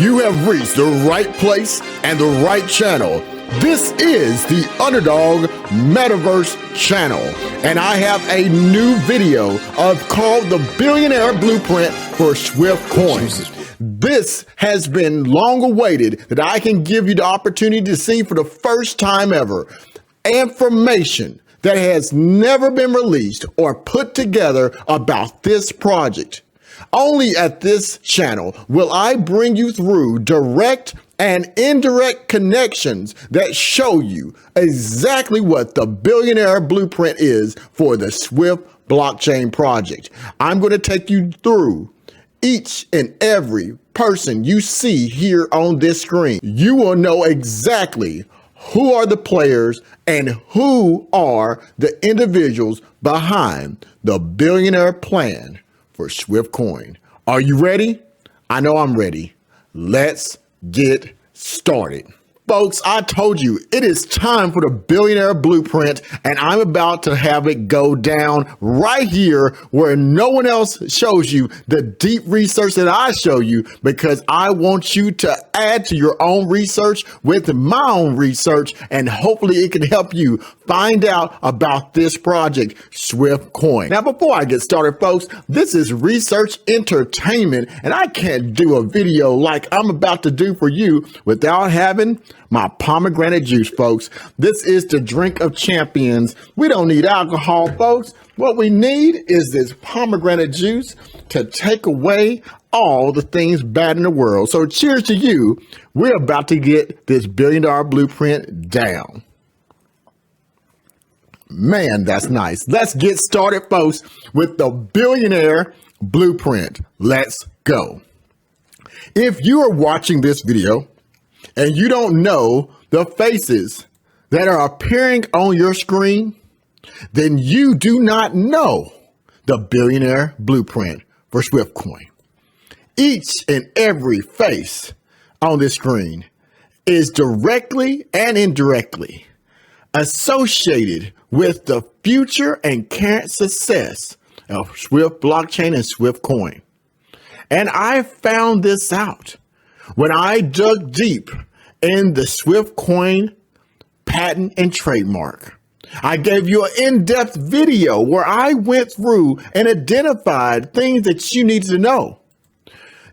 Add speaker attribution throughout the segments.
Speaker 1: You have reached the right place and the right channel. This is the Underdog Metaverse channel, and I have a new video called the Billionaire Blueprint for SWFT Coin. This has been long awaited that I can give you the opportunity to see for the first time ever information that has never been released or put together about this project. Only at this channel will I bring you through direct and indirect connections that show you exactly what the Billionaire Blueprint is for the SWFT blockchain project. I'm going to take you through each and every person you see here on this screen. You will know exactly who are the players and who are the individuals behind the billionaire plan for SWFT Coin. Are you ready? I know I'm ready. Let's get started. Folks, I told you it is time for the Billionaire Blueprint, and I'm about to have it go down right here where no one else shows you the deep research that I show you, because I want you to add to your own research with my own research, and hopefully it can help you find out about this project, SWFT Coin. Now, before I get started, folks, this is research entertainment, and I can't do a video like I'm about to do for you without having my pomegranate juice, folks. This is the drink of champions. We don't need alcohol, folks. What we need is this pomegranate juice to take away all the things bad in the world. So cheers to you. We're about to get this Billionaire Blueprint down. Man, that's nice. Let's get started, folks, with the Billionaire Blueprint. Let's go. If you are watching this video and you don't know the faces that are appearing on your screen, then you do not know the Billionaire Blueprint for SWFT Coin. Each and every face on this screen is directly and indirectly associated with the future and current success of SWFT blockchain and SWFT Coin. And I found this out when I dug deep in the SWFT Coin patent and trademark. I gave you an in-depth video where I went through and identified things that you need to know.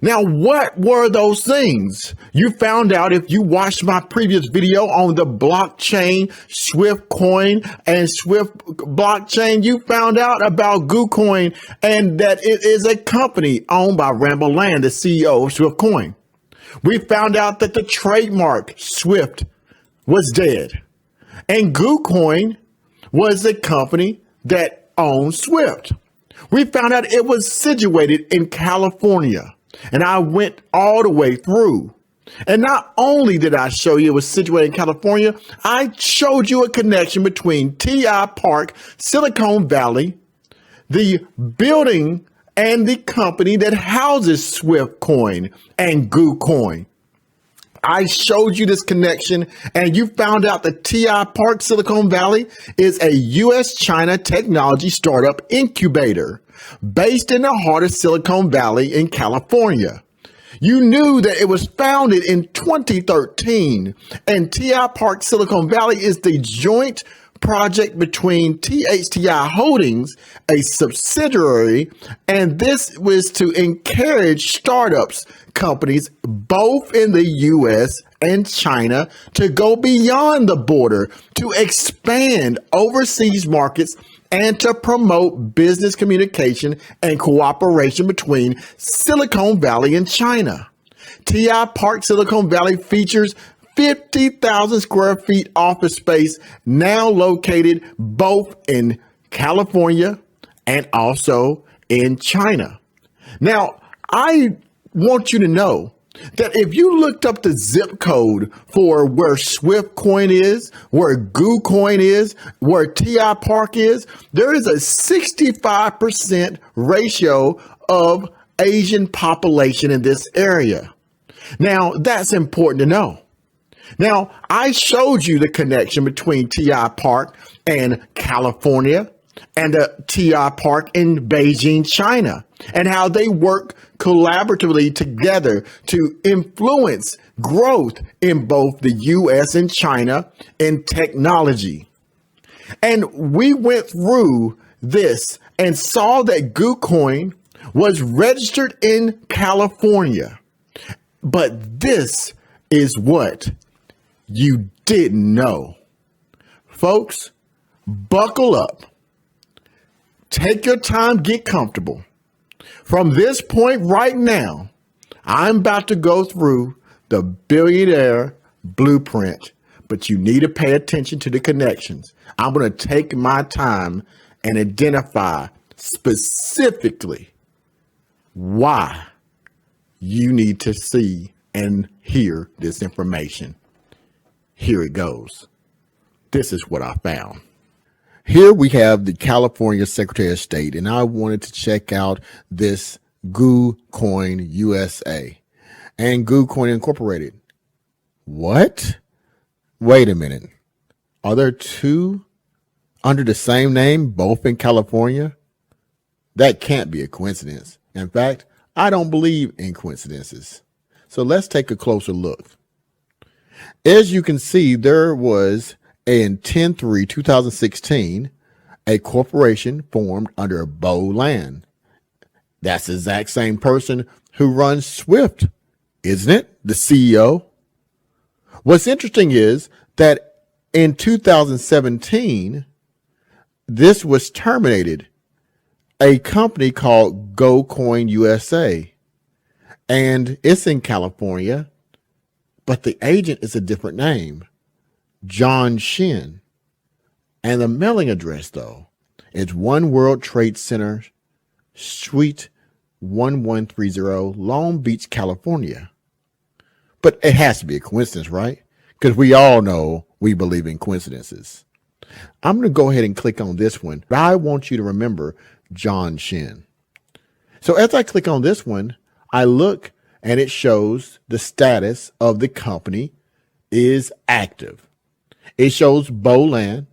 Speaker 1: Now, what were those things? You found out if you watched my previous video on the blockchain, SWFT Coin and SWFT blockchain. You found out about GooCoin and that it is a company owned by Rambo Land, the CEO of SWFT Coin. We found out that the trademark SWFT was dead, and GooCoin was a company that owned SWFT. We found out it was situated in California, and I went all the way through. And not only did I show you it was situated in California, I showed you a connection between TI Park, Silicon Valley, the building and the company that houses SWFT Coin and GooCoin. I showed you this connection, and you found out that TI Park Silicon Valley is a U.S.-China technology startup incubator based in the heart of Silicon Valley in California. You knew that it was founded in 2013, and TI Park Silicon Valley is the joint project between THTI Holdings, a subsidiary, and this was to encourage startups, companies both in the US and China to go beyond the border, to expand overseas markets, and to promote business communication and cooperation between Silicon Valley and China. TI Park Silicon Valley features 50,000 square feet office space, now located both in California and also in China. Now, I want you to know that if you looked up the zip code for where SWFT Coin is, where GooCoin is, where TI Park is, there is a 65% ratio of Asian population in this area. Now, that's important to know. Now, I showed you the connection between TI Park and California and the TI Park in Beijing, China, and how they work collaboratively together to influence growth in both the US and China in technology. And we went through this and saw that GooCoin was registered in California. But this is what you didn't know. Folks, buckle up. Take your time, get comfortable. From this point right now, I'm about to go through the Billionaire Blueprint, but you need to pay attention to the connections. I'm going to take my time and identify specifically why you need to see and hear this information. Here it goes. This is what I found. Here we have the California Secretary of State, and I wanted to check out this GooCoin USA and GooCoin Incorporated. What? Wait a minute. Are there two under the same name, both in California? That can't be a coincidence. In fact, I don't believe in coincidences. So let's take a closer look. As you can see, there was in 10/3/2016, a corporation formed under Bo Land. That's the exact same person who runs SWIFT, isn't it? The CEO. What's interesting is that in 2017, this was terminated. A company called GooCoin USA, and it's in California, but the agent is a different name, John Shin. And the mailing address, though, is One World Trade Center, Suite 1130, Long Beach, California. But it has to be a coincidence, right? Because we all know we believe in coincidences. I'm going to go ahead and click on this one, but I want you to remember John Shin. So as I click on this one, I look and it shows the status of the company is active. It shows Bo Land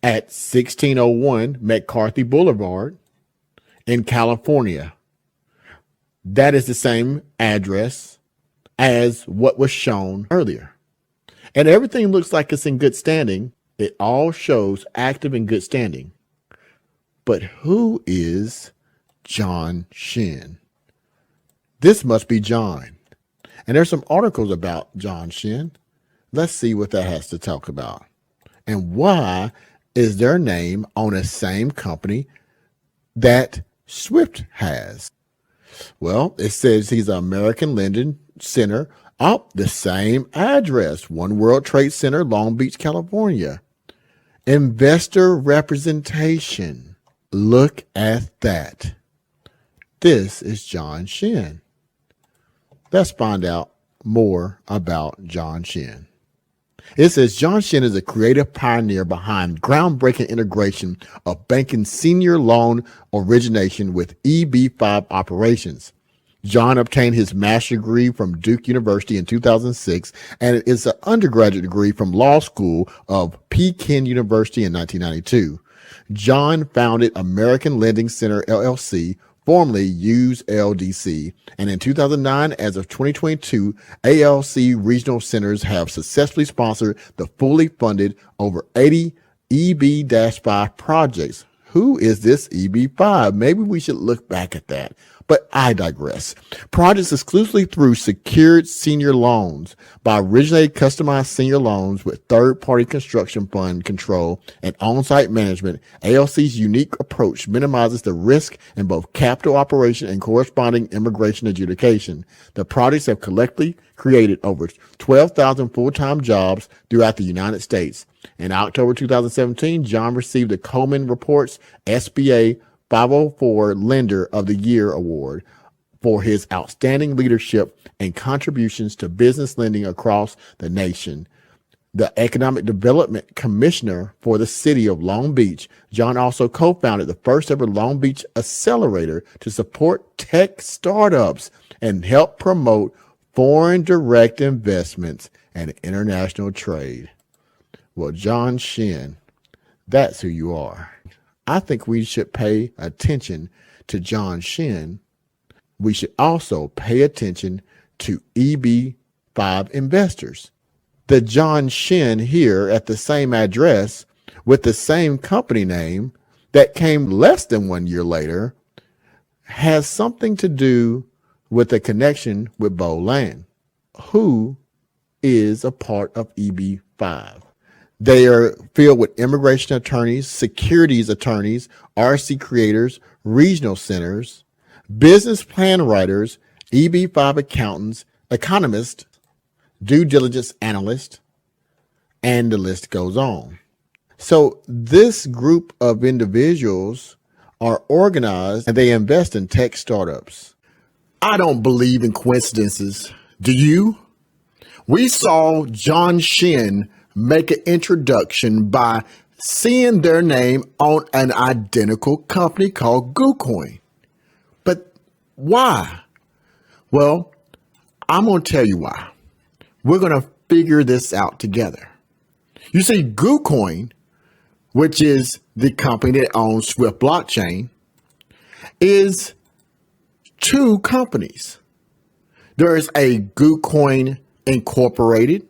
Speaker 1: at 1601 McCarthy Boulevard in California. That is the same address as what was shown earlier. And everything looks like it's in good standing. It all shows active and good standing. But who is John Shin? This must be John. And there's some articles about John Shin. Let's see what that has to talk about. And why is their name on the same company that SWIFT has? Well, it says he's an American Lending Center. Oh, the same address, One World Trade Center, Long Beach, California. Investor representation. Look at that. This is John Shin. Let's find out more about John Shin. It says John Shin is a creative pioneer behind groundbreaking integration of banking senior loan origination with EB5 operations. John obtained his master's degree from Duke University in 2006 and is an undergraduate degree from law school of Pekin University in 1992. John founded American Lending Center, LLC, formerly USLDC, and in 2009, as of 2022, ALC regional centers have successfully sponsored the fully funded over 80 EB-5 projects. Who is this EB5? Maybe we should look back at that. But I digress. Projects exclusively through secured senior loans by originating customized senior loans with third-party construction fund control and on-site management. ALC's unique approach minimizes the risk in both capital operation and corresponding immigration adjudication. The projects have collectively created over 12,000 full-time jobs throughout the United States. In October 2017, John received the Coleman Reports SBA 504 Lender of the Year Award for his outstanding leadership and contributions to business lending across the nation. The Economic Development Commissioner for the city of Long Beach, John also co-founded the first ever Long Beach Accelerator to support tech startups and help promote foreign direct investments and international trade. Well, John Shin, that's who you are. I think we should pay attention to John Shin. we should also pay attention to EB5 investors. The John Shin here at the same address with the same company name that came less than 1 year later has something to do with a connection with Bo Land, who is a part of EB5. They are filled with immigration attorneys, securities attorneys, RC creators, regional centers, business plan writers, EB5 accountants, economists, due diligence analysts, and the list goes on. So this group of individuals are organized and they invest in tech startups. I don't believe in coincidences. Do you? We saw John Shin make an introduction by seeing their name on an identical company called GooCoin. But why? Well, I'm going to tell you why. We're going to figure this out together. You see, GooCoin, which is the company that owns Swift Blockchain, is two companies. There is a GooCoin Incorporated,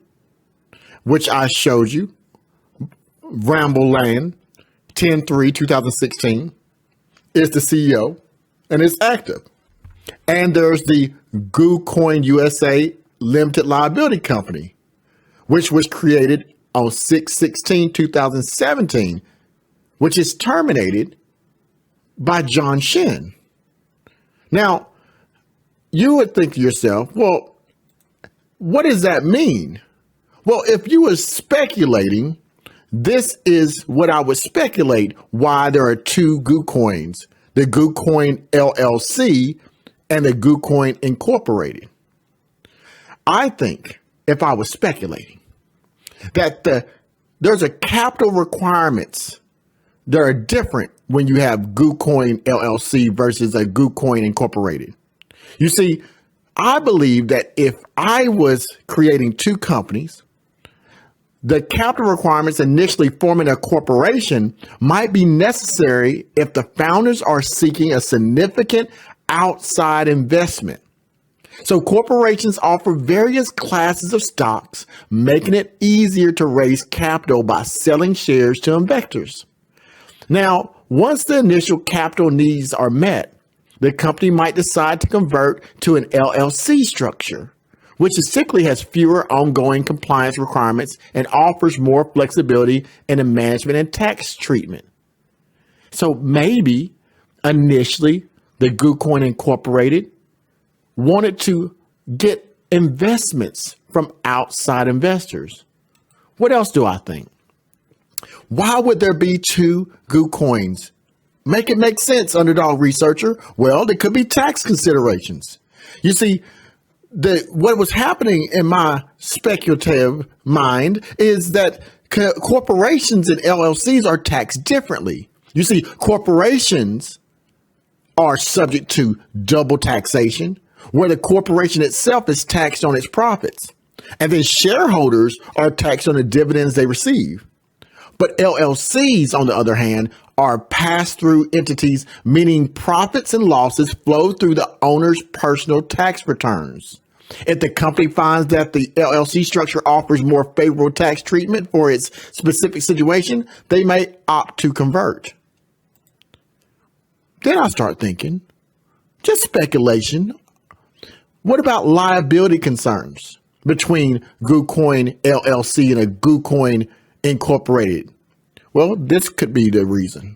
Speaker 1: which I showed you, Ramble Land, 10/3/2016, is the CEO and is active. And there's the GooCoin USA Limited Liability Company, which was created on 6/16/2017, which is terminated by John Shin. Now, you would think to yourself, well, what does that mean? Well, if you were speculating, this is what I would speculate why there are two GooCoins, the GooCoin LLC and the GooCoin Incorporated. I think, if I was speculating, that there's a capital requirements that are different when you have GooCoin LLC versus a GooCoin Incorporated. You see, I believe that if I was creating two companies, the capital requirements initially forming a corporation might be necessary if the founders are seeking a significant outside investment. So corporations offer various classes of stocks, making it easier to raise capital by selling shares to investors. Now, once the initial capital needs are met, the company might decide to convert to an LLC structure, which typically has fewer ongoing compliance requirements and offers more flexibility in the management and tax treatment. So maybe initially the GooCoin Incorporated wanted to get investments from outside investors. What else do I think? Why would there be two GooCoins? Make it make sense, Underdog researcher. Well, there could be tax considerations. You see, what was happening in my speculative mind is that corporations and LLCs are taxed differently. You see, corporations are subject to double taxation, where the corporation itself is taxed on its profits, and then shareholders are taxed on the dividends they receive. But LLCs, on the other hand, are pass-through entities, meaning profits and losses flow through the owner's personal tax returns. If the company finds that the LLC structure offers more favorable tax treatment for its specific situation, they may opt to convert. Then I start thinking, just speculation, what about liability concerns between GooCoin LLC and a GooCoin Incorporated? Well, this could be the reason.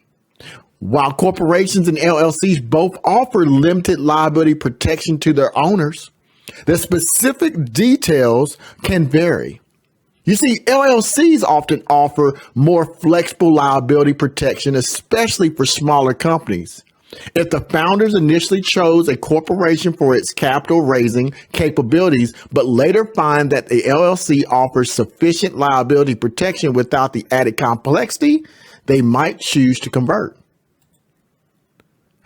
Speaker 1: While corporations and LLCs both offer limited liability protection to their owners, the specific details can vary. You see, LLCs often offer more flexible liability protection, especially for smaller companies. If the founders initially chose a corporation for its capital raising capabilities, but later find that the LLC offers sufficient liability protection without the added complexity, they might choose to convert.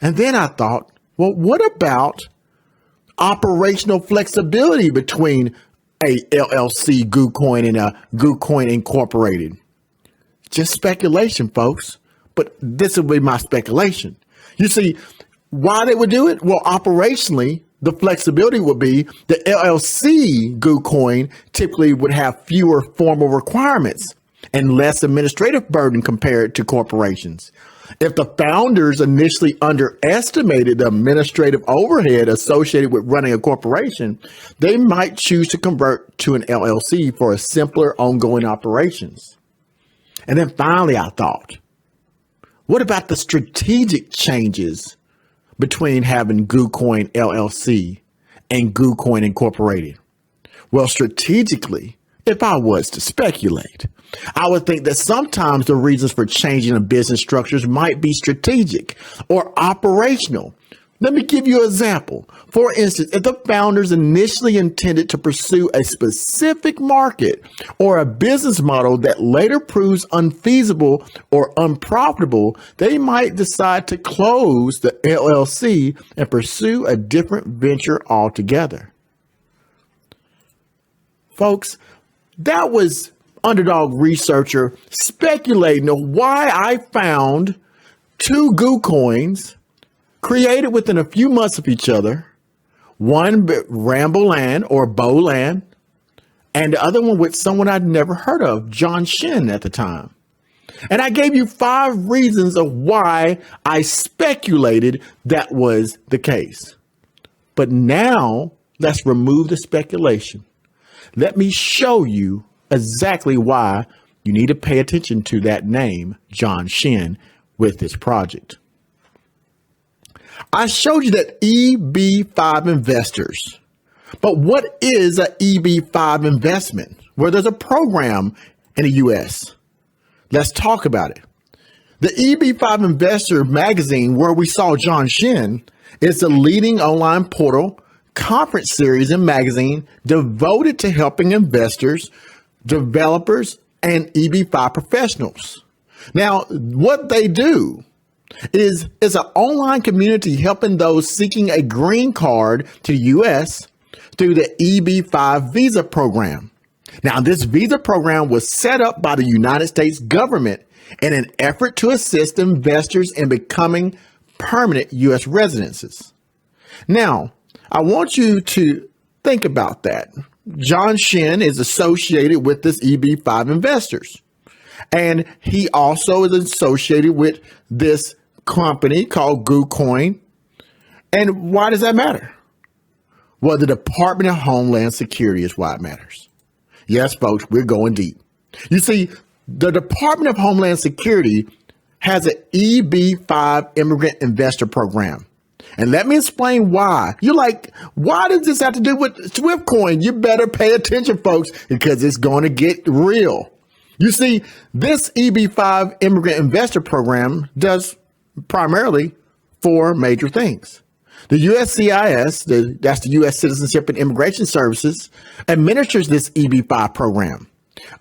Speaker 1: And then I thought, well, what about operational flexibility between a LLC GooCoin and a GooCoin Incorporated? Just speculation, folks, but this will be my speculation. You see, Why they would do it? Well, operationally, the flexibility would be the LLC Coin typically would have fewer formal requirements and less administrative burden compared to corporations. If the founders initially underestimated the administrative overhead associated with running a corporation, they might choose to convert to an LLC for a simpler ongoing operations. And then finally, I thought, what about the strategic changes between having Coin LLC and Coin Incorporated? Well, strategically, if I was to speculate, I would think that sometimes the reasons for changing the business structures might be strategic or operational. Let me give you an example. For instance, if the founders initially intended to pursue a specific market or a business model that later proves unfeasible or unprofitable, they might decide to close the LLC and pursue a different venture altogether. Folks, that was Underdog researcher speculating on why I found two coins created within a few months of each other, one Ramboland or Bowland, and the other one with someone I'd never heard of, John Shin at the time. And I gave you 5 reasons of why I speculated that was the case. But now let's remove the speculation. Let me show you exactly why you need to pay attention to that name, John Shin, with this project. I showed you that EB5 investors, but what is an EB5 investment? Well, there's a program in the US. Let's talk about it. The EB5 Investor magazine, where we saw John Shin, is the leading online portal, conference series, and magazine devoted to helping investors, developers, and EB5 professionals. Now, what they do is an online community helping those seeking a green card to the U.S. through the EB5 visa program. Now, this visa program was set up by the United States government in an effort to assist investors in becoming permanent U.S. residences. Now, I want you to think about that. John Shin is associated with this EB5 investors, and he also is associated with this company called Coin. And why does that matter? Well, the Department of Homeland Security is why it matters. Yes, folks, we're going deep. You see, the Department of Homeland Security has an EB5 immigrant investor program. And let me explain why. You're like, why does this have to do with SWFT Coin? You better pay attention, folks, because it's going to get real. You see, this EB5 immigrant investor program does primarily 4 major things. The USCIS, that's the U.S. Citizenship and Immigration Services, administers this EB5 program.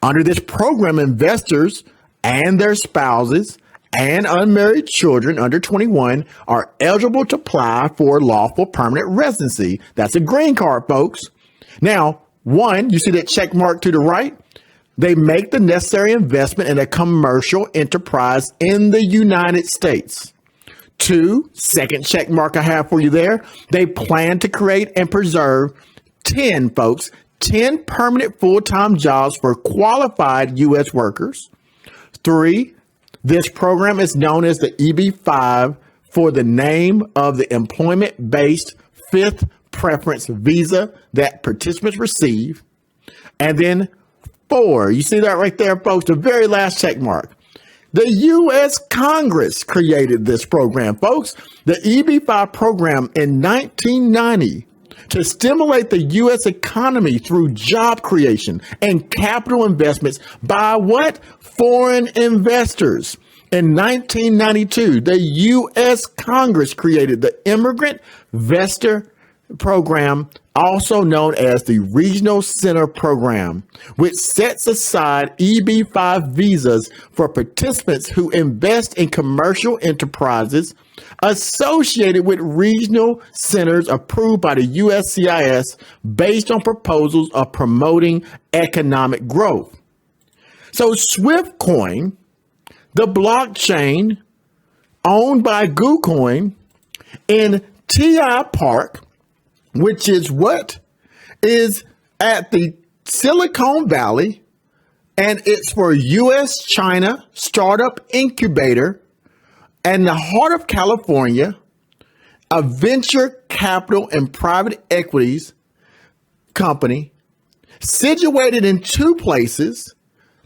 Speaker 1: Under this program, investors and their spouses and unmarried children under 21 are eligible to apply for lawful permanent residency. That's a green card, folks. Now, 1, you see that check mark to the right? They make the necessary investment in a commercial enterprise in the United States. 2, second check mark I have for you there. They plan to create and preserve 10 permanent full-time jobs for qualified U.S. workers. 3, this program is known as the EB5 for the name of the employment-based 5th preference visa that participants receive. And then 4, you see that right there, folks, the very last check mark. The U.S. Congress created this program, folks. The EB5 program in 1990 to stimulate the U.S. economy through job creation and capital investments by what? Foreign investors. In 1992, the U.S. Congress created the Immigrant Investor Program, also known as the Regional Center Program, which sets aside EB5 visas for participants who invest in commercial enterprises associated with regional centers approved by the USCIS based on proposals of promoting economic growth. So SWFT Coin, the blockchain owned by Coin, in TI Park, which is what is at the Silicon Valley, and it's for U.S. China Startup Incubator and the heart of California, a venture capital and private equities company situated in two places,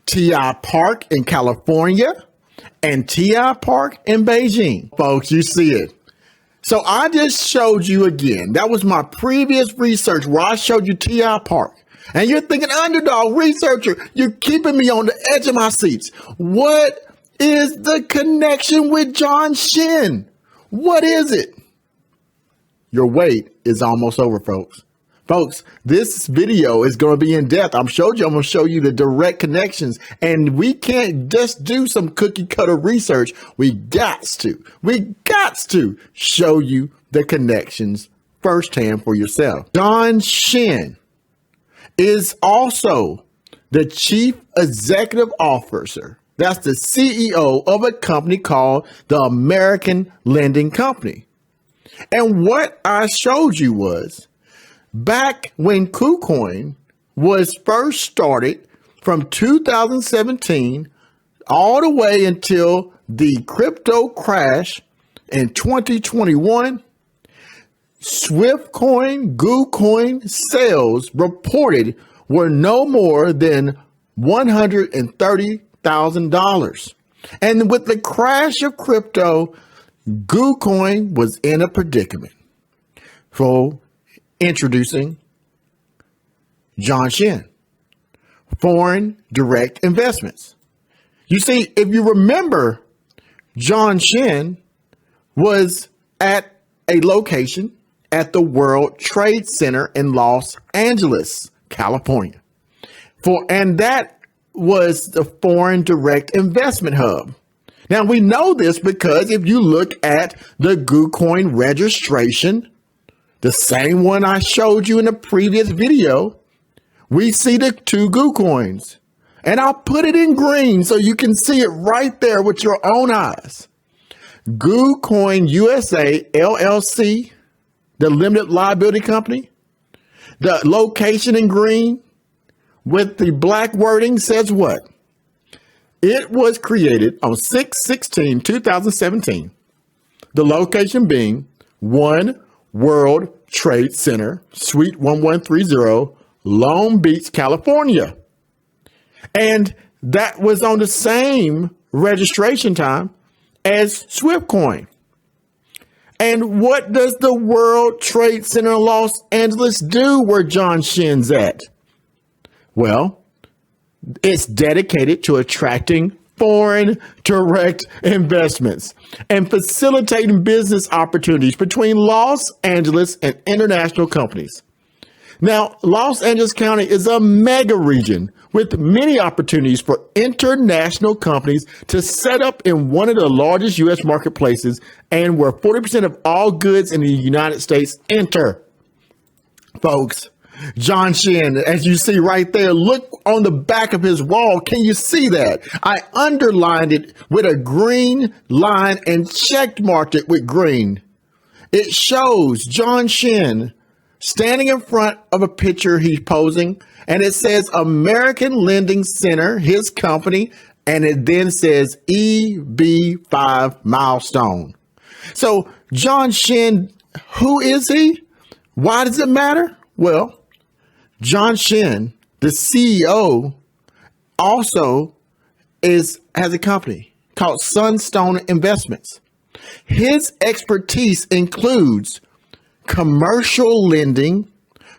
Speaker 1: TI Park in California and TI Park in Beijing. Folks, you see it. So I just showed you again. That was my previous research where I showed you TI Park. And you're thinking, underdog researcher, you're keeping me on the edge of my seats. What is the connection with John Shin? What is it? Your wait is almost over, folks. Folks, this video is going to be in depth. I'm going to show you the direct connections, and we can't just do some cookie cutter research. We got to show you the connections firsthand for yourself. John Shin is also the chief executive officer. That's the CEO of a company called the American Lending Company. And what I showed you was back when KuCoin was first started from 2017 all the way until the crypto crash in 2021, SWFTCoin, KuCoin sales reported were no more than $130,000. And with the crash of crypto, KuCoin was in a predicament. So introducing John Shin, foreign direct investments. You see, if you remember, John Shin was at a location at the World Trade Center in Los Angeles, California. And that was the foreign direct investment hub. Now we know this because if you look at the KuCoin registration, the same one I showed you in the previous video, we see the two KuCoins. And I'll put it in green so you can see it right there with your own eyes. KuCoin USA LLC, the limited liability company, the location in green with the black wording says what? It was created on 6/16/2017. The location being 1 World Trade Center, Suite 1130, Long Beach, California. And that was on the same registration time as SWFTCoin. And what does the World Trade Center in Los Angeles do where John Shin's at? Well, it's dedicated to attracting foreign direct investments and facilitating business opportunities between Los Angeles and international companies. Now, Los Angeles County is a mega region with many opportunities for international companies to set up in one of the largest U.S. marketplaces and where 40% of all goods in the United States enter. Folks, John Shin, as you see right there, look on the back of his wall. Can you see that? I underlined it with a green line and check marked it with green. It shows John Shin standing in front of a picture he's posing, and it says American Lending Center, his company, and it then says EB5 milestone. So John Shin, who is he? Why does it matter? Well, John Shin, the CEO, also has a company called Sunstone Investments. His expertise includes commercial lending,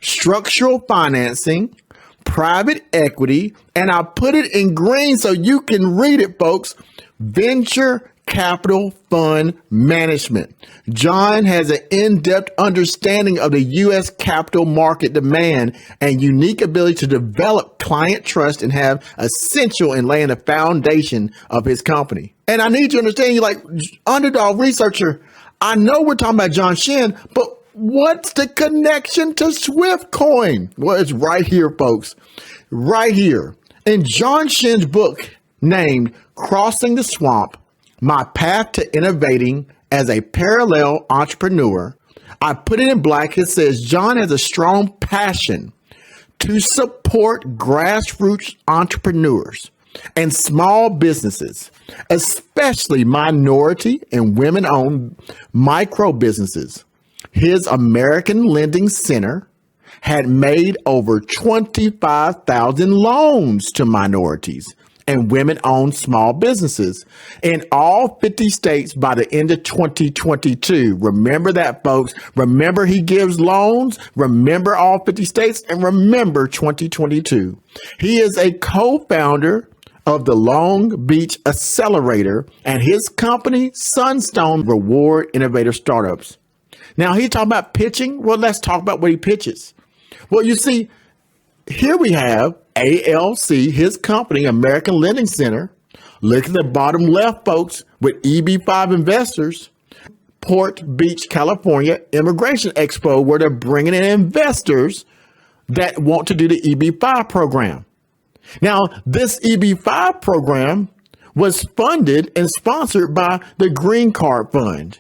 Speaker 1: structural financing, private equity, and I put it in green so you can read it, folks, venture capital fund management. John has an in-depth understanding of the U.S. capital market demand and unique ability to develop client trust and have essential in laying the foundation of his company. And I need you to understand, you're like, underdog researcher, I know we're talking about John Shin, but what's the connection to SWFTCoin? Well, it's right here, folks, right here. In John Shin's book named Crossing the Swamp, My Path to Innovating as a parallel entrepreneur. I put it in black. It says John has a strong passion to support grassroots entrepreneurs and small businesses, especially minority and women-owned micro businesses. His American Lending Center had made over 25,000 loans to minorities and women-owned small businesses in all 50 states by the end of 2022. Remember that, folks. Remember, he gives loans. Remember all 50 states, and remember 2022. He is a co-founder of the Long Beach Accelerator and his company, Sunstone Reward Innovator Startups. Now, he talking about pitching. Well, let's talk about what he pitches. Well, you see, here we have ALC, his company, American Lending Center. Look at the bottom left, folks, with EB5 investors. Port Beach, California Immigration Expo, where they're bringing in investors that want to do the EB5 program. Now, this EB5 program was funded and sponsored by the Green Card Fund.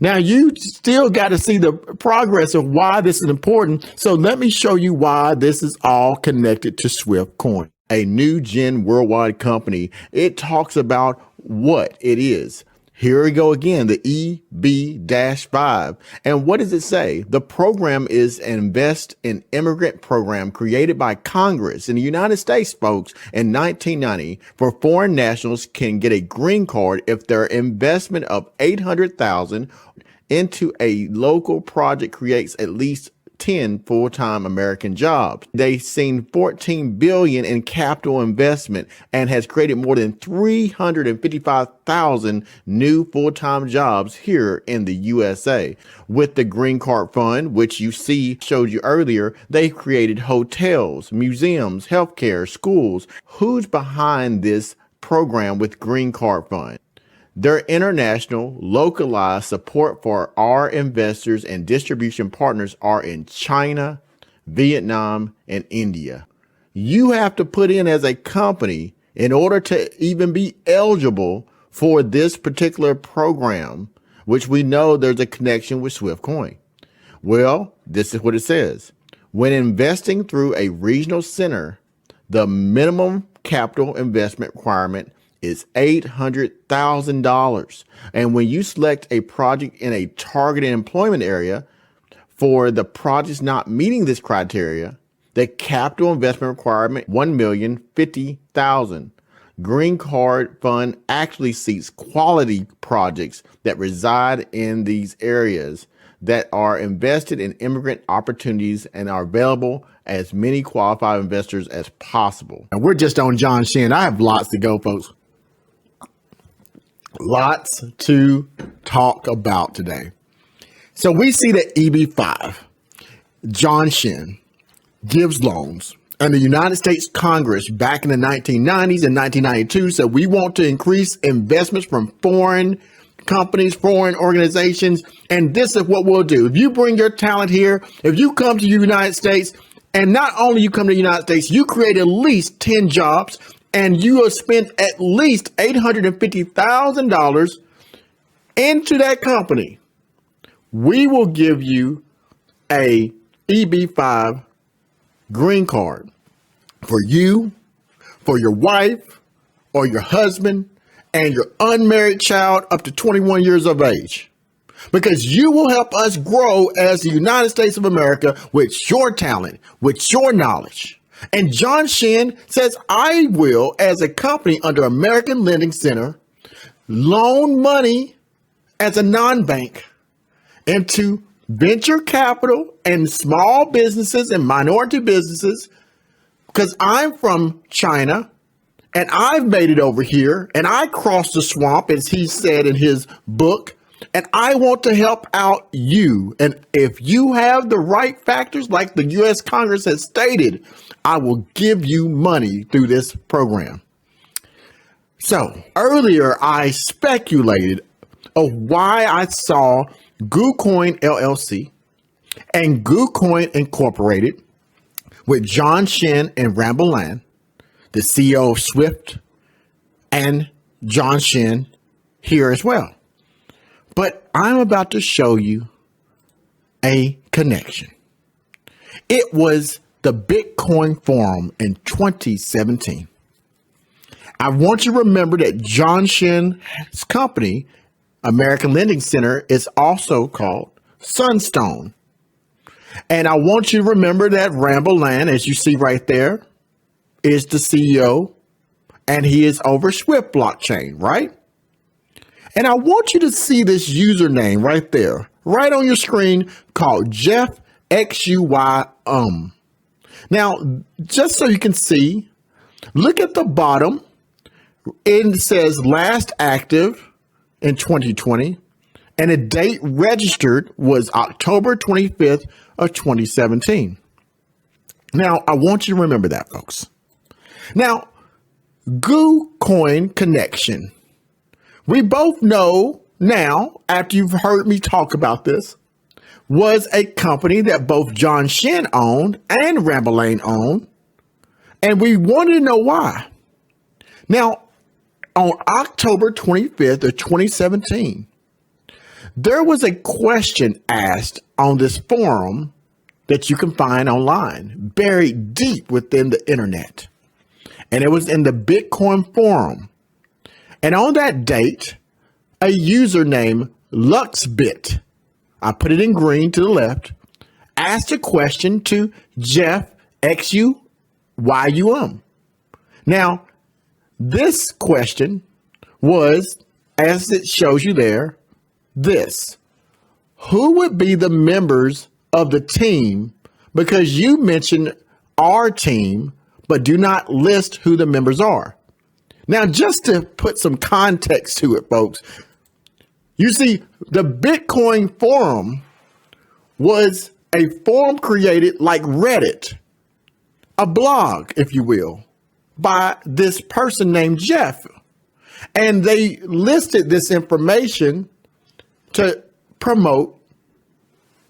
Speaker 1: Now, you still got to see the progress of why this is important. So let me show you why this is all connected to SWFT Coin, a new gen worldwide company. It talks about what it is. Here we go again, the EB-5. And what does it say? The program is an Invest in Immigrant program created by Congress in the United States, folks, in 1990, for foreign nationals can get a green card if their investment of $800,000 into a local project creates at least 10 full-time American jobs. They've seen $14 billion in capital investment and has created more than 355,000 new full-time jobs here in the USA. With the Green Card Fund, which you see showed you earlier, they've created hotels, museums, healthcare, schools. Who's behind this program with Green Card Fund? Their international, localized support for our investors and distribution partners are in China, Vietnam, and India. You have to put in as a company in order to even be eligible for this particular program, which we know there's a connection with SWFT Coin. Well, this is what it says. When investing through a regional center, the minimum capital investment requirement is $800,000. And when you select a project in a targeted employment area for the projects not meeting this criteria, the capital investment requirement, $1,050,000. Green Card Fund actually seeks quality projects that reside in these areas that are invested in immigrant opportunities and are available as many qualified investors as possible. And we're just on John Shin. I have lots to go, folks. Lots to talk about today. So we see that EB5, John Shin, gives loans. And the United States Congress back in the 1990s and 1992 said we want to increase investments from foreign companies, foreign organizations. And this is what we'll do. If you bring your talent here, if you come to the United States, and not only you come to the United States, you create at least 10 jobs, and you will spend at least $850,000 into that company, we will give you a EB5 green card for you, for your wife, or your husband, and your unmarried child up to 21 years of age. Because you will help us grow as the United States of America with your talent, with your knowledge. And John Shin says, I will, as a company under American Lending Center, loan money as a non-bank into venture capital and small businesses and minority businesses, because I'm from China and I've made it over here and I crossed the swamp, as he said in his book, and I want to help out you. And if you have the right factors, like the U.S. Congress has stated, I will give you money through this program. So earlier, I speculated of why I saw GooCoin LLC and GooCoin Incorporated with John Shin and Rambo Land, the CEO of SWFT, and John Shin here as well. But I'm about to show you a connection. It was the Bitcoin Forum in 2017. I want you to remember that John Shin's company, American Lending Center, is also called Sunstone. And I want you to remember that Rambo Land, as you see right there, is the CEO, and he is over SWIFT blockchain, right? And I want you to see this username right there, right on your screen, called Jeff XUY. Now, just so you can see, look at the bottom. It says last active in 2020, and the date registered was October 25th of 2017. Now, I want you to remember that, folks. Now, GooCoin connection. We both know now, after you've heard me talk about this, was a company that both John Shin owned and Rambo Lane owned, and we wanted to know why. Now, on October 25th of 2017, there was a question asked on this forum that you can find online, buried deep within the internet. And it was in the Bitcoin Forum. And on that date, a user named LuxBit, I put it in green to the left, asked a question to Jeff XUYUM. Now, this question was, as it shows you there, this: who would be the members of the team? Because you mentioned our team, but do not list who the members are. Now, just to put some context to it, folks, you see, the Bitcoin Forum was a forum created like Reddit, a blog, if you will, by this person named Jeff. And they listed this information to promote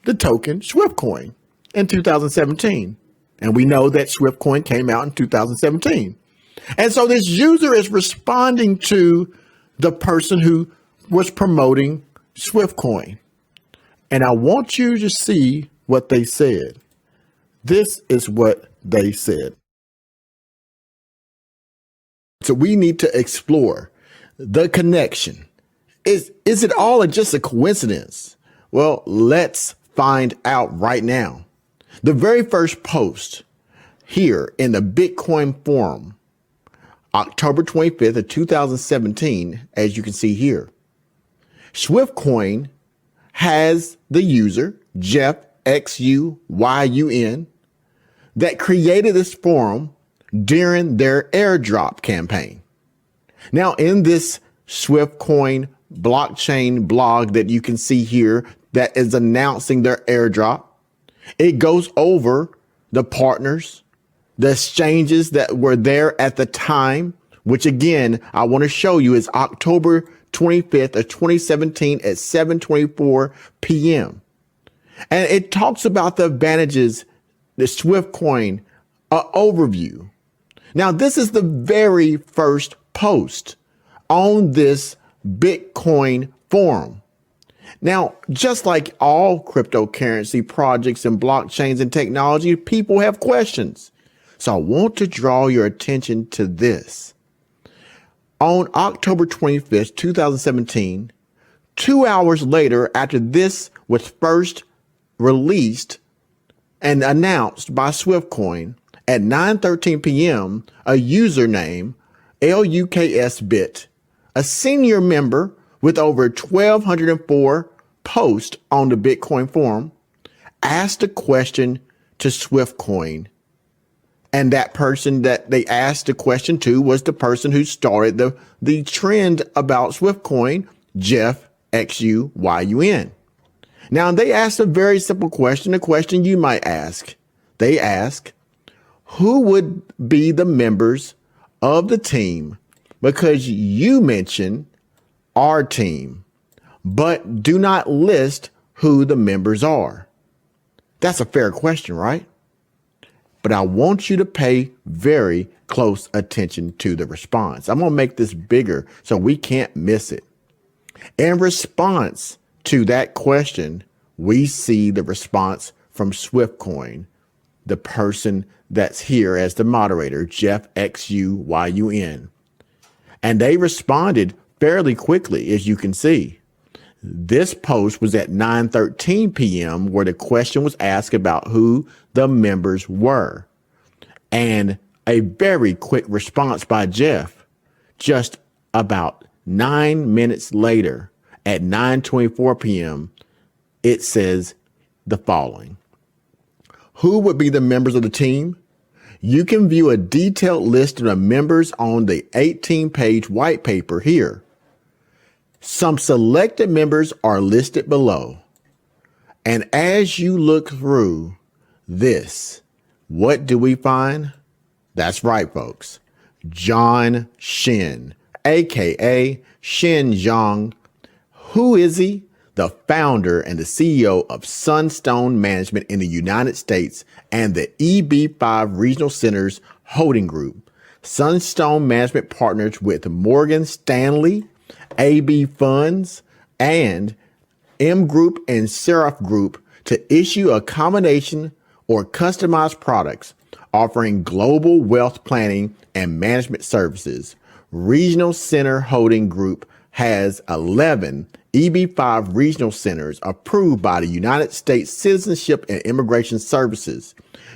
Speaker 1: the token SWFTCoin in 2017. And we know that SWFTCoin came out in 2017. And so this user is responding to the person who was promoting SWFTCoin. And I want you to see what they said. This is what they said. So we need to explore the connection. Is it all just a coincidence? Well, let's find out right now. The very first post here in the Bitcoin Forum, October 25th of 2017, as you can see here, SWFTCoin has the user, Jeff XUYUN, that created this forum during their airdrop campaign. Now, in this SWFTCoin blockchain blog that you can see here that is announcing their airdrop, it goes over the partners, the exchanges that were there at the time, which again, I want to show you is October 25th of 2017 at 7:24 p.m. And it talks about the advantages, the SWFTCoin overview. Now, this is the very first post on this Bitcoin forum. Now, just like all cryptocurrency projects and blockchains and technology, people have questions. So I want to draw your attention to this. On October 25th, 2017, 2 hours later after this was first released and announced by SWFTCoin, at 9:13 p.m., a username, LUKSBit, a senior member with over 1,204 posts on the Bitcoin forum, asked a question to SWFTCoin. And that person that they asked the question to was the person who started the trend about SWFTCoin, Jeff XUYUN. Now, they asked a very simple question, a question you might ask. They ask, who would be the members of the team? Because you mentioned our team, but do not list who the members are. That's a fair question, right? But I want you to pay very close attention to the response. I'm going to make this bigger so we can't miss it. In response, to that question, we see the response from SWFT Coin, the person that's here as the moderator, Jeff XUYUN. And they responded fairly quickly, as you can see. This post was at 9:13 p.m. where the question was asked about who the members were. And a very quick response by Jeff. Just about 9 minutes later, at 9:24 p.m., it says the following. Who would be the members of the team? You can view a detailed list of the members on the 18-page white paper here. Some selected members are listed below. And as you look through this, what do we find? That's right, folks. John Shin, aka Shin Zhang. Who is he? The founder and the CEO of Sunstone Management in the United States and the EB5 Regional Centers Holding Group. Sunstone Management partners with Morgan Stanley, AB Funds, and M Group and Seraph Group to issue a combination or customized products offering global wealth planning and management services. Regional Center Holding Group has 11 EB5 regional centers approved by the United States Citizenship and Immigration Services.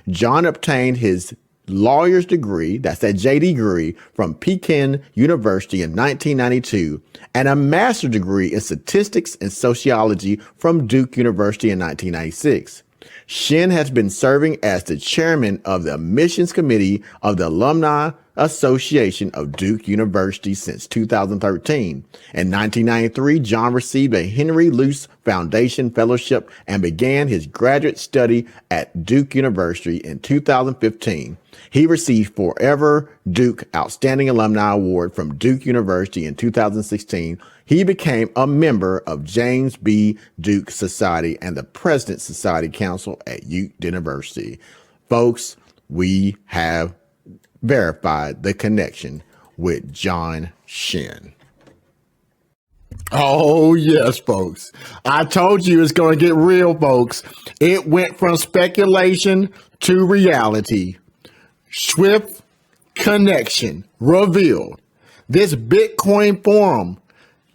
Speaker 1: John obtained his lawyer's degree, that's that JD degree, from Pekin University in 1992 and a master's degree in statistics and sociology from Duke University in 1996. Shin has been serving as the chairman of the admissions committee of the Alumni Association of Duke University since 2013. In 1993, John received a Henry Luce Foundation Fellowship and began his graduate study at Duke University in 2015. He received Forever Duke Outstanding Alumni Award from Duke University in 2016. He became a member of James B. Duke Society and the President's Society Council at Duke University. Folks, we have verified the connection with John Shin. Oh, yes, folks. I told you it's going to get real, folks. It went from speculation to reality. SWFT connection revealed. This Bitcoin forum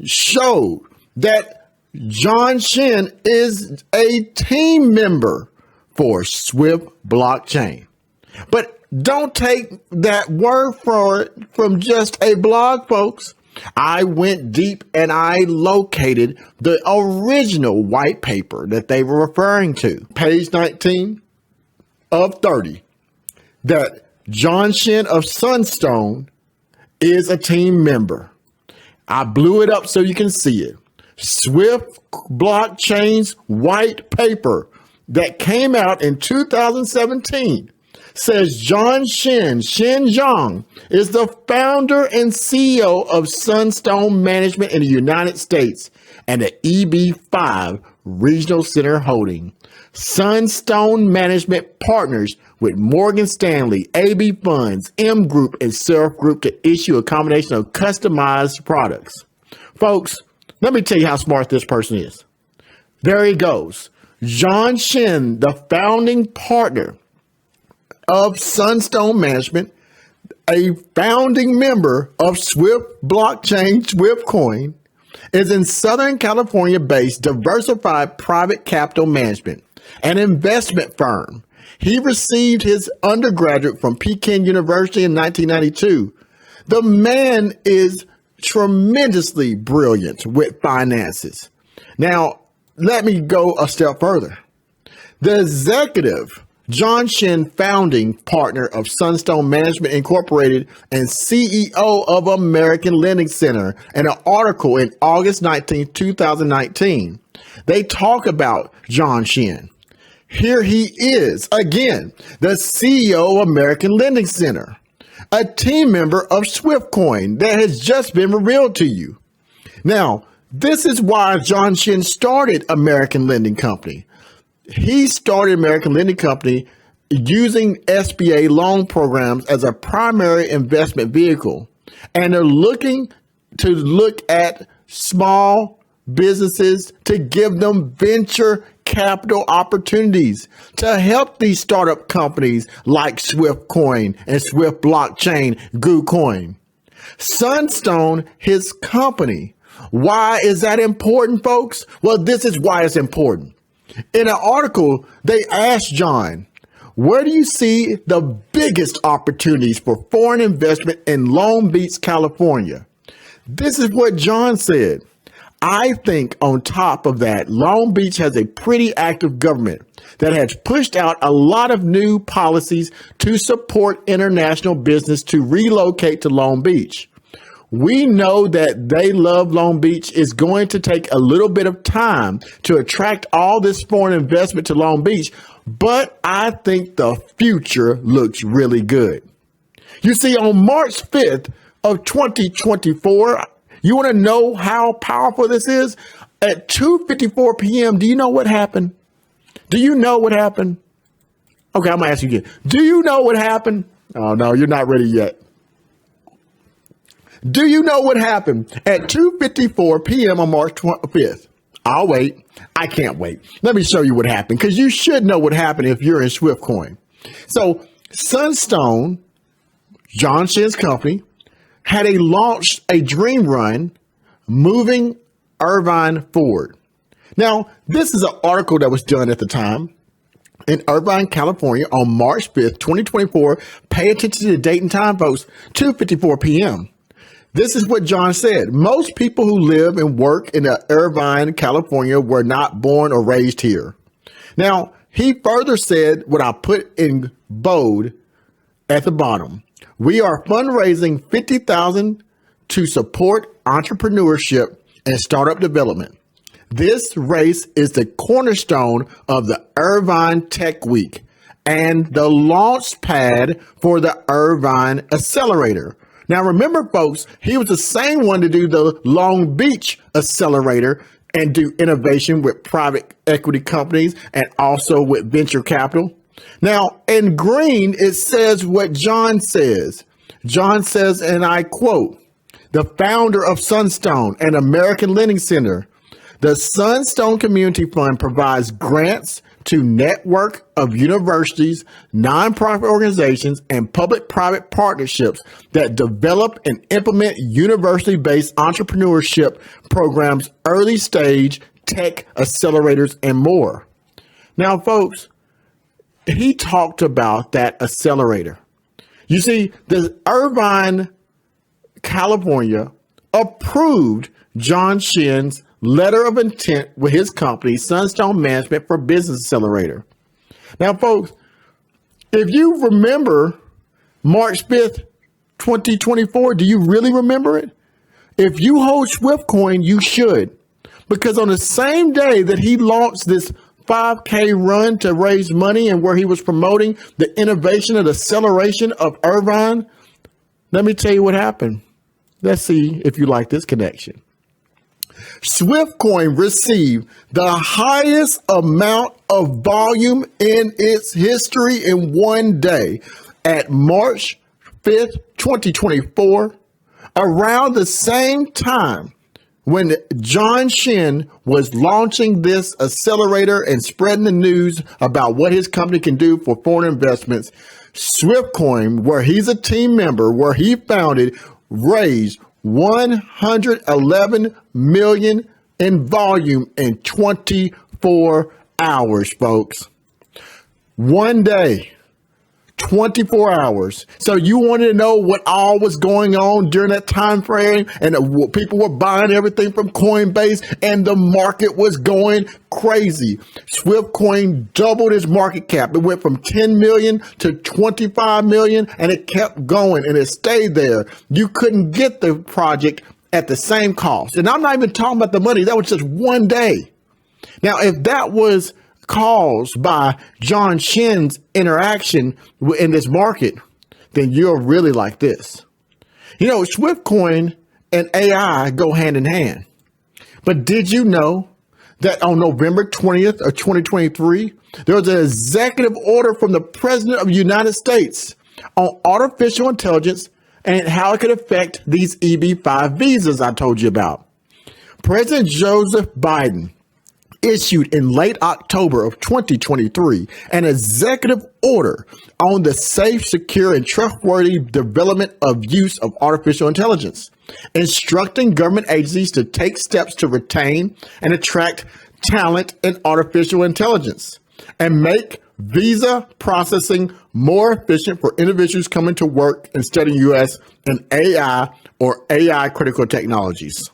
Speaker 1: showed that John Shin is a team member for SWFT blockchain. But don't take that word for it from just a blog, folks. I went deep and I located the original white paper that they were referring to, page 19 of 30, that John Shin of Sunstone is a team member. I blew it up so you can see it. SWFT blockchain's white paper that came out in 2017 says John Shin Zhang is the founder and CEO of Sunstone Management in the United States and the EB5 Regional Center Holding. Sunstone Management partners with Morgan Stanley, AB Funds, M Group, and Seraph Group to issue a combination of customized products. Folks, let me tell you how smart this person is. There he goes. John Shin, the founding partner of Sunstone Management, a founding member of SWFT blockchain, SWFT Coin, is in Southern California-based diversified private capital management, an investment firm. He received his undergraduate from Pekin University in 1992. The man is tremendously brilliant with finances. Now, let me go a step further. The executive, John Shin, founding partner of Sunstone Management Incorporated and CEO of American Lending Center, in an article in August 19, 2019, they talk about John Shin. Here he is, again, the CEO of American Lending Center, a team member of SWFT Coin that has just been revealed to you. Now, this is why John Shin started American Lending Company. He started American Lending Company using SBA loan programs as a primary investment vehicle. And they're looking to look at small businesses to give them venture capital opportunities to help these startup companies like SWFT Coin and SWFT Blockchain, GooCoin. Sunstone, his company. Why is that important, folks? Well, this is why it's important. In an article, they asked John, where do you see the biggest opportunities for foreign investment in Long Beach, California? This is what John said. I think on top of that, Long Beach has a pretty active government that has pushed out a lot of new policies to support international business to relocate to Long Beach. We know that they love Long Beach. It's going to take a little bit of time to attract all this foreign investment to Long Beach, but I think the future looks really good. You see, on March 5th of 2024, you want to know how powerful this is? At 2:54 p.m., do you know what happened? Do you know what happened? Okay, I'm going to ask you again. Do you know what happened? Oh, no, you're not ready yet. Do you know what happened at 2:54 p.m. on March 5th? I'll wait. I can't wait. Let me show you what happened, because you should know what happened if you're in SWFT Coin. So Sunstone, John Shin's company, had launched a dream run moving Irvine forward. Now, this is an article that was done at the time in Irvine, California on March 5th, 2024. Pay attention to the date and time, folks, 2:54 p.m. This is what John said. Most people who live and work in Irvine, California were not born or raised here. Now, he further said what I put in bold at the bottom. We are fundraising $50,000 to support entrepreneurship and startup development. This race is the cornerstone of the Irvine Tech Week and the launch pad for the Irvine Accelerator. Now, remember, folks, he was the same one to do the Long Beach Accelerator and do innovation with private equity companies and also with venture capital. Now, in green, it says what John says. John says, and I quote, the founder of Sunstone and American Lending Center, the Sunstone Community Fund provides grants to network of universities, nonprofit organizations, and public-private partnerships that develop and implement university-based entrepreneurship programs, early stage tech accelerators, and more. Now, folks, he talked about that accelerator. You see, the Irvine, California approved John Shin's letter of intent with his company, Sunstone Management for Business Accelerator. Now, folks, if you remember March 5th, 2024, do you really remember it? If you hold SWFT Coin, you should. Because on the same day that he launched this 5K run to raise money and where he was promoting the innovation and acceleration of Irvine, let me tell you what happened. Let's see if you like this connection. SWFT Coin received the highest amount of volume in its history in one day at March 5th, 2024, around the same time when John Shin was launching this accelerator and spreading the news about what his company can do for foreign investments. SWFT Coin, where he's a team member, where he founded, raised 111 million in volume in 24 hours, folks. One day, 24 hours. So you wanted to know what all was going on during that time frame, and people were buying everything from Coinbase, and the market was going crazy. SWFT Coin doubled its market cap. It went from 10 million to 25 million, and it kept going, and it stayed there. You couldn't get the project at the same cost. And I'm not even talking about the money. That was just one day. Now, if that was caused by John Shin's interaction in this market, then you're really like this. You know, SWFT Coin and AI go hand in hand. But did you know that on November 20th of 2023, there was an executive order from the President of the United States on artificial intelligence and how it could affect these EB-5 visas I told you about. President Joseph Biden issued in late October of 2023 an executive order on the safe, secure, and trustworthy development of use of artificial intelligence, instructing government agencies to take steps to retain and attract talent in artificial intelligence and make visa processing more efficient for individuals coming to work and studying U.S. and AI or AI critical technologies.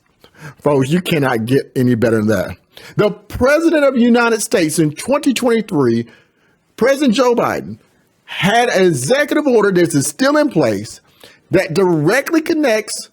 Speaker 1: Folks, you cannot get any better than that. The President of the United States in 2023, President Joe Biden, had an executive order that is still in place that directly connects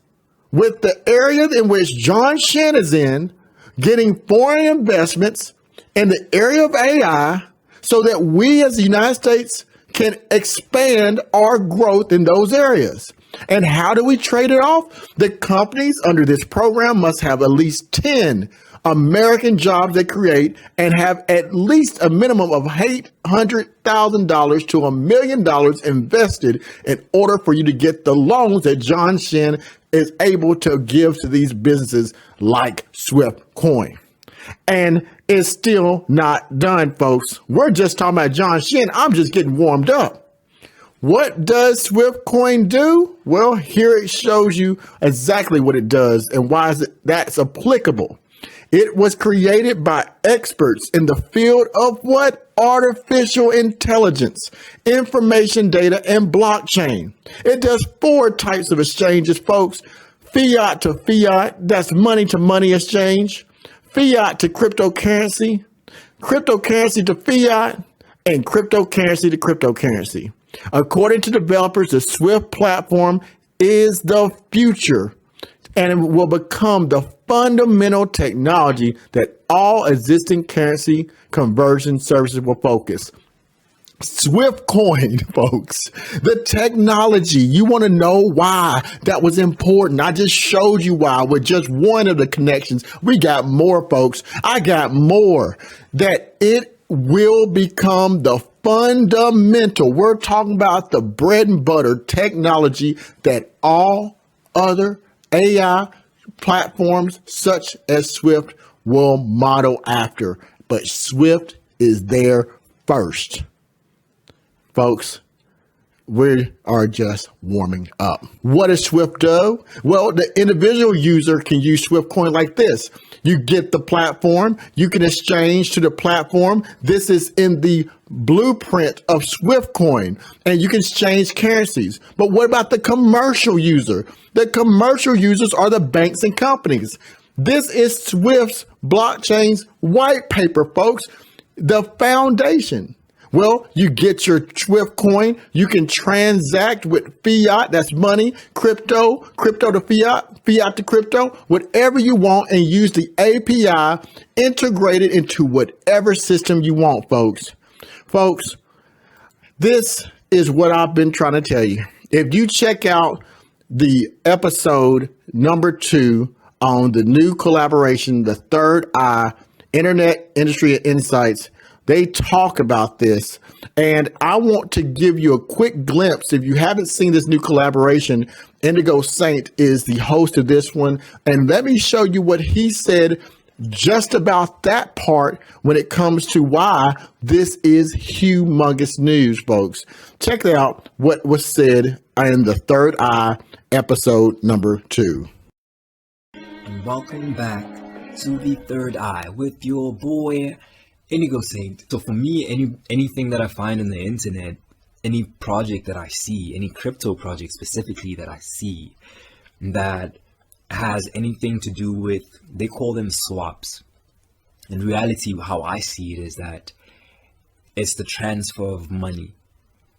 Speaker 1: with the area in which John Shen is in, getting foreign investments in the area of AI so that we as the United States can expand our growth in those areas. And how do we trade it off? The companies under this program must have at least 10 American jobs they create and have at least a minimum of $800,000 to $1 million invested in order for you to get the loans that John Shen is able to give to these businesses like SWFTCoin. And it's still not done, folks. We're just talking about John Shen. I'm just getting warmed up. What does SWFTCoin do? Well, here it shows you exactly what it does and why that's applicable. It was created by experts in the field of what? Artificial intelligence, information data, and blockchain. It does 4 types of exchanges, folks. Fiat to fiat, that's money to money exchange. Fiat to cryptocurrency, cryptocurrency to fiat, and cryptocurrency to cryptocurrency. According to developers, the SWIFT platform is the future and it will become the fundamental technology that all existing currency conversion services will focus. SWFTCoin, folks, the technology. You want to know why that was important? I just showed you why with just one of the connections. We got more, folks. I got more. That it will become the fundamental. We're talking about the bread and butter technology that all other AI platforms such as SWIFT will model after. But SWIFT is there first. Folks, we are just warming up. What does SWIFT do? Well, the individual user can use SWFTCoin like this. You get the platform, you can exchange to the platform. This is in the blueprint of SWFTCoin, and you can exchange currencies. But what about the commercial user? The commercial users are the banks and companies. This is SWIFT's blockchain's white paper, folks, the foundation. Well, you get your SWFTCoin. You can transact with fiat, that's money, crypto, crypto to fiat, fiat to crypto, whatever you want, and use the API integrated into whatever system you want, folks. Folks, this is what I've been trying to tell you. If you check out the episode number 2 on the new collaboration, the Third Eye, Internet Industry Insights, they talk about this, and I want to give you a quick glimpse. If you haven't seen this new collaboration, Indigo Saint is the host of this one, and let me show you what he said just about that part when it comes to why this is humongous news, folks. Check out what was said in the Third Eye episode number 2.
Speaker 2: Welcome back to the Third Eye with your boy Indigo Saint. So for me, anything that I find on the internet, any project that I see, any crypto project specifically that I see that has anything to do with, they call them swaps. In reality, how I see it is that it's the transfer of money.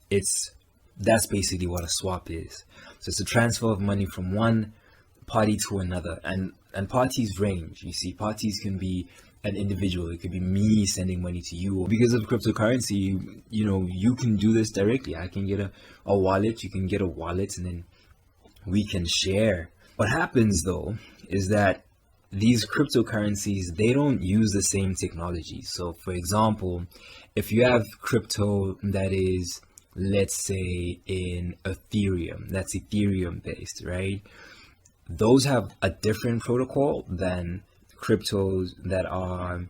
Speaker 2: That's basically what a swap is. So it's a transfer of money from one party to another, and parties range. You see, parties can be an individual. It could be me sending money to you. Because of cryptocurrency, you can do this directly. I can get a wallet, you can get a wallet, and then we can share. What happens though is that these cryptocurrencies, they don't use the same technology. So for example, if you have crypto that is, let's say, in Ethereum, that's Ethereum based, right? Those have a different protocol than cryptos that are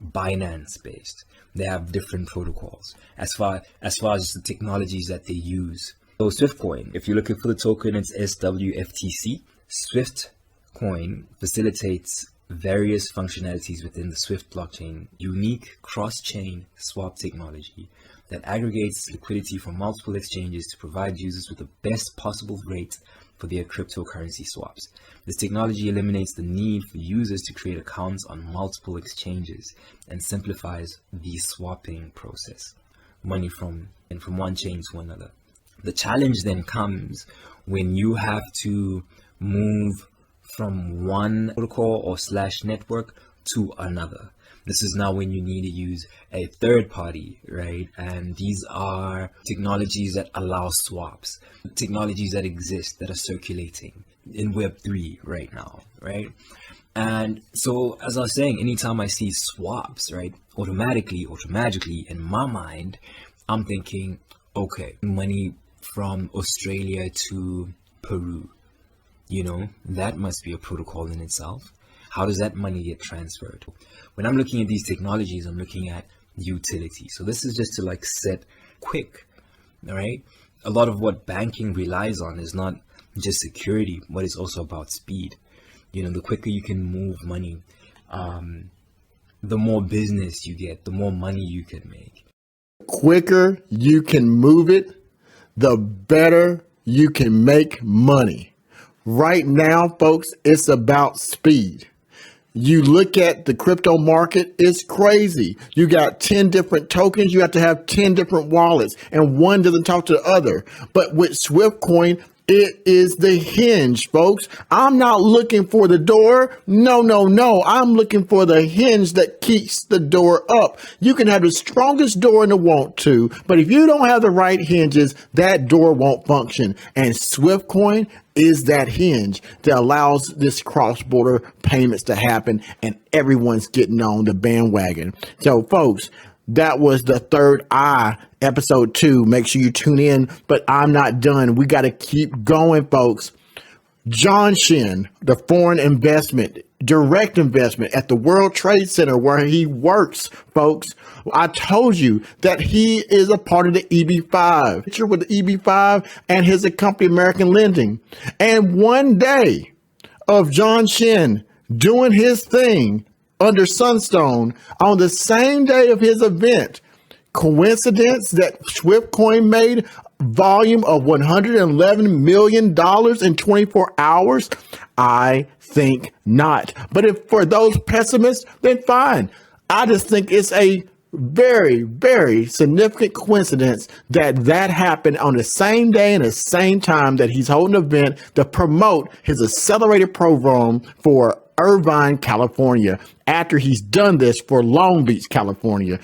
Speaker 2: Binance based. They have different protocols as far as the technologies that they use. So Swift Coin, if you're looking for the token, it's SWFTC. Swift Coin facilitates various functionalities within the Swift blockchain, unique cross-chain swap technology that aggregates liquidity from multiple exchanges to provide users with the best possible rate for their cryptocurrency swaps. This technology eliminates the need for users to create accounts on multiple exchanges and simplifies the swapping process, money from one chain to another. The challenge then comes when you have to move from one protocol or / network to another. This is now when you need to use a third party, right? And these are technologies that allow swaps, technologies that exist, that are circulating in Web3 right now, right? And so, as I was saying, anytime I see swaps, right, automatically in my mind, I'm thinking, okay, money from Australia to Peru, you know, that must be a protocol in itself. How does that money get transferred? When I'm looking at these technologies, I'm looking at utility. So this is just to like set quick, all right? A lot of what banking relies on is not just security, but it's also about speed. You know, the quicker you can move money, the more business you get, the more money you can make.
Speaker 1: Quicker you can move it, the better you can make money. Right now, folks, it's about speed. You look at the crypto market, it's crazy. You got 10 different tokens. You have to have 10 different wallets, and one doesn't talk to the other. But with Swift Coin, it is the hinge, folks. I'm not looking for the door. No. I'm looking for the hinge that keeps the door up. You can have the strongest door in the want to, but if you don't have the right hinges, that door won't function. And Swift Coin is that hinge that allows this cross-border payments to happen, and everyone's getting on the bandwagon. So, folks, that was the Third Eye, episode 2. Make sure you tune in, but I'm not done. We got to keep going, folks. John Shin, the foreign investment, direct investment at the World Trade Center where he works, folks. I told you that he is a part of the EB5. Picture with the EB5 and his company, American Lending. And one day of John Shin doing his thing under Sunstone on the same day of his event. Coincidence that Swift Coin made volume of $111 million in 24 hours? I think not. But if for those pessimists, then fine. I just think it's a very, very significant coincidence that happened on the same day and the same time that he's holding an event to promote his accelerated program for Irvine, California, after he's done this for Long Beach, California.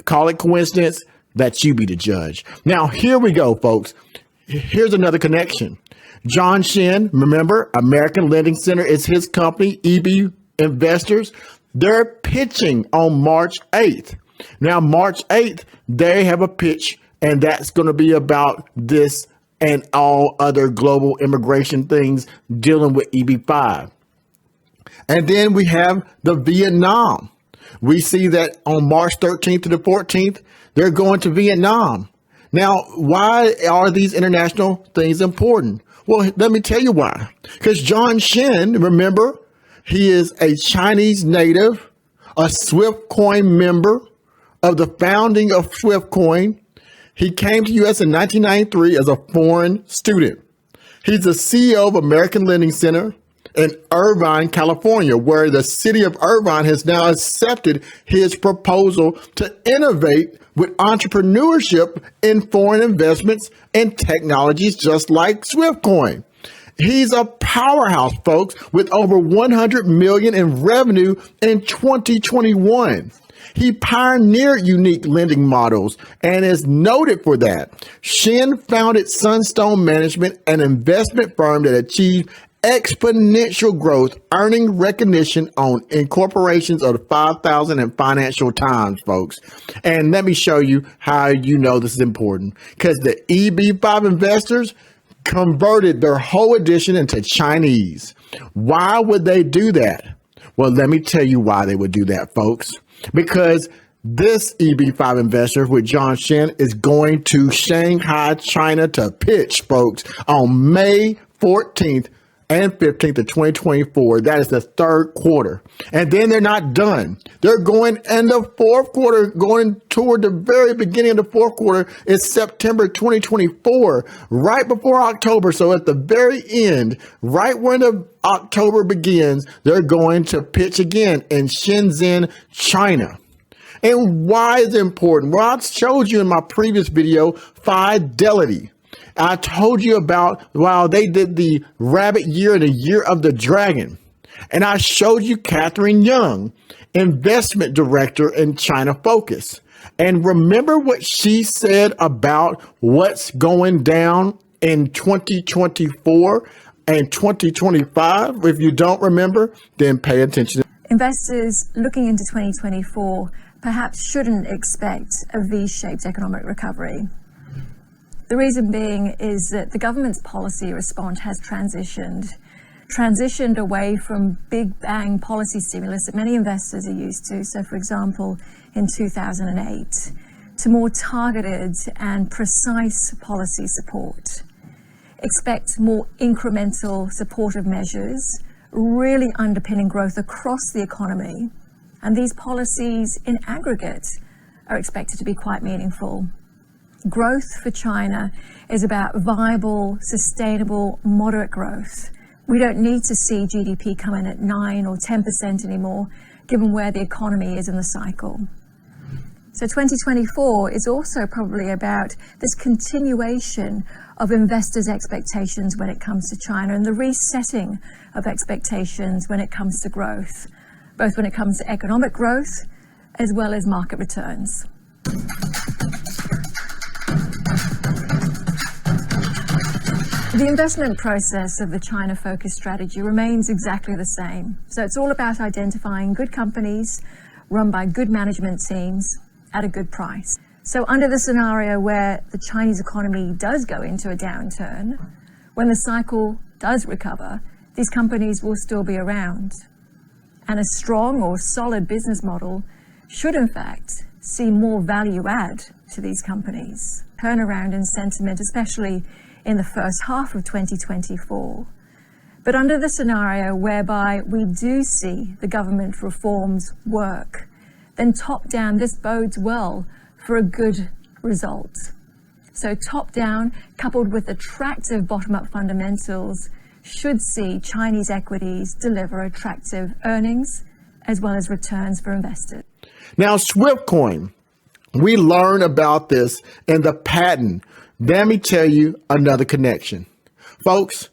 Speaker 1: Call it coincidence, that you be the judge. Now, here we go, folks. Here's another connection. John Shin, remember, American Lending Center is his company, EB Investors. They're pitching on March 8th. Now, March 8th, they have a pitch, and that's going to be about this and all other global immigration things dealing with EB5. And then we have the Vietnam. We see that on March 13th to the 14th, they're going to Vietnam. Now, why are these international things important? Well, let me tell you why. Because John Shin, remember, he is a Chinese native, a Swift Coin member of the founding of Swift Coin. He came to U.S. in 1993 as a foreign student. He's the CEO of American Lending Center in Irvine, California, where the city of Irvine has now accepted his proposal to innovate with entrepreneurship in foreign investments and technologies just like Swift Coin. He's a powerhouse, folks, with over 100 million in revenue in 2021. He pioneered unique lending models and is noted for that. Shin founded Sunstone Management, an investment firm that achieved exponential growth, earning recognition on incorporations of the 5,000 and Financial Times, folks. And let me show you how you know this is important. Because the EB5 investors converted their whole edition into Chinese. Why would they do that? Well, let me tell you why they would do that, folks. Because this EB5 investor with John Shen is going to Shanghai, China to pitch, folks, on May 14th and 15th of 2024. That is the third quarter. And then they're not done. They're going in the fourth quarter, going toward the very beginning of the fourth quarter. It's September 2024, right before October. So at the very end, right when the October begins, they're going to pitch again in Shenzhen, China. And why is it important? Well, I showed you in my previous video, Fidelity. I told you about, they did the rabbit year and the year of the dragon. And I showed you Catherine Young, investment director in China Focus. And remember what she said about what's going down in 2024 and 2025? If you don't remember, then pay attention.
Speaker 3: Investors looking into 2024 perhaps shouldn't expect a V-shaped economic recovery. The reason being is that the government's policy response has transitioned away from big bang policy stimulus that many investors are used to. So for example, in 2008, to more targeted and precise policy support. Expect more incremental supportive measures, really underpinning growth across the economy. And these policies in aggregate are expected to be quite meaningful. Growth for China is about viable, sustainable, moderate growth. We don't need to see GDP come in at 9 or 10% anymore, given where the economy is in the cycle. So 2024 is also probably about this continuation of investors' expectations when it comes to China and the resetting of expectations when it comes to growth, both when it comes to economic growth as well as market returns. The investment process of the China Focus strategy remains exactly the same. So it's all about identifying good companies run by good management teams at a good price. So under the scenario where the Chinese economy does go into a downturn, when the cycle does recover, these companies will still be around. And a strong or solid business model should in fact see more value add to these companies. Turnaround in sentiment, especially in the first half of 2024. But under the scenario whereby we do see the government reforms work, then top down, this bodes well for a good result. So top down, coupled with attractive bottom up fundamentals, should see Chinese equities deliver attractive earnings as well as returns for investors.
Speaker 1: Now, SWFT Coin, we learned about this in the patent. Let me tell you another connection. Folks,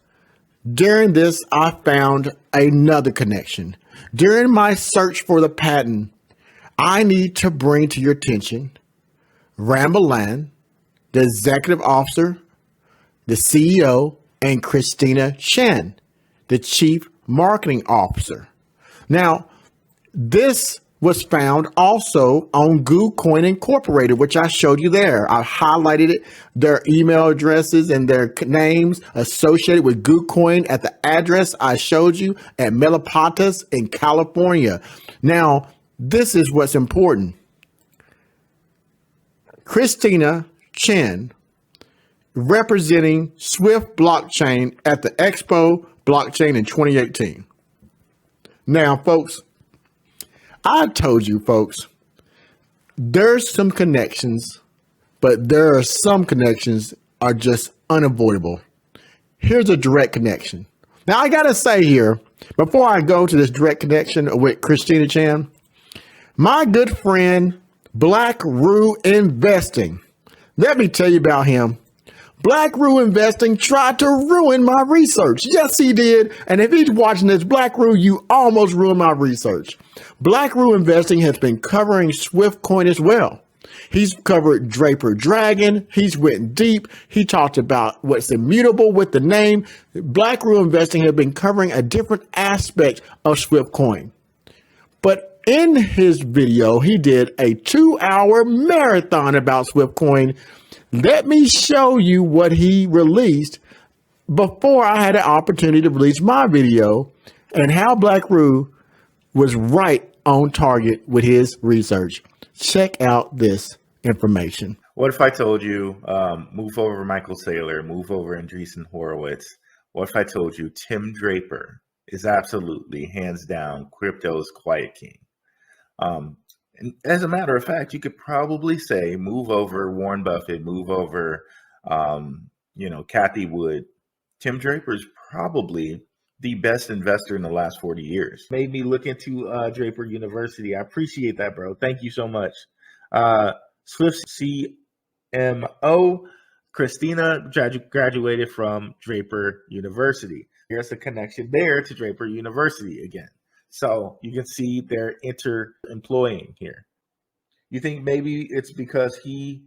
Speaker 1: during this, I found another connection. During my search for the patent, I need to bring to your attention Rambalan, the executive officer, the CEO, and Christina Chen, the chief marketing officer. Now, this was found also on GooCoin Incorporated, which I showed you there. I highlighted it, their email addresses and their names associated with GooCoin at the address I showed you at Melipatas in California. Now, this is what's important. Christina Chen, representing Swift Blockchain at the Expo Blockchain in 2018. Now, folks, I told you, folks, there's some connections, but there are some connections are just unavoidable. Here's a direct connection. Now, I got to say here, before I go to this direct connection with Christina Chen, my good friend, Black Roo Investing. Let me tell you about him. Black Roo Investing tried to ruin my research. Yes, he did. And if he's watching this, Black Roo, you almost ruined my research. Black Roo Investing has been covering SWFT Coin as well. He's covered Draper Dragon. He's went deep. He talked about what's immutable with the name. Black Roo Investing has been covering a different aspect of SWFT Coin. But in his video, he did a 2-hour marathon about SWFT Coin. Let me show you what he released before I had an opportunity to release my video and how Black Roo was right on target with his research. Check out this information.
Speaker 4: What if I told you, move over Michael Saylor, move over Andreessen Horowitz? What if I told you Tim Draper is absolutely, hands down, crypto's quiet king? And as a matter of fact, you could probably say, move over Warren Buffett, move over, Kathy Wood. Tim Draper is probably the best investor in the last 40 years. Made me look into Draper University. I appreciate that, bro. Thank you so much. Swift CMO, Christina graduated from Draper University. There's a connection there to Draper University again. So you can see they're inter-employing here. You think maybe it's because he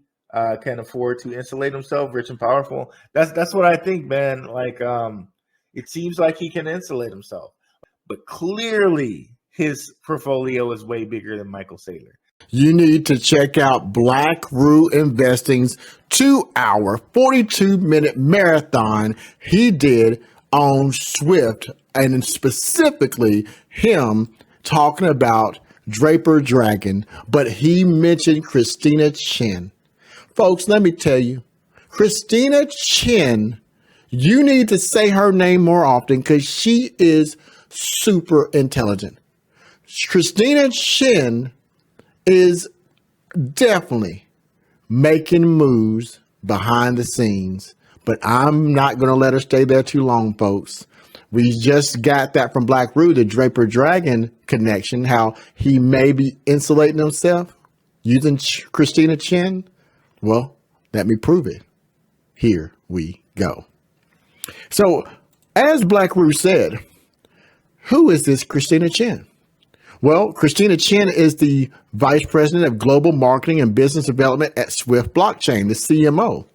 Speaker 4: can afford to insulate himself, rich and powerful? That's what I think, man. Like, it seems like he can insulate himself, but clearly his portfolio is way bigger than Michael Saylor.
Speaker 1: You need to check out Black Roo Investing's 2-hour, 42-minute marathon he did on Swift, and specifically him talking about Draper Dragon, but he mentioned Christina Chen. Folks, let me tell you, Christina Chen, you need to say her name more often because she is super intelligent. Christina Chen is definitely making moves behind the scenes, but I'm not going to let her stay there too long, folks. We just got that from Black Roo, the Draper Dragon connection, how he may be insulating himself using Christina Chen. Well, let me prove it. Here we go. So, as Black Roo said, who is this Christina Chen? Well, Christina Chen is the Vice President of Global Marketing and Business Development at Swift Blockchain, the CMO.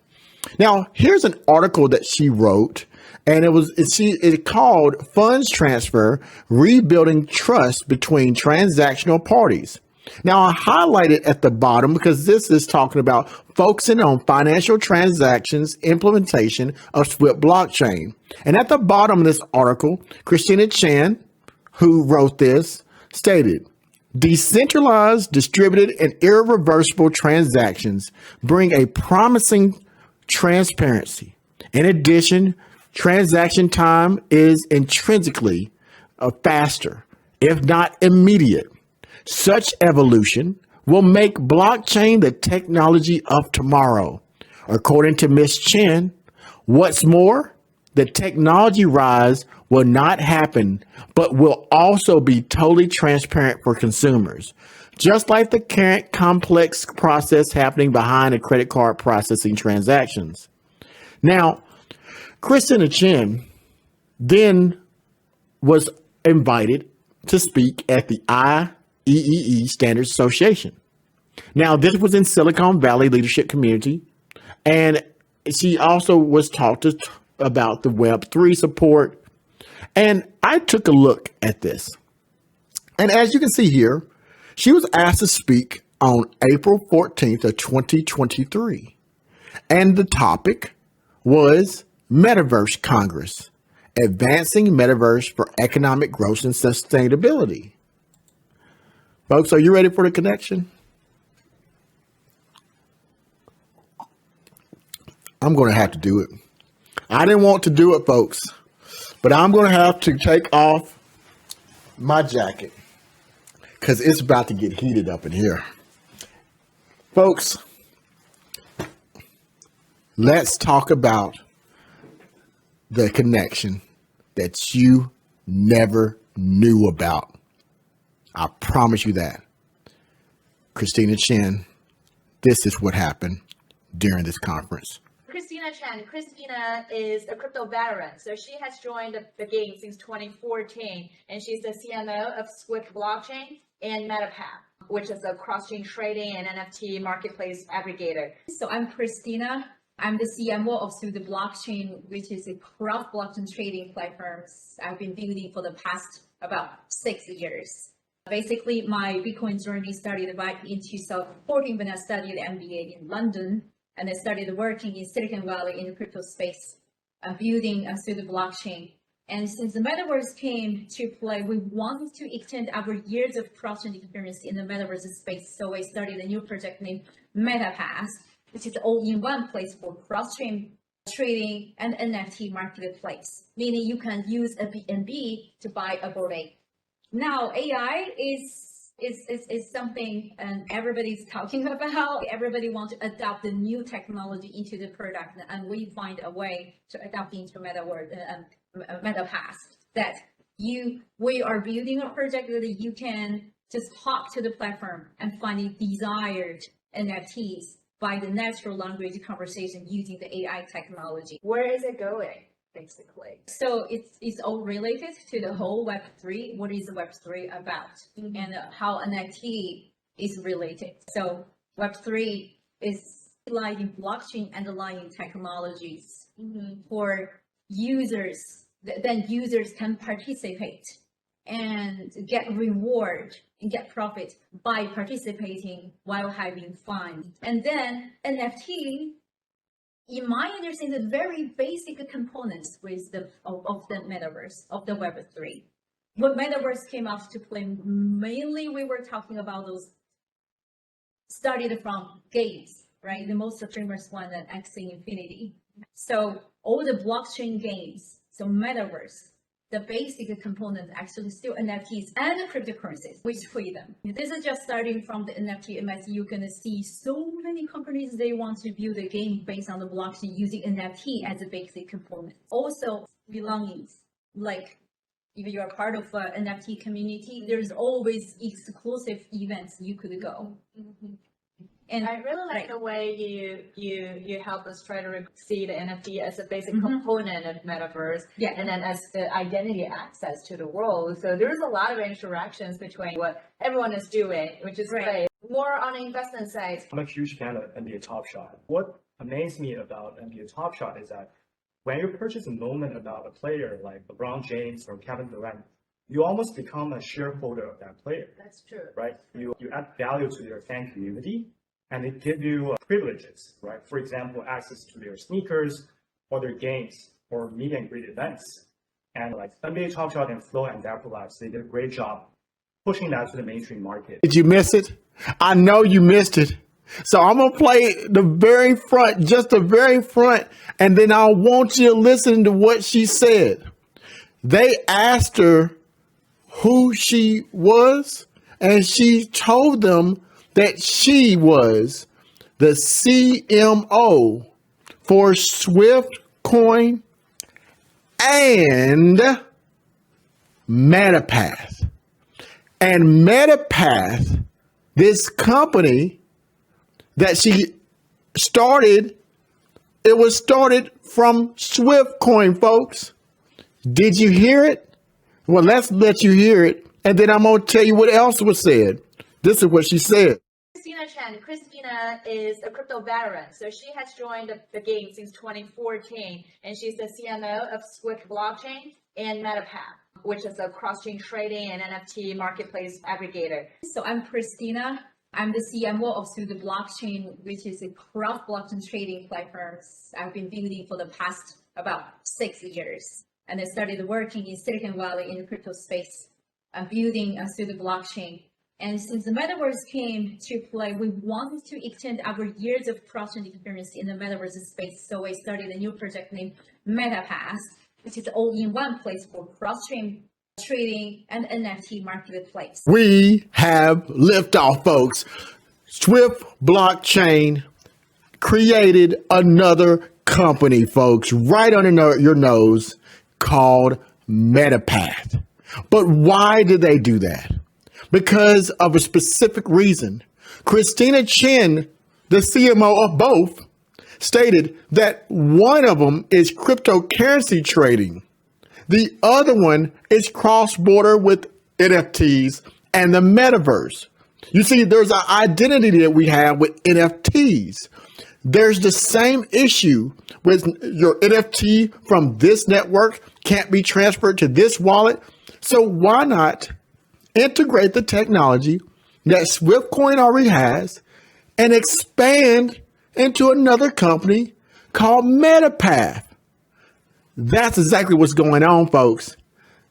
Speaker 1: Now, here's an article that she wrote, and it called Funds Transfer, Rebuilding Trust Between Transactional Parties. Now, I highlighted at the bottom because this is talking about focusing on financial transactions implementation of Swift Blockchain. And at the bottom of this article, Christina Chen, who wrote this, stated, decentralized, distributed, and irreversible transactions bring a promising transparency. In addition, transaction time is intrinsically faster, if not immediate. Such evolution will make blockchain the technology of tomorrow. According to Ms. Chen, what's more, the technology rise will not happen, but will also be totally transparent for consumers, just like the current complex process happening behind a credit card processing transactions. Now, Christina Chen then was invited to speak at the IEEE Standards Association. Now, this was in Silicon Valley leadership community, and she also was talked about the Web3 support. And I took a look at this. And as you can see here, she was asked to speak on April 14th of 2023. And the topic was Metaverse Congress, Advancing Metaverse for Economic Growth and Sustainability. Folks, are you ready for the connection? I'm going to have to do it. I didn't want to do it, folks, but I'm going to have to take off my jacket because it's about to get heated up in here. Folks, let's talk about the connection that you never knew about. I promise you that. Christina Chen, this is what happened during this conference.
Speaker 5: Christina Chen. Christina is a crypto veteran. So she has joined the game since 2014, and she's the CMO of Swift Blockchain and MetaPath, which is a cross-chain trading and NFT marketplace aggregator.
Speaker 6: So I'm Christina. I'm the CMO of Swift Blockchain, which is a cross-blockchain trading platforms I've been building for the past about 6 years. Basically, my Bitcoin journey started back in 2014 when I studied MBA in London, and I started working in Silicon Valley in the crypto space, building a Swift Blockchain. And since the metaverse came to play, we wanted to extend our years of cross-chain experience in the metaverse space. So we started a new project named MetaPass, which is all-in-one place for cross-chain trading and NFT marketplace, meaning you can use a BNB to buy a Bored Ape. Now, AI is something everybody's talking about. Everybody wants to adopt the new technology into the product, and we find a way to adapt into MetaPass that we are building a project that you can just talk to the platform and find the desired NFTs by the natural language conversation using the AI technology.
Speaker 5: Where is it going, basically?
Speaker 6: So it's all related to the whole Web3. What is Web3 about, and how NFT is related. So Web3 is utilizing blockchain underlying technologies for users. Then users can participate and get reward and get profit by participating while having fun. And then NFT, in my understanding, the very basic components of the metaverse, of the Web3. When metaverse came out to play, mainly we were talking about those started from games, right? The most famous one, that Axie Infinity. So all the blockchain games, so metaverse, the basic component actually still NFTs and cryptocurrencies, which free them. This is just starting from the NFT MS. You're gonna see so many companies, they want to build a game based on the blockchain using NFT as a basic component. Also belongings, like if you're a part of an NFT community, there's always exclusive events you could go. And
Speaker 5: I really like the way you help us try to see the NFT as a basic component of metaverse, and then as the identity access to the world. So there's a lot of interactions between what everyone is doing, which is great. More on the investment side.
Speaker 7: I'm a huge fan of NBA Top Shot. What amazed me about NBA Top Shot is that when you purchase a moment about a player like LeBron James or Kevin Durant, you almost become a shareholder of that player.
Speaker 5: That's true.
Speaker 7: Right? You add value to your fan community, and it gives you privileges, right? For example, access to their sneakers or their games or meet and greet events. And like NBA Top Shot and Flow and Dapper Labs, they did a great job pushing that to the mainstream market.
Speaker 1: Did you miss it? I know you missed it. So I'm going to play the very front, just the very front, and then I want you to listen to what she said. They asked her who she was, and she told them that she was the CMO for SWFT Coin and MetaPass. And MetaPass, this company that she started, it was started from SWFT Coin, folks. Did you hear it? Well, let's let you hear it, and then I'm going to tell you what else was said. This is what she said.
Speaker 5: Christina is a crypto veteran, so she has joined the game since 2014, and she's the CMO of SWFT Blockchain and MetaPass, which is a cross-chain trading and NFT marketplace aggregator.
Speaker 6: So I'm Christina. I'm the CMO of SWFT Blockchain, which is a cross-blockchain trading platforms I've been building for the past about 6 years. And I started working in Silicon Valley in the crypto space, building a SWFT Blockchain. And since the metaverse came to play, we wanted to extend our years of cross-chain experience in the metaverse space. So we started a new project named MetaPass, which is all-in-one place for cross-chain trading and NFT marketplace.
Speaker 1: We have liftoff, folks. SWFT Blockchain created another company, folks, right under your nose, called MetaPass. But why did they do that? Because of a specific reason. Christina Chen, the CMO of both, stated that one of them is cryptocurrency trading. The other one is cross-border with NFTs and the metaverse. You see, there's an identity that we have with NFTs. There's the same issue with your NFT from this network can't be transferred to this wallet. So why not integrate the technology that SWFT Coin already has and expand into another company called MetaPass? That's exactly what's going on, folks.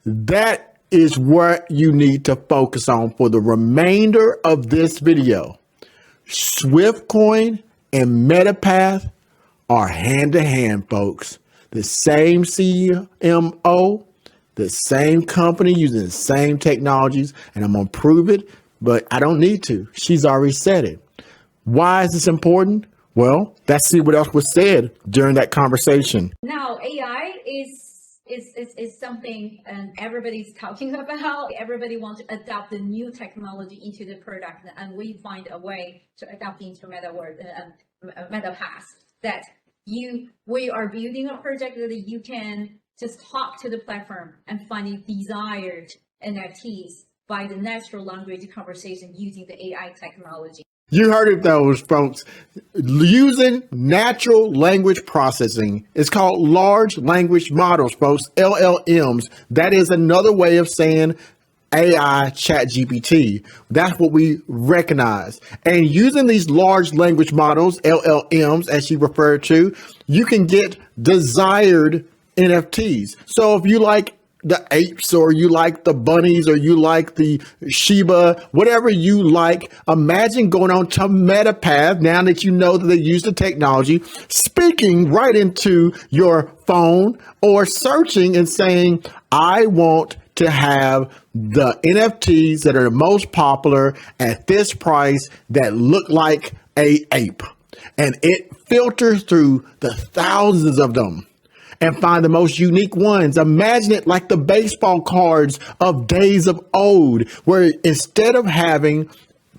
Speaker 1: That is what you need to focus on for the remainder of this video. SWFT Coin and MetaPath are hand to hand, folks. The same CMO, the same company using the same technologies, and I'm going to prove it, but I don't need to. She's already said it. Why is this important? Well, let's see what else was said during that conversation.
Speaker 6: Now, AI is something everybody's talking about. Everybody wants to adopt the new technology into the product, and we find a way to adapt into MetaPath that we are building a project that you can just talk to the platform and find the desired NFTs by the natural language conversation using the AI technology.
Speaker 1: You heard it, those folks. Using natural language processing. It's called large language models, folks, LLMs. That is another way of saying AI chat GPT. That's what we recognize. And using these large language models, LLMs, as she referred to, you can get desired NFTs. So if you like the apes, or you like the bunnies, or you like the Shiba, whatever you like, imagine going on to MetaPath now that you know that they use the technology, speaking right into your phone or searching and saying, I want to have the NFTs that are the most popular at this price that look like a ape. And it filters through the thousands of them and find the most unique ones. Imagine it like the baseball cards of days of old, where instead of having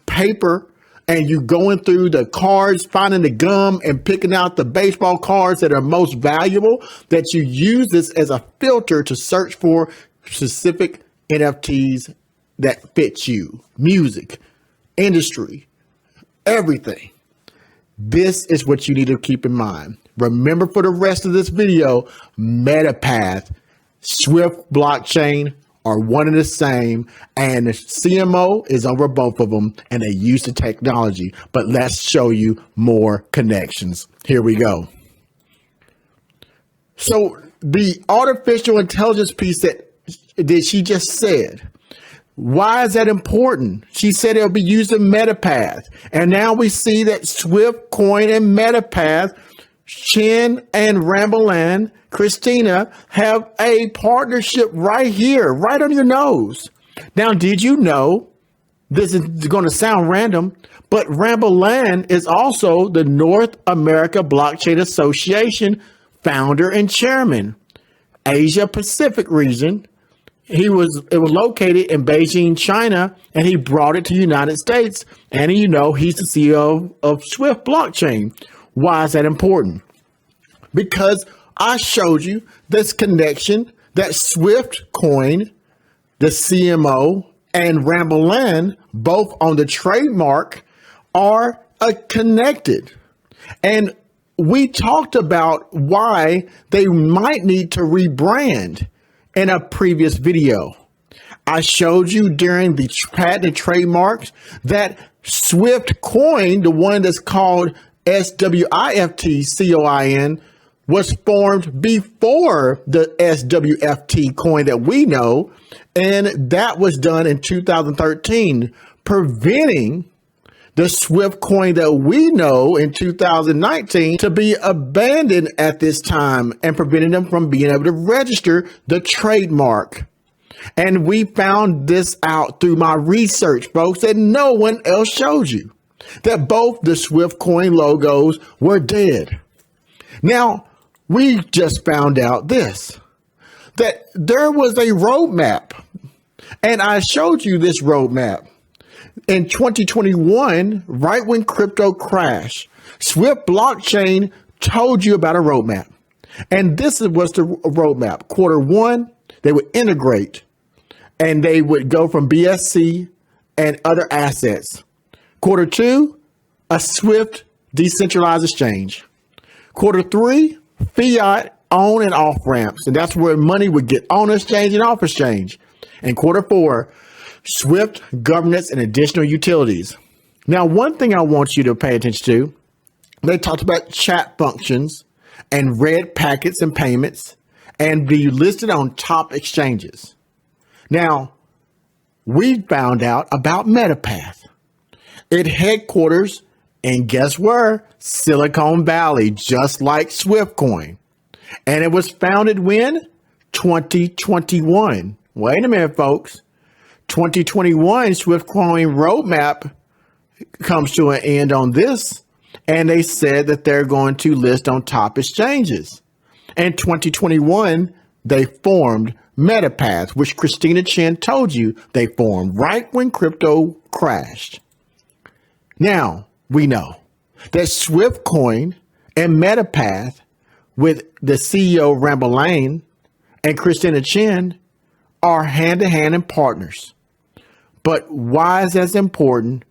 Speaker 1: paper and you going through the cards, finding the gum and picking out the baseball cards that are most valuable, that you use this as a filter to search for specific NFTs that fit you, music, industry, everything. This is what you need to keep in mind. Remember, for the rest of this video, MetaPath, SWFT blockchain are one and the same, and the CMO is over both of them, and they use the technology. But let's show you more connections. Here we go. So the artificial intelligence piece that she just said, why is that important? She said it'll be used in MetaPath. And now we see that SWFT Coin and MetaPath, Chen and Rambalan, Christina, have a partnership right here, right on your nose. Now, did you know, this is going to sound random, but Rambalan is also the North America Blockchain Association founder and chairman, Asia Pacific region. It was located in Beijing, China, and he brought it to the United States. And you know, he's the CEO of SWFT blockchain. Why is that important? Because I showed you this connection that SWFT Coin, the CMO, and Rambalan, both on the trademark, are connected. And we talked about why they might need to rebrand in a previous video. I showed you during the patent and trademarks that SWFT Coin, the one that's called SWFTCoin, was formed before the SWFT coin that we know, and that was done in 2013, preventing the SWFT coin that we know in 2019 to be abandoned at this time and preventing them from being able to register the trademark. And we found this out through my research, folks, that no one else showed you, that both the SWFT Coin logos were dead. Now, we just found out this, that there was a roadmap, and I showed you this roadmap. In 2021, right when crypto crashed, SWFT blockchain told you about a roadmap. And this was the roadmap. Quarter one, they would integrate, and they would go from BSC and other assets. Quarter two, a SWFT decentralized exchange. Quarter three, fiat on and off ramps. And that's where money would get on exchange and off exchange. And quarter four, SWFT governance and additional utilities. Now, one thing I want you to pay attention to, they talked about chat functions and red packets and payments and be listed on top exchanges. Now, we found out about MetaPath. It headquarters in, guess where? Silicon Valley, just like SWFTCoin. And it was founded when? 2021. Wait a minute, folks. 2021 SWFTCoin roadmap comes to an end on this, and they said that they're going to list on top exchanges. In 2021, they formed MetaPath, which Christina Chen told you they formed right when crypto crashed. Now, we know that SWFTCoin and MetaPath, with the CEO Rambo Lane and Christina Chen, are hand-to-hand and partners. But why is that important?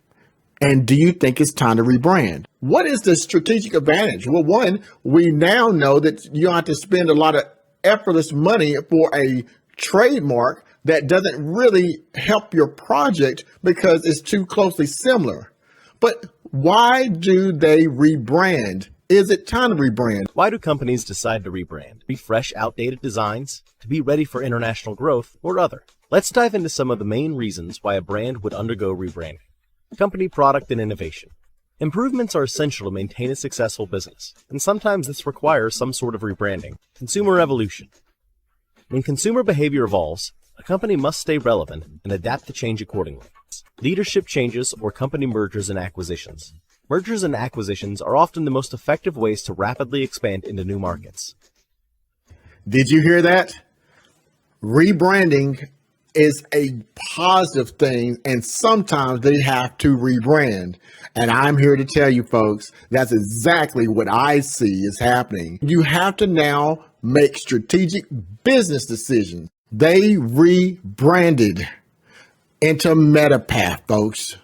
Speaker 1: And do you think it's time to rebrand? What is the strategic advantage? Well, one, we now know that you don't have to spend a lot of effortless money for a trademark that doesn't really help your project because it's too closely similar. But why do they rebrand? Is it time to rebrand?
Speaker 8: Why do companies decide to rebrand? Refresh outdated designs, to be ready for international growth, or other? Let's dive into some of the main reasons why a brand would undergo rebranding. Company product and innovation. Improvements are essential to maintain a successful business, and sometimes this requires some sort of rebranding. Consumer evolution. When consumer behavior evolves, a company must stay relevant and adapt to change accordingly. Leadership changes or company mergers and acquisitions. Mergers and acquisitions are often the most effective ways to rapidly expand into new markets.
Speaker 1: Did you hear that? Rebranding is a positive thing, and sometimes they have to rebrand. And I'm here to tell you folks, that's exactly what I see is happening. You have to now make strategic business decisions. They rebranded into MetaPath, folks.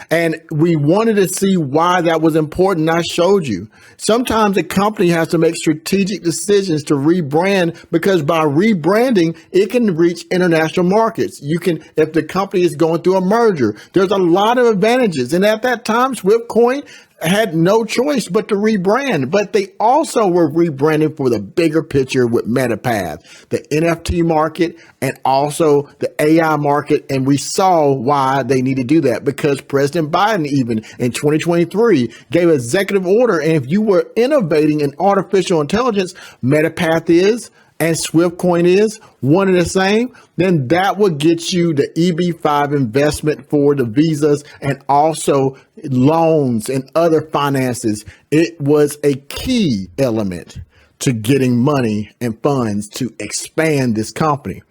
Speaker 1: And we wanted to see why that was important. I showed you. Sometimes a company has to make strategic decisions to rebrand, because by rebranding, it can reach international markets. You can, if the company is going through a merger, there's a lot of advantages. And at that time, SWFTCoin had no choice but to rebrand, but they also were rebranding for the bigger picture with MetaPath, the NFT market, and also the AI market. And we saw why they need to do that, because President Biden, even in 2023, gave an executive order. And if you were innovating in artificial intelligence, MetaPath is, and SWFTCoin is one and the same, then that would get you the EB5 investment for the visas and also loans and other finances. It was a key element to getting money and funds to expand this company.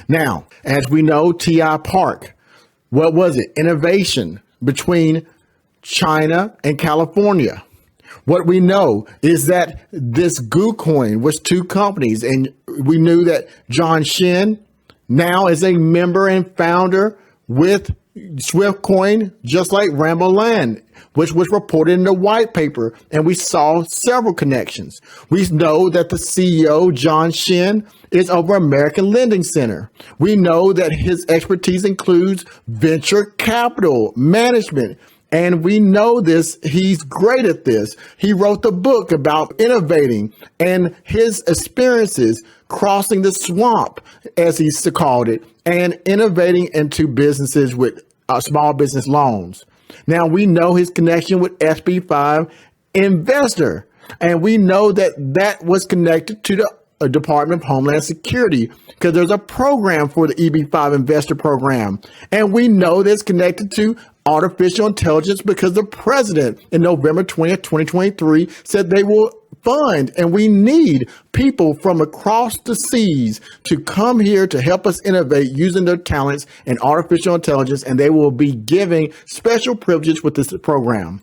Speaker 1: Now, as we know, TI Park, what was it? Innovation between China and California. What we know is that this GooCoin was two companies, and we knew that John Shin now is a member and founder with SWFTCoin, just like Rambo Land, which was reported in the white paper, and we saw several connections. We know that the CEO, John Shin, is over American Lending Center. We know that his expertise includes venture capital management. And we know this, he's great at this. He wrote the book about innovating and his experiences crossing the swamp, as he called it, and innovating into businesses with small business loans. Now, we know his connection with SB5 Investor, and we know that that was connected to the Department of Homeland Security, because there's a program for the EB5 Investor Program. And we know that's connected to artificial intelligence, because the president in November 20th, 2023 said they will fund, and we need people from across the seas to come here to help us innovate using their talents in artificial intelligence, and they will be giving special privileges with this program.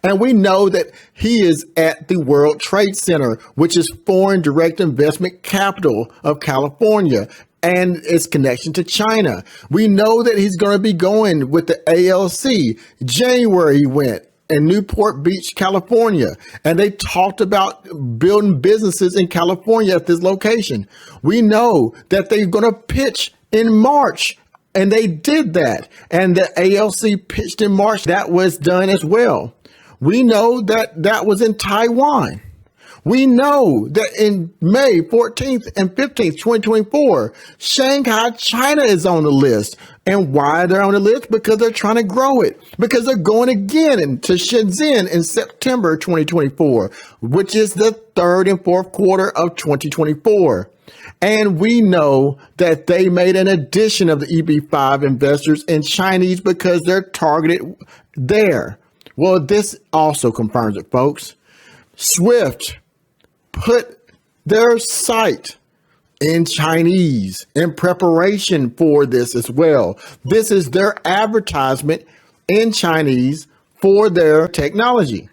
Speaker 1: And we know that he is at the World Trade Center, which is foreign direct investment capital of California, and its connection to China. We know that he's going to be going with the ALC. January he went in Newport Beach, California, and they talked about building businesses in California at this location. We know that they're going to pitch in March, and they did that. And the ALC pitched in March. That was done as well. We know that that was in Taiwan. We know that in May 14th and 15th, 2024, Shanghai, China is on the list. And why they're on the list? Because they're trying to grow it. Because they're going again into Shenzhen in September 2024, which is the third and fourth quarter of 2024. And we know that they made an addition of the EB5 investors in Chinese because they're targeted there. Well, this also confirms it, folks. SWFT put their site in Chinese in preparation for this as well. This is their advertisement in Chinese for their technology.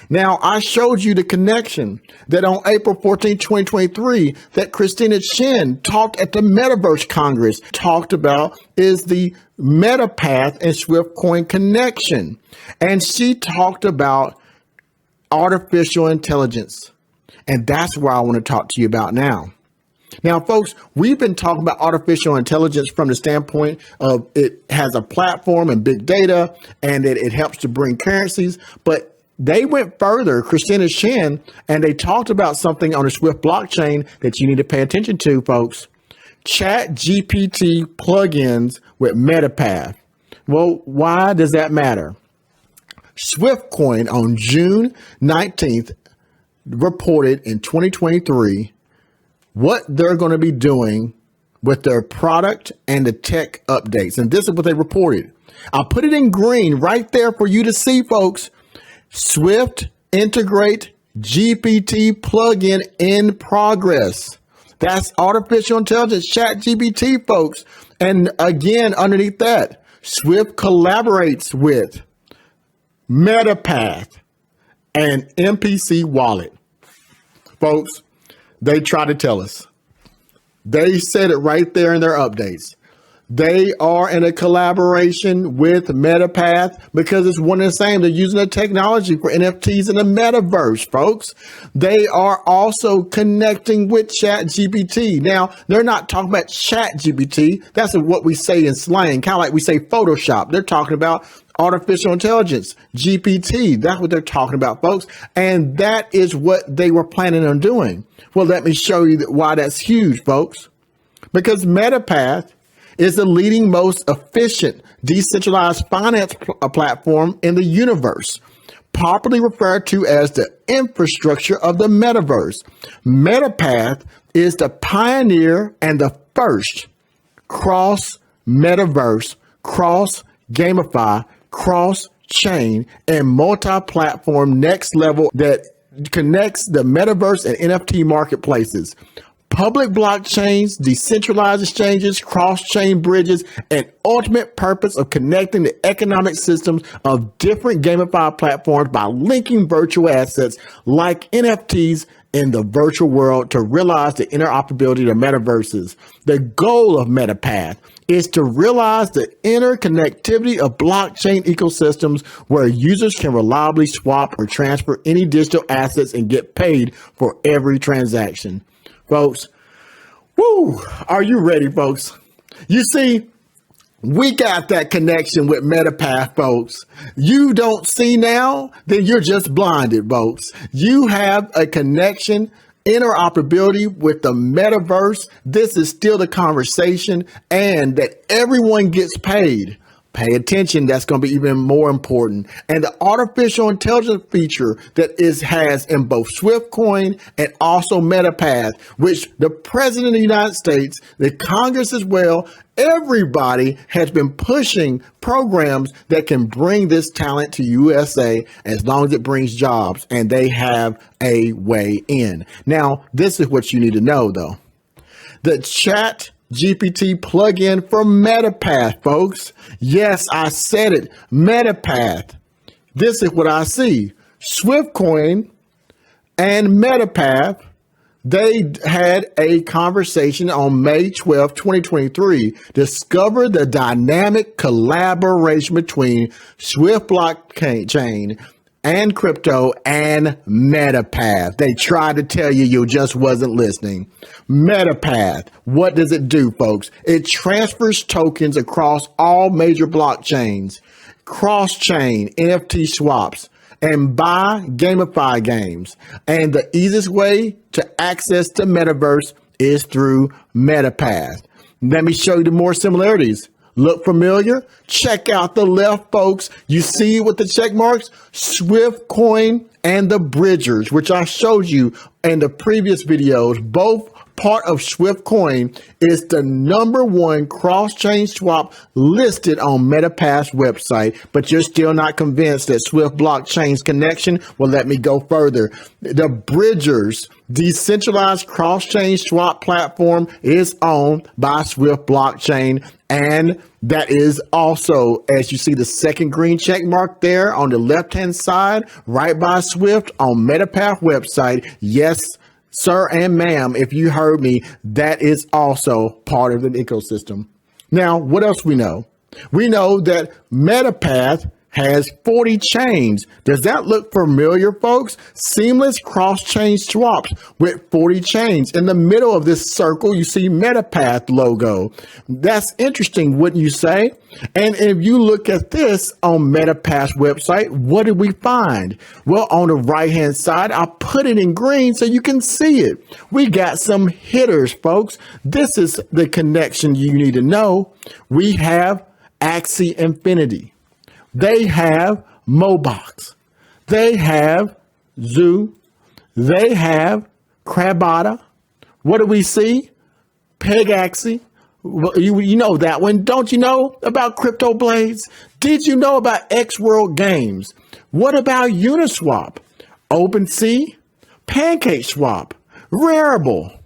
Speaker 1: Now, I showed you the connection that on April 14, 2023, that Christina Chen talked at the Metaverse Congress, talked about is the MetaPath and SWFT Coin connection. And she talked about artificial intelligence. And that's what I want to talk to you about now. Now, folks, we've been talking about artificial intelligence from the standpoint of it has a platform and big data, and that it helps to bring currencies. But they went further, Christina Chen, and they talked about something on the SWFT blockchain that you need to pay attention to, folks. Chat GPT plugins with MetaPath. Well, why does that matter? SWFT Coin on June 19th reported in 2023 what they're going to be doing with their product and the tech updates. And this is what they reported. I'll put it in green right there for you to see, folks. SWFT integrate GPT plugin in progress. That's artificial intelligence, chat GPT, folks. And again, underneath that, SWFT collaborates with MetaPath and MPC Wallet. Folks, they try to tell us. They said it right there in their updates. They are in a collaboration with MetaPath because it's one and the same. They're using the technology for NFTs in the metaverse, folks. They are also connecting with ChatGPT. Now, they're not talking about ChatGPT. That's what we say in slang, kind of like we say Photoshop. They're talking about artificial intelligence, GPT. That's what they're talking about, folks. And that is what they were planning on doing. Well, let me show you why that's huge, folks. Because MetaPath is the leading, most efficient decentralized finance platform in the universe, popularly referred to as the infrastructure of the metaverse. MetaPath is the pioneer and the first cross-metaverse, cross-gamify, cross-chain, and multi-platform next level that connects the metaverse and NFT marketplaces. Public blockchains, decentralized exchanges, cross-chain bridges, and ultimate purpose of connecting the economic systems of different gamified platforms by linking virtual assets like NFTs in the virtual world to realize the interoperability of metaverses. The goal of MetaPath is to realize the interconnectivity of blockchain ecosystems where users can reliably swap or transfer any digital assets and get paid for every transaction. Folks, woo, are you ready, folks? You see, we got that connection with MetaPath, folks. You don't see now, then you're just blinded, folks. You have a connection, interoperability with the metaverse. This is still the conversation, and that everyone gets paid. Pay attention, that's going to be even more important. And the artificial intelligence feature that has in both SWFT Coin and also MetaPath, which the President of the United States, the Congress as well, everybody has been pushing programs that can bring this talent to USA as long as it brings jobs, and they have a way in. Now, this is what you need to know, though. The chat GPT plugin for MetaPath, folks. Yes, I said it. MetaPath. This is what I see. SWFT Coin and MetaPath, they had a conversation on May 12, 2023. Discover the dynamic collaboration between SWFT blockchain and crypto and MetaPath. They tried to tell you, you just wasn't listening. MetaPath, what does it do, folks? It transfers tokens across all major blockchains, cross-chain NFT swaps, and buy gamify games. And the easiest way to access the metaverse is through MetaPath. Let me show you the more similarities. Look familiar? Check out the left, folks. You see with the check marks, SWFT Coin and the Bridgers, which I showed you in the previous videos. Both part of SWFT Coin is the #1 cross-chain swap listed on MetaPath's website, but you're still not convinced that SWFT blockchain's connection. Well, let me go further. The Bridgers decentralized cross-chain swap platform is owned by SWFT blockchain, and that is also, as you see the second green check mark there on the left-hand side, right by SWFT on MetaPath website. Yes, sir and ma'am, if you heard me, that is also part of the ecosystem. Now, what else we know? We know that MetaPath has 40 chains. Does that look familiar, folks? Seamless cross-chain swaps with 40 chains. In the middle of this circle, you see MetaPath logo. That's interesting, wouldn't you say? And if you look at this on MetaPath's website, what did we find? Well, on the right-hand side, I put it in green so you can see it. We got some hitters, folks. This is the connection you need to know. We have Axie Infinity. They have Mobox. They have Zoo. They have Crabata. What do we see? Pegaxie. Well, you know that one. Don't you know about Crypto Blades? Did you know about X World Games? What about Uniswap? OpenSea? PancakeSwap? Rarible?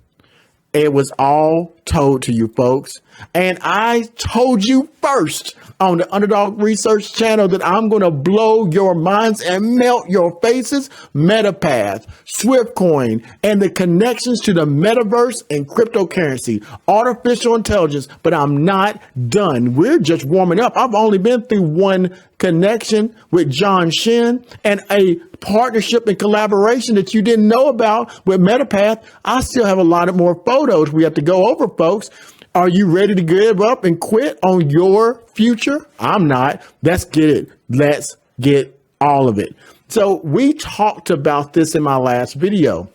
Speaker 1: It was all told to you, folks. And I told you first on the Underdog Research channel that I'm going to blow your minds and melt your faces. MetaPath, SWFT Coin, and the connections to the metaverse and cryptocurrency, artificial intelligence. But I'm not done. We're just warming up. I've only been through one connection with John Shin and a partnership and collaboration that you didn't know about with MetaPath. I still have a lot of more photos we have to go over, folks. Are you ready to give up and quit on your future? I'm not. Let's get it. Let's get all of it. So we talked about this in my last video.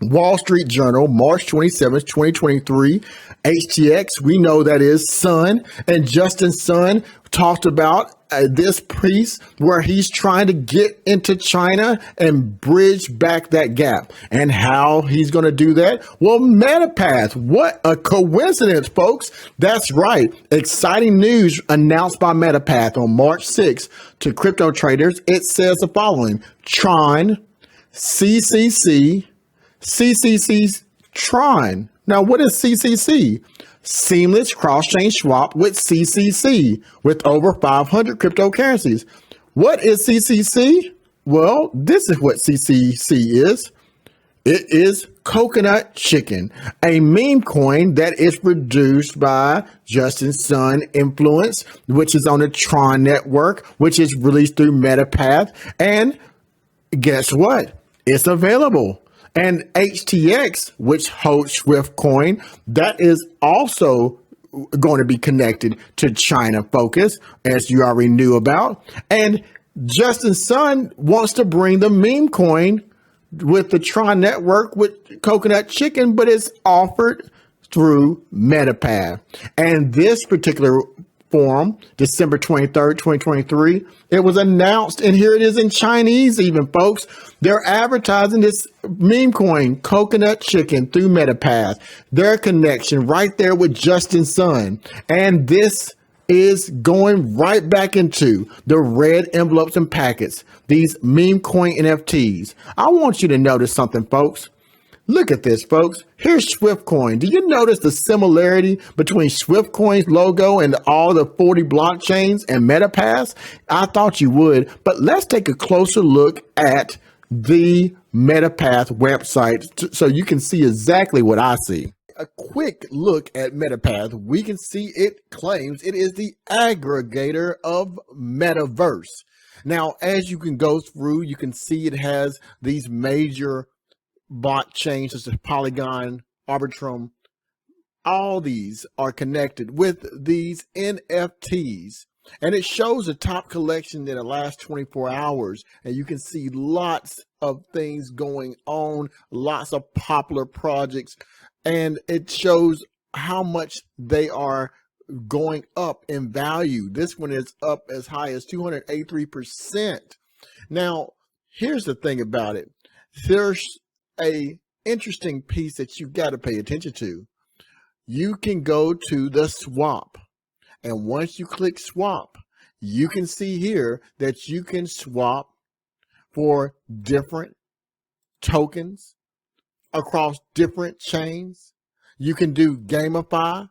Speaker 1: Wall Street Journal, March 27th, 2023, HTX, we know that is Sun, and Justin Sun talked about this piece where he's trying to get into China and bridge back that gap. And how he's going to do that? Well, MetaPath, what a coincidence, folks. That's right. Exciting news announced by MetaPath on March 6th to crypto traders. It says the following: Tron, CCC, Tron. Now, what is CCC? Seamless cross-chain swap with CCC with over 500 cryptocurrencies. What is CCC? Well, this is what CCC is. It is Coconut Chicken, a meme coin that is produced by Justin Sun Influence, which is on the Tron network, which is released through MetaPath. And guess what? It's available. And HTX, which holds SWFT Coin, that is also going to be connected to China Focus, as you already knew about. And Justin Sun wants to bring the meme coin with the Tron network with Coconut Chicken, but it's offered through MetaPath. And this particular forum, December 23rd, 2023, it was announced, and here it is in Chinese even, folks. They're advertising this meme coin, Coconut Chicken, through MetaPath. Their connection right there with Justin Sun. And this is going right back into the red envelopes and packets, these meme coin NFTs. I want you to notice something, folks. Look at this, folks. Here's SWFT Coin. Do you notice the similarity between SWFT Coin's logo and all the 40 blockchains and MetaPath? I thought you would, but let's take a closer look at the MetaPath website so you can see exactly what I see. A quick look at MetaPath, we can see it claims it is the aggregator of metaverse. Now, as you can go through, you can see it has these major blockchains such as Polygon, Arbitrum. All these are connected with these NFTs. And it shows the top collection in the last 24 hours. And you can see lots of things going on, lots of popular projects. And it shows how much they are going up in value. This one is up as high as 283%. Now, here's the thing about it. There's a interesting piece that you've got to pay attention to. You can go to the swap. And once you click swap, you can see here that you can swap for different tokens across different chains. You can do gamify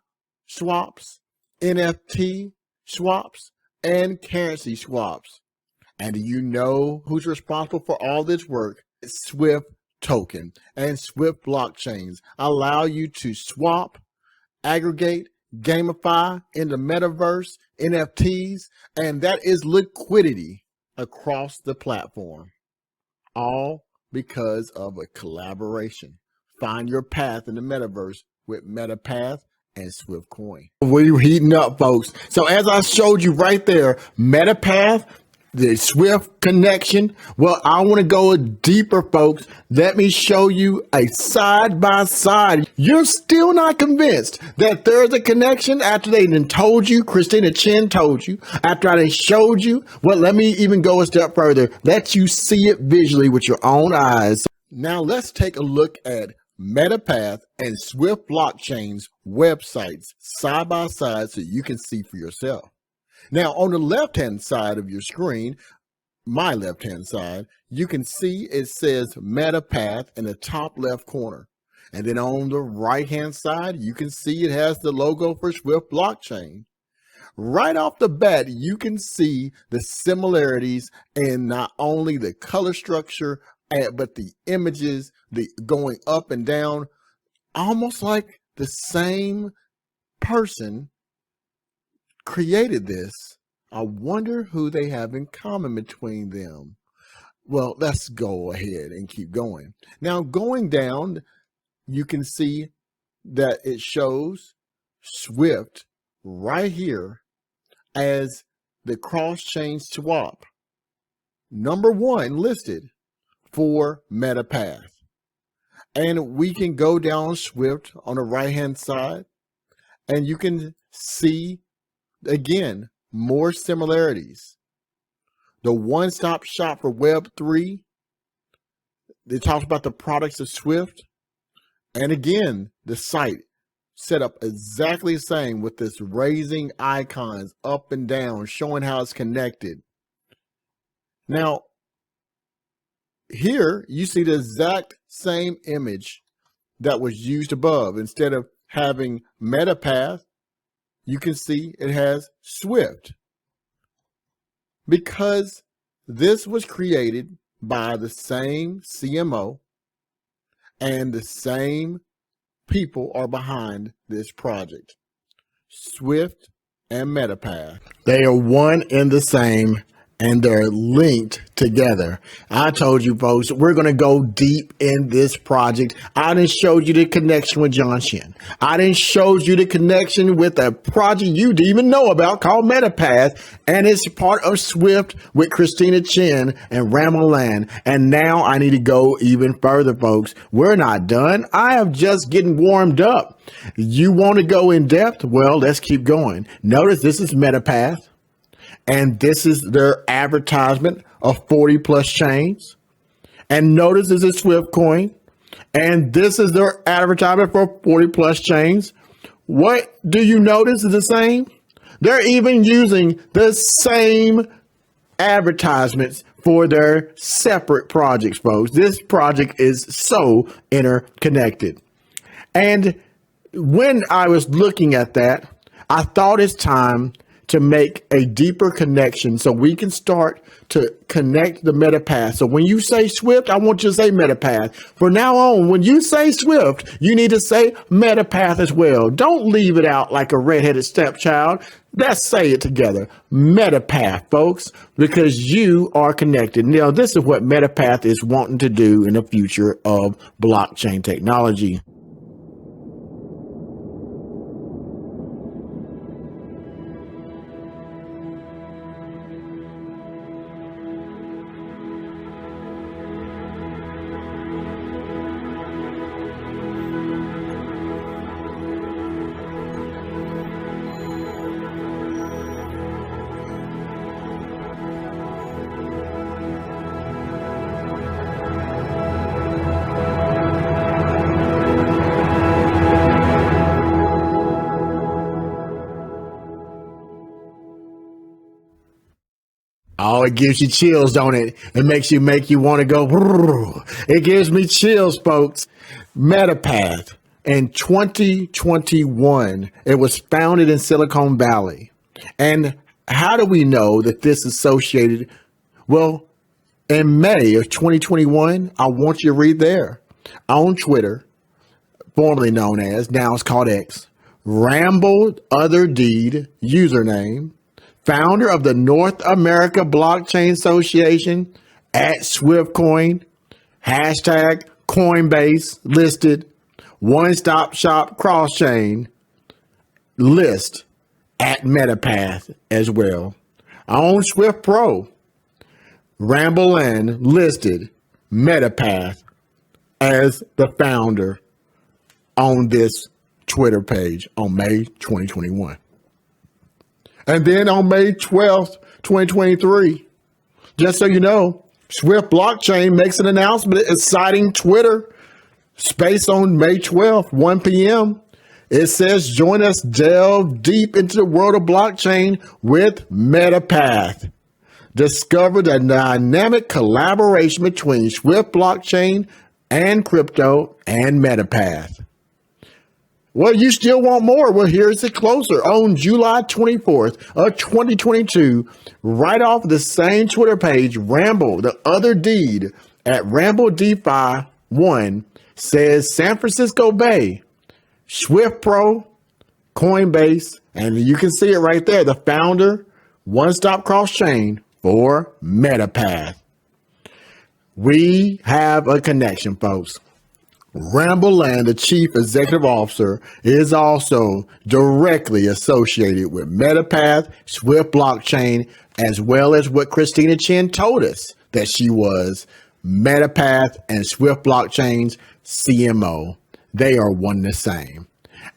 Speaker 1: swaps, NFT swaps, and currency swaps. And do you know who's responsible for all this work? It's SWIFT token and SWIFT blockchains allow you to swap, aggregate, gamify in the metaverse, NFTs, and that is liquidity across the platform. All because of a collaboration. Find your path in the metaverse with MetaPath and SWIFT Coin. We're heating up, folks. So as I showed you right there, MetaPath, the SWIFT connection. Well, I want to go deeper, folks. Let me show you a side by side. You're still not convinced that there's a connection after they done told you, Christina Chin told you, after I done showed you. Well, let me even go a step further. Let you see it visually with your own eyes. Now let's take a look at MetaPath and SWIFT blockchains websites side by side so you can see for yourself. Now, on the left-hand side of your screen, my left-hand side, you can see it says MetaPath in the top left corner. And then on the right-hand side, you can see it has the logo for SWIFT blockchain. Right off the bat, you can see the similarities in not only the color structure, but the images, the going up and down, almost like the same person created this. I wonder who they have in common between them. Well, let's go ahead and keep going. Now, going down, you can see that it shows SWIFT right here as the cross-chain swap. Number one listed for MetaPath. And we can go down SWIFT on the right-hand side, and you can see again, more similarities. The one-stop shop for Web3. It talks about the products of SWIFT. And again, the site set up exactly the same with this raising icons up and down, showing how it's connected. Now, here you see the exact same image that was used above. Instead of having MetaPath, you can see it has SWIFT because this was created by the same CMO and the same people are behind this project. SWIFT and MetaPath. They are one and the same, and they're linked together. I told you, folks, we're going to go deep in this project. I didn't show you the connection with John Shin. I didn't show you the connection with a project you didn't even know about called MetaPath, and it's part of SWIFT with Christina Chin and Ramalan. And now I need to go even further, folks. We're not done. I am just getting warmed up. You want to go in depth? Well, let's keep going. Notice this is MetaPath. And this is their advertisement of 40 plus chains. And notice this is SWIFT Coin. And this is their advertisement for 40 plus chains. What do you notice is the same? They're even using the same advertisements for their separate projects, folks. This project is so interconnected. And when I was looking at that, I thought it's time to make a deeper connection so we can start to connect the MetaPath. So when you say SWIFT, I want you to say MetaPath. From now on, when you say SWIFT, you need to say MetaPath as well. Don't leave it out like a redheaded stepchild. Let's say it together. MetaPath, folks, because you are connected. Now, this is what MetaPath is wanting to do in the future of blockchain technology. Oh, it gives you chills, don't it? It makes you want to go. It gives me chills, folks. MetaPath in 2021. It was founded in Silicon Valley. And how do we know that this is associated? Well, in May of 2021, I want you to read there on Twitter, formerly known as, now it's called X, Rambled Other Deed username, founder of the North America Blockchain Association, at SWFT Coin, hashtag Coinbase listed, one-stop shop cross-chain list at MetaPath as well. On Swift Pro, Ramblin listed MetaPath as the founder on this Twitter page on May 2021. And then on May 12th, 2023, just so you know, Swift Blockchain makes an announcement citing Twitter space on May 12th, 1 p.m. It says, join us delve deep into the world of blockchain with MetaPath. Discover the dynamic collaboration between Swift Blockchain and crypto and MetaPath. Well, you still want more? Well, here's it closer. On July 24th of 2022, right off the same Twitter page, Ramble, the other deed at Ramble DeFi 1 says San Francisco Bay, Swift Pro, Coinbase, and you can see it right there, the founder, one-stop cross-chain for MetaPath. We have a connection, folks. Ramblin, the chief executive officer, is also directly associated with MetaPath, Swift Blockchain, as well as what Christina Chen told us that she was MetaPath and Swift Blockchain's CMO. They are one and the same.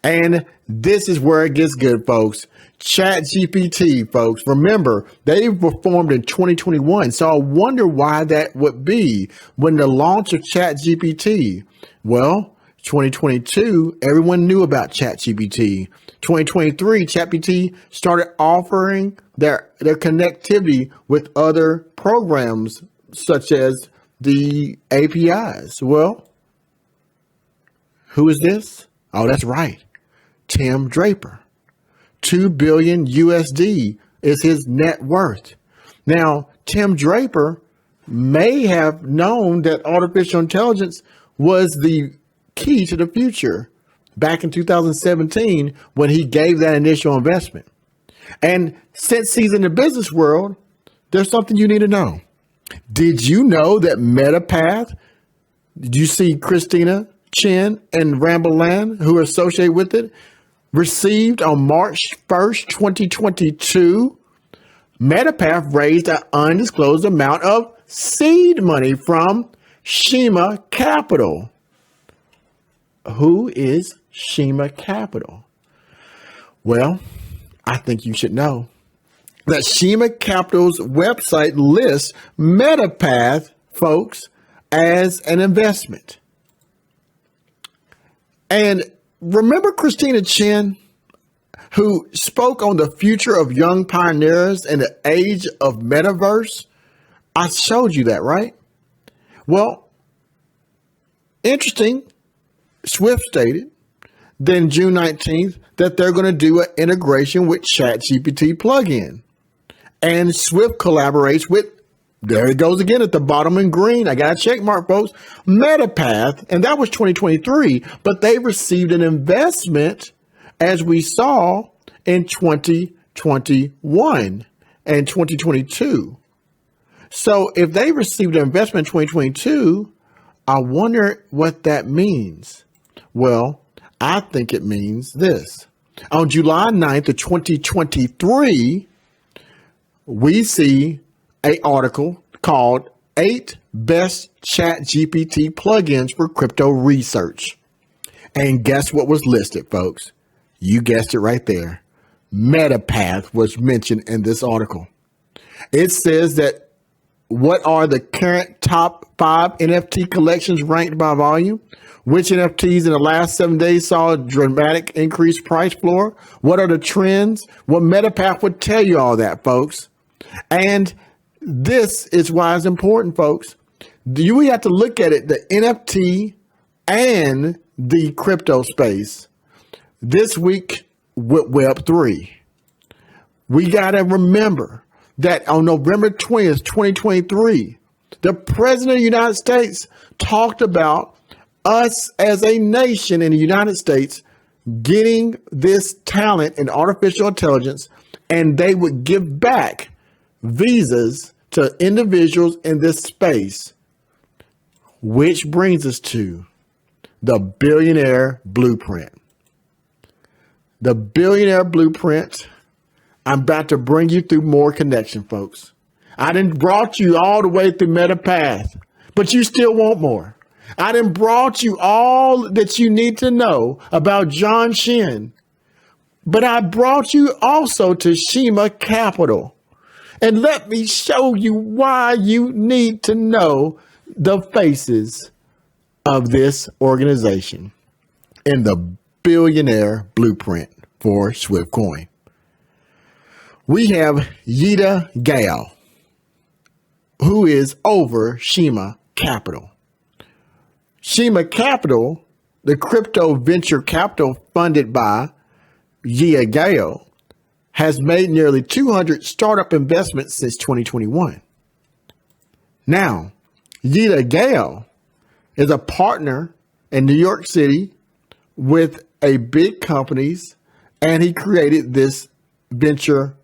Speaker 1: And this is where it gets good, folks. ChatGPT, folks, remember, they were formed in 2021. So I wonder why that would be when the launch of ChatGPT. Well, 2022, everyone knew about ChatGPT. 2023, ChatGPT started offering their connectivity with other programs, such as the APIs. Well, who is this? Oh, that's right. Tim Draper. 2 billion USD is his net worth. Now, Tim Draper may have known that artificial intelligence was the key to the future back in 2017 when he gave that initial investment. And since he's in the business world, there's something you need to know. Did you know that MetaPath, did you see Christina Chen and Ramblin, who are associated with it, received on March 1st, 2022, MetaPath raised an undisclosed amount of seed money from Shima Capital. Who is Shima Capital? Well, I think you should know that Shima Capital's website lists MetaPath, folks, as an investment. And remember Christina Chen, who spoke on the future of young pioneers in the age of metaverse? I showed you that, right? Well, interesting. Swift stated then June 19th that they're going to do an integration with ChatGPT plugin. And Swift collaborates with, there it goes again at the bottom in green. I got a check mark, folks. MetaPath, and that was 2023, but they received an investment, as we saw, in 2021 and 2022. So if they received an investment in 2022, I wonder what that means. Well, I think it means this. On July 9th of 2023, we see an article called 8 Best ChatGPT Plugins for Crypto Research. And guess what was listed, folks? You guessed it right there. MetaPath was mentioned in this article. It says that what are the current top 5 NFT collections ranked by volume? Which NFTs in the last 7 days saw a dramatic increased price floor? What are the trends? Well, MetaPath would tell you all that, folks. And This is why it's important, folks. We have to look at it, the NFT and the crypto space this week with Web3. We got to remember that on November 20th, 2023, the President of the United States talked about us as a nation in the United States getting this talent in artificial intelligence, and they would give back visas to individuals in this space, which brings us to the Billionaire Blueprint. The Billionaire Blueprint, I'm about to bring you through more connection, folks. I done brought you all the way through MetaPath, but you still want more. I done brought you all that you need to know about John Shin, but I brought you also to Shima Capital. And let me show you why you need to know the faces of this organization in the Billionaire Blueprint for SWFT Coin. We have Yida Gao, who is over Shima Capital. Shima Capital, the crypto venture capital funded by Yida Gao, has made nearly 200 startup investments since 2021. Now, Yida Gao is a partner in New York City with a big companies, and he created this venture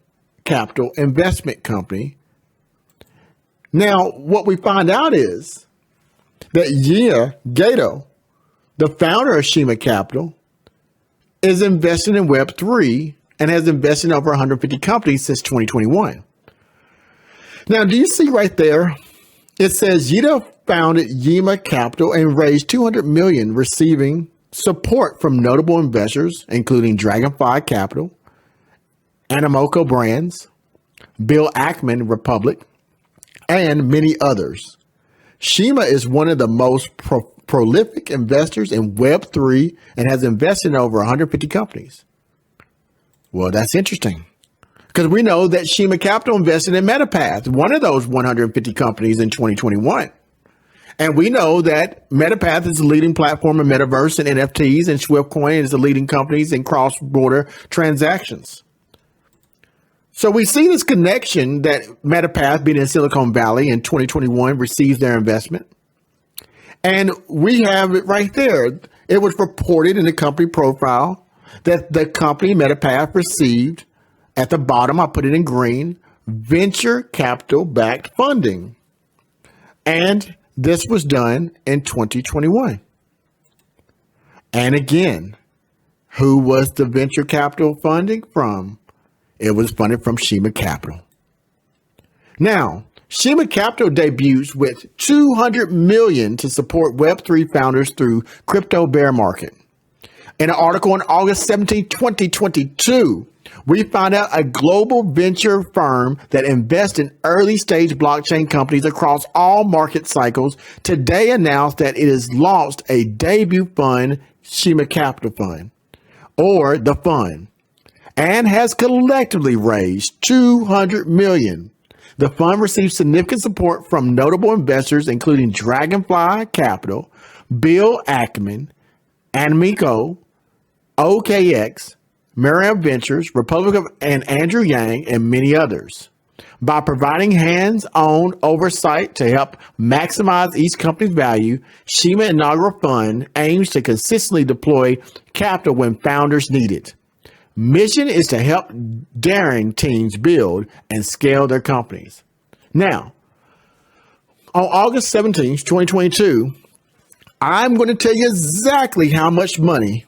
Speaker 1: capital investment company. Now, what we find out is that Yida Gao, the founder of Shima Capital, is investing in Web3 and has invested in over 150 companies since 2021. Now, do you see right there? It says Yida founded Yima Capital and raised $200 million, receiving support from notable investors, including Dragonfly Capital, Animoca Brands, Bill Ackman Republic, and many others. Shima is one of the most prolific investors in Web3 and has invested in over 150 companies. Well, that's interesting, because we know that Shima Capital invested in MetaPath, one of those 150 companies in 2021. And we know that MetaPath is the leading platform in metaverse and NFTs, and SWFT Coin is the leading companies in cross-border transactions. So we see this connection that MetaPath, being in Silicon Valley in 2021, receives their investment. And we have it right there. It was reported in the company profile that the company MetaPath received, at the bottom, I put it in green, venture capital backed funding. And this was done in 2021. And again, who was the venture capital funding from? It was funded from Shima Capital. Now, Shima Capital debuts with $200 million to support Web3 founders through crypto bear market. In an article on August 17, 2022, we find out a global venture firm that invests in early stage blockchain companies across all market cycles today announced that it has launched a debut fund, Shima Capital Fund, or the fund, and has collectively raised $200 million. The fund received significant support from notable investors, including Dragonfly Capital, Bill Ackman, Animico, OKX, Mariam Ventures, Republic and Andrew Yang, and many others. By providing hands-on oversight to help maximize each company's value, Shima Inaugural Fund aims to consistently deploy capital when founders need it. Mission is to help daring teams build and scale their companies. Now, on August 17th, 2022, I'm going to tell you exactly how much money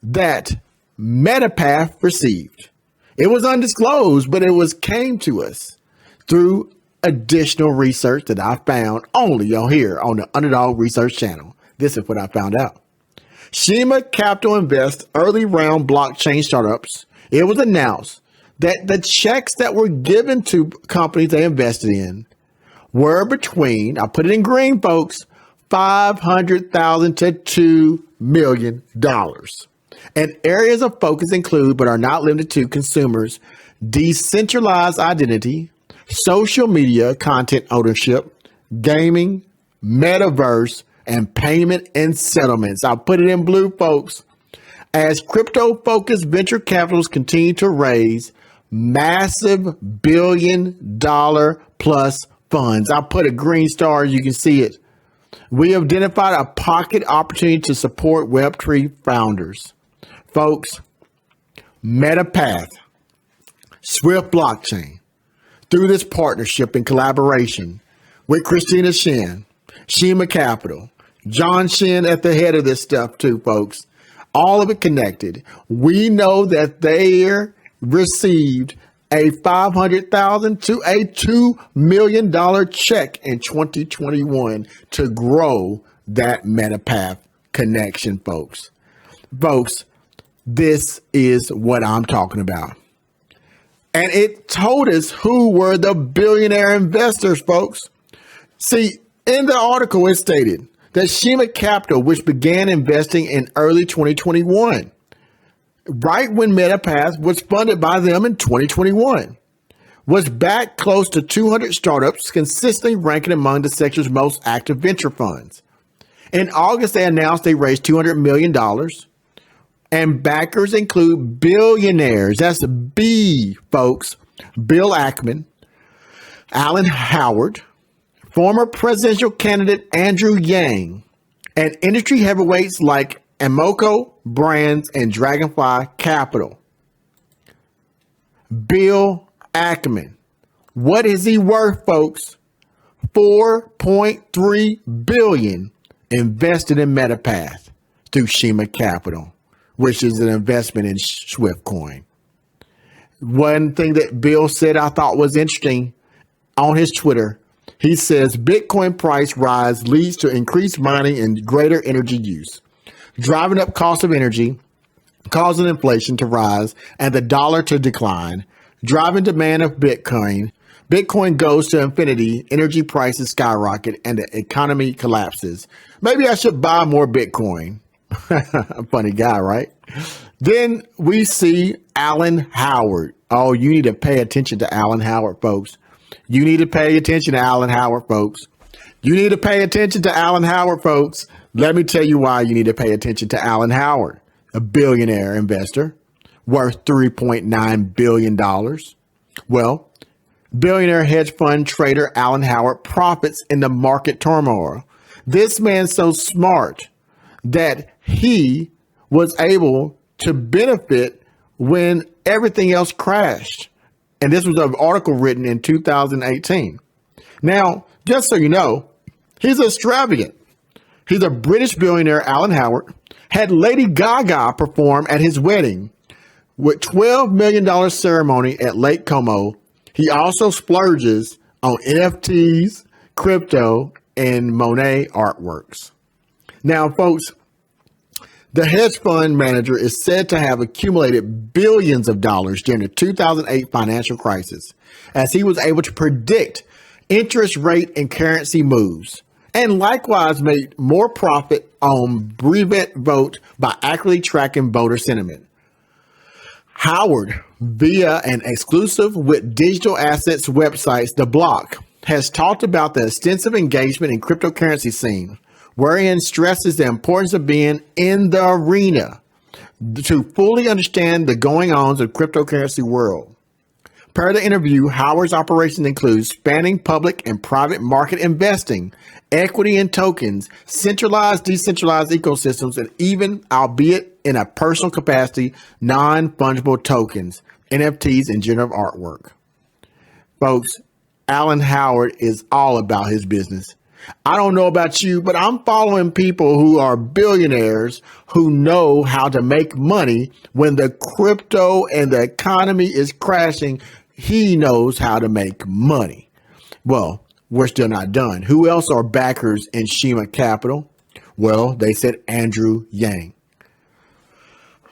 Speaker 1: that MetaPath received. It was undisclosed, but it came to us through additional research that I found only on here on the Underdog Research Channel. This is what I found out. Shima Capital invests early round blockchain startups. It was announced that the checks that were given to companies they invested in were between, I put it in green, folks, $500,000 to $2 million. And areas of focus include, but are not limited to, consumers, decentralized identity, social media content ownership, gaming, metaverse, and payment and settlements. I'll put it in blue, folks. As crypto-focused venture capitalists continue to raise massive billion-dollar-plus funds. I'll put a green star, you can see it. We have identified a pocket opportunity to support Web3 founders. Folks, MetaPath, Swift Blockchain, through this partnership and collaboration with Christina Shin, Shima Capital, John Shin at the head of this stuff too, folks, all of it connected. We know that they received a $500,000 to a $2 million check in 2021 to grow that MetaPath connection, folks. Folks, this is what I'm talking about. And it told us who were the billionaire investors, folks. See, in the article, it stated that Shima Capital, which began investing in early 2021, right when MetaPath was funded by them in 2021, was backed close to 200 startups, consistently ranking among the sector's most active venture funds. In August, they announced they raised $200 million, and backers include billionaires. That's B, folks. Bill Ackman, Alan Howard, former presidential candidate Andrew Yang, and industry heavyweights like Amoco Brands and Dragonfly Capital. Bill Ackman. What is he worth, folks? $4.3 billion invested in MetaPath through Shima Capital, which is an investment in SWFT Coin. One thing that Bill said I thought was interesting on his Twitter, he says Bitcoin price rise leads to increased mining and greater energy use, driving up cost of energy, causing inflation to rise and the dollar to decline, driving demand of Bitcoin. Bitcoin goes to infinity, energy prices skyrocket, and the economy collapses. Maybe I should buy more Bitcoin. Funny guy, right? Then we see Alan Howard. Oh, you need to pay attention to Alan Howard, folks. You need to pay attention to Alan Howard, folks. You need to pay attention to Alan Howard, folks. Let me tell you why you need to pay attention to Alan Howard, a billionaire investor worth $3.9 billion. Well, billionaire hedge fund trader Alan Howard profits in the market turmoil. This man's so smart that he was able to benefit when everything else crashed. And this was an article written in 2018. Now, just so you know, he's extravagant. He's a British billionaire, Alan Howard, had Lady Gaga perform at his wedding with $12 million ceremony at Lake Como. He also splurges on NFTs, crypto, and Monet artworks. Now, folks, the hedge fund manager is said to have accumulated billions of dollars during the 2008 financial crisis, as he was able to predict interest rate and currency moves, and likewise made more profit on Brevet Vote by accurately tracking voter sentiment. Howard, via an exclusive with digital assets websites, The Block, has talked about the extensive engagement in cryptocurrency scene, wherein stresses the importance of being in the arena to fully understand the going-ons of cryptocurrency world. Per the interview, Howard's operations include spanning public and private market investing, equity in tokens, centralized, decentralized ecosystems, and even, albeit in a personal capacity, non-fungible tokens, NFTs, and generative artwork. Folks, Alan Howard is all about his business. I don't know about you, but I'm following people who are billionaires who know how to make money when the crypto and the economy is crashing. He knows how to make money. Well, we're still not done. Who else are backers in Shima Capital? Well, they said Andrew Yang.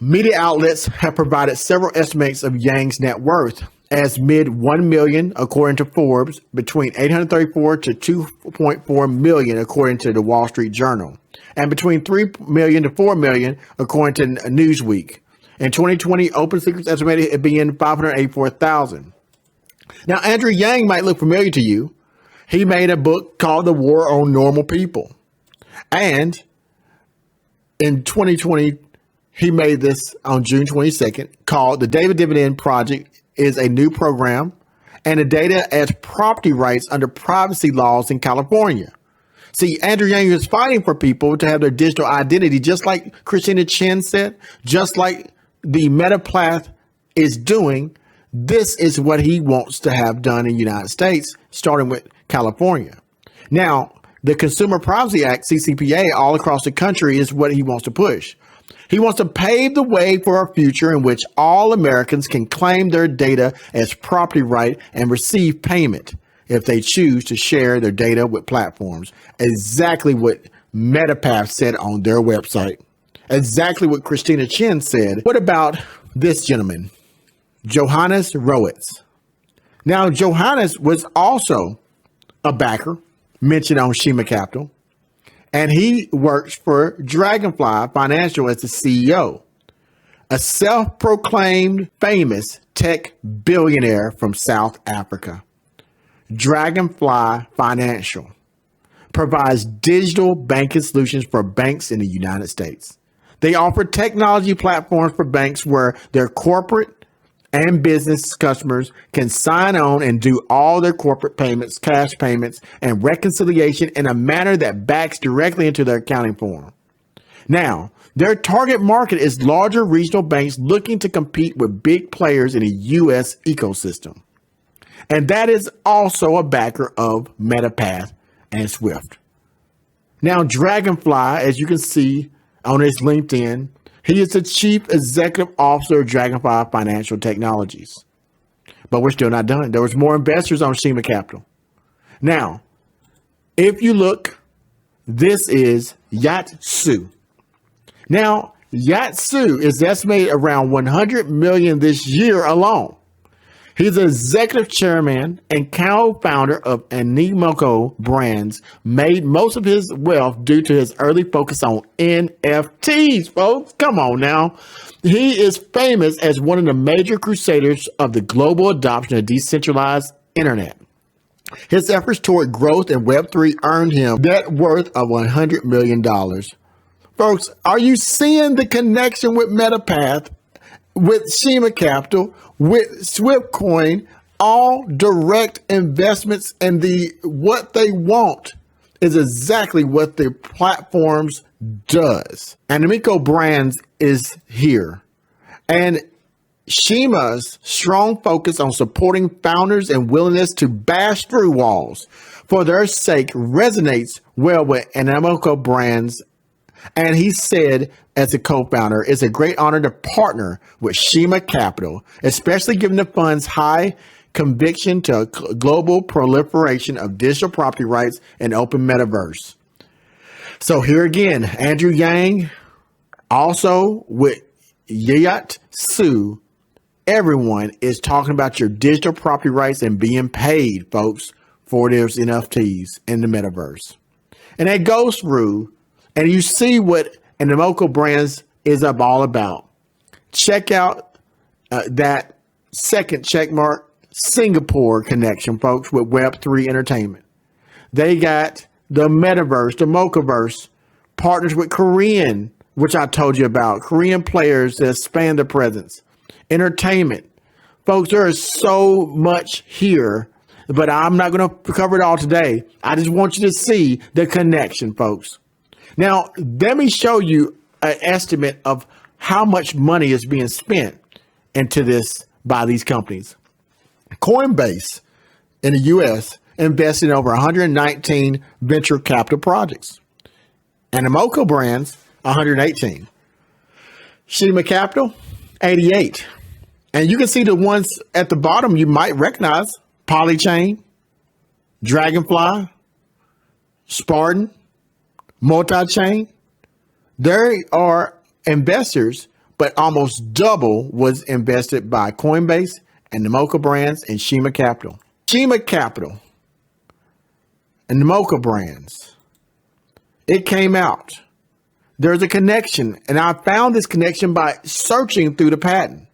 Speaker 1: Media outlets have provided several estimates of Yang's net worth as mid 1 million, according to Forbes, between 834 to 2.4 million, according to the Wall Street Journal, and between 3 million to 4 million, according to Newsweek. In 2020, Open Secrets estimated it being 584,000. Now, Andrew Yang might look familiar to you. He made a book called The War on Normal People. And in 2020, he made this on June 22nd called The David Dividend Project is a new program and the data as property rights under privacy laws in California. See, Andrew Yang is fighting for people to have their digital identity, just like Christina Chen said, just like the MetaPath is doing. This is what he wants to have done in the United States, starting with California. Now, the Consumer Privacy Act, CCPA, all across the country is what he wants to push. He wants to pave the way for a future in which all Americans can claim their data as property right and receive payment if they choose to share their data with platforms. Exactly what MetaPath said on their website. Exactly what Christina Chen said. What about this gentleman, Johannes Rowitz? Now, Johannes was also a backer mentioned on Shima Capital, and he works for Dragonfly Financial as the CEO, a self-proclaimed famous tech billionaire from South Africa. Dragonfly Financial provides digital banking solutions for banks in the United States. They offer technology platforms for banks where their corporate and business customers can sign on and do all their corporate payments, cash payments, and reconciliation in a manner that backs directly into their accounting form. Now, their target market is larger regional banks looking to compete with big players in the U.S. ecosystem. And that is also a backer of MetaPath and SWIFT. Now, Dragonfly, as you can see on his LinkedIn, he is the Chief Executive Officer of Dragonfly Financial Technologies. But we're still not done. There was more investors on Shima Capital. Now, if you look, this is Yatsu. Now, Yatsu is estimated around 100 million this year alone. He's the executive chairman and co-founder of Animoco Brands, made most of his wealth due to his early focus on NFTs, folks. Come on now. He is famous as one of the major crusaders of the global adoption of decentralized internet. His efforts toward growth in Web3 earned him net worth of $100 million. Folks, are you seeing the connection with MetaPath, with Shima Capital, with SWFT Coin? All direct investments, and what they want is exactly what the platforms does. And Animoco Brands is here. And Shima's strong focus on supporting founders and willingness to bash through walls for their sake resonates well with Animoco Brands. And he said, as a co-founder, it's a great honor to partner with Shima Capital, especially given the fund's high conviction to global proliferation of digital property rights and open metaverse. So here again, Andrew Yang, also with Yatsu, everyone is talking about your digital property rights and being paid, folks, for those NFTs in the metaverse. And that goes through, and you see what Animoco Brands is all about. Check out that second checkmark Singapore connection, folks, with Web3 Entertainment. They got the metaverse, the Mocaverse, partners with Korean, which I told you about, Korean players that expand their presence. Entertainment. Folks, there is so much here, but I'm not going to cover it all today. I just want you to see the connection, folks. Now, let me show you an estimate of how much money is being spent into this by these companies. Coinbase in the U.S. invested in over 119 venture capital projects. Animoco Brands, 118. Shima Capital, 88. And you can see the ones at the bottom you might recognize: Polychain, Dragonfly, Spartan, Multi-chain. There are investors, but almost double was invested by Coinbase and Animoco Brands and Shima Capital. Shima Capital and Animoco Brands. It came out. There's a connection, and I found this connection by searching through the patent.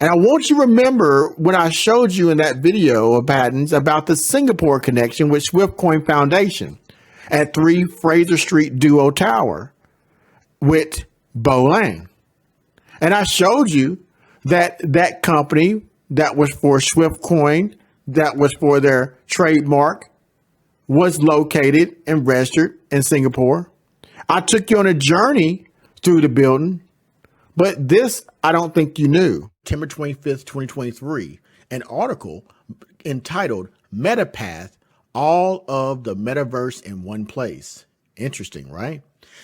Speaker 1: And I want you to remember when I showed you in that video of patents about the Singapore connection with SWFT Coin Foundation at 3 Fraser Street Duo Tower with Bo Lang. And I showed you that that company that was for SWFT Coin, that was for their trademark, was located and registered in Singapore. I took you on a journey through the building, but this I don't think you knew. September 25th, 2023, an article entitled MetaPath, All of the Metaverse in One Place. Interesting, right?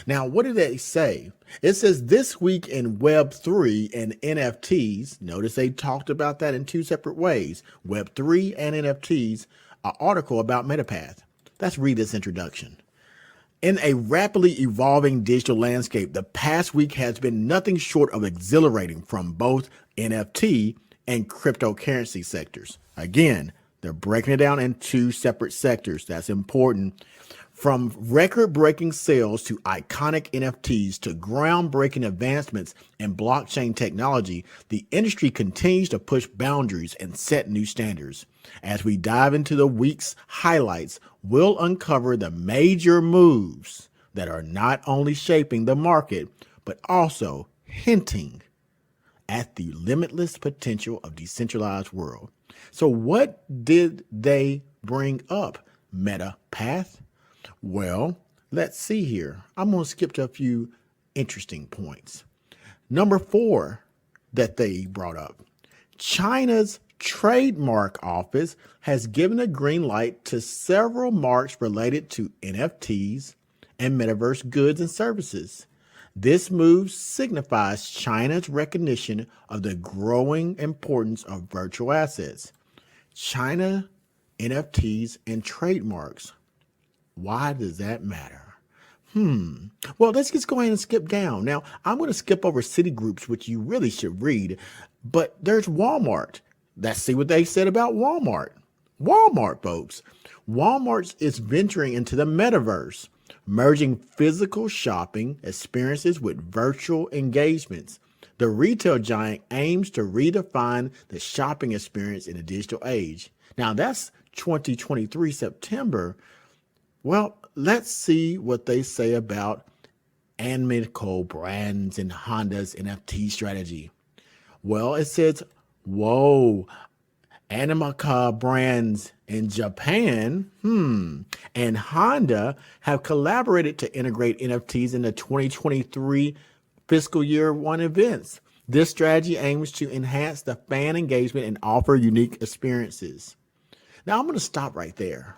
Speaker 1: Now, what did they say? It says this week in Web3 and NFTs. Notice they talked about that in 2 separate ways, Web3 and NFTs, an article about MetaPath. Let's read this introduction. In a rapidly evolving digital landscape, the past week has been nothing short of exhilarating from both NFT and cryptocurrency sectors. Again, they're breaking it down in 2 separate sectors. That's important. From record-breaking sales to iconic NFTs to groundbreaking advancements in blockchain technology, the industry continues to push boundaries and set new standards. As we dive into the week's highlights, we'll uncover the major moves that are not only shaping the market, but also hinting at the limitless potential of decentralized world. So what did they bring up, MetaPath? Well, let's see here. I'm going to skip to a few interesting points. Number 4 that they brought up. China's trademark office has given a green light to several marks related to NFTs and metaverse goods and services. This move signifies China's recognition of the growing importance of virtual assets. China, NFTs, and trademarks. Why does that matter? Well, let's just go ahead and skip down. Now, I'm going to skip over city groups, which you really should read, but there's Walmart. Let's see what they said about Walmart. Walmart, folks. Walmart is venturing into the metaverse, merging physical shopping experiences with virtual engagements. The retail giant aims to redefine the shopping experience in the digital age. Now, that's 2023 September. Well, let's see what they say about Anmico Brands and Honda's NFT strategy. Well, it says, whoa, Anmico Brands in Japan, and Honda have collaborated to integrate NFTs in the 2023 fiscal year 1 events. This strategy aims to enhance the fan engagement and offer unique experiences. Now, I'm going to stop right there,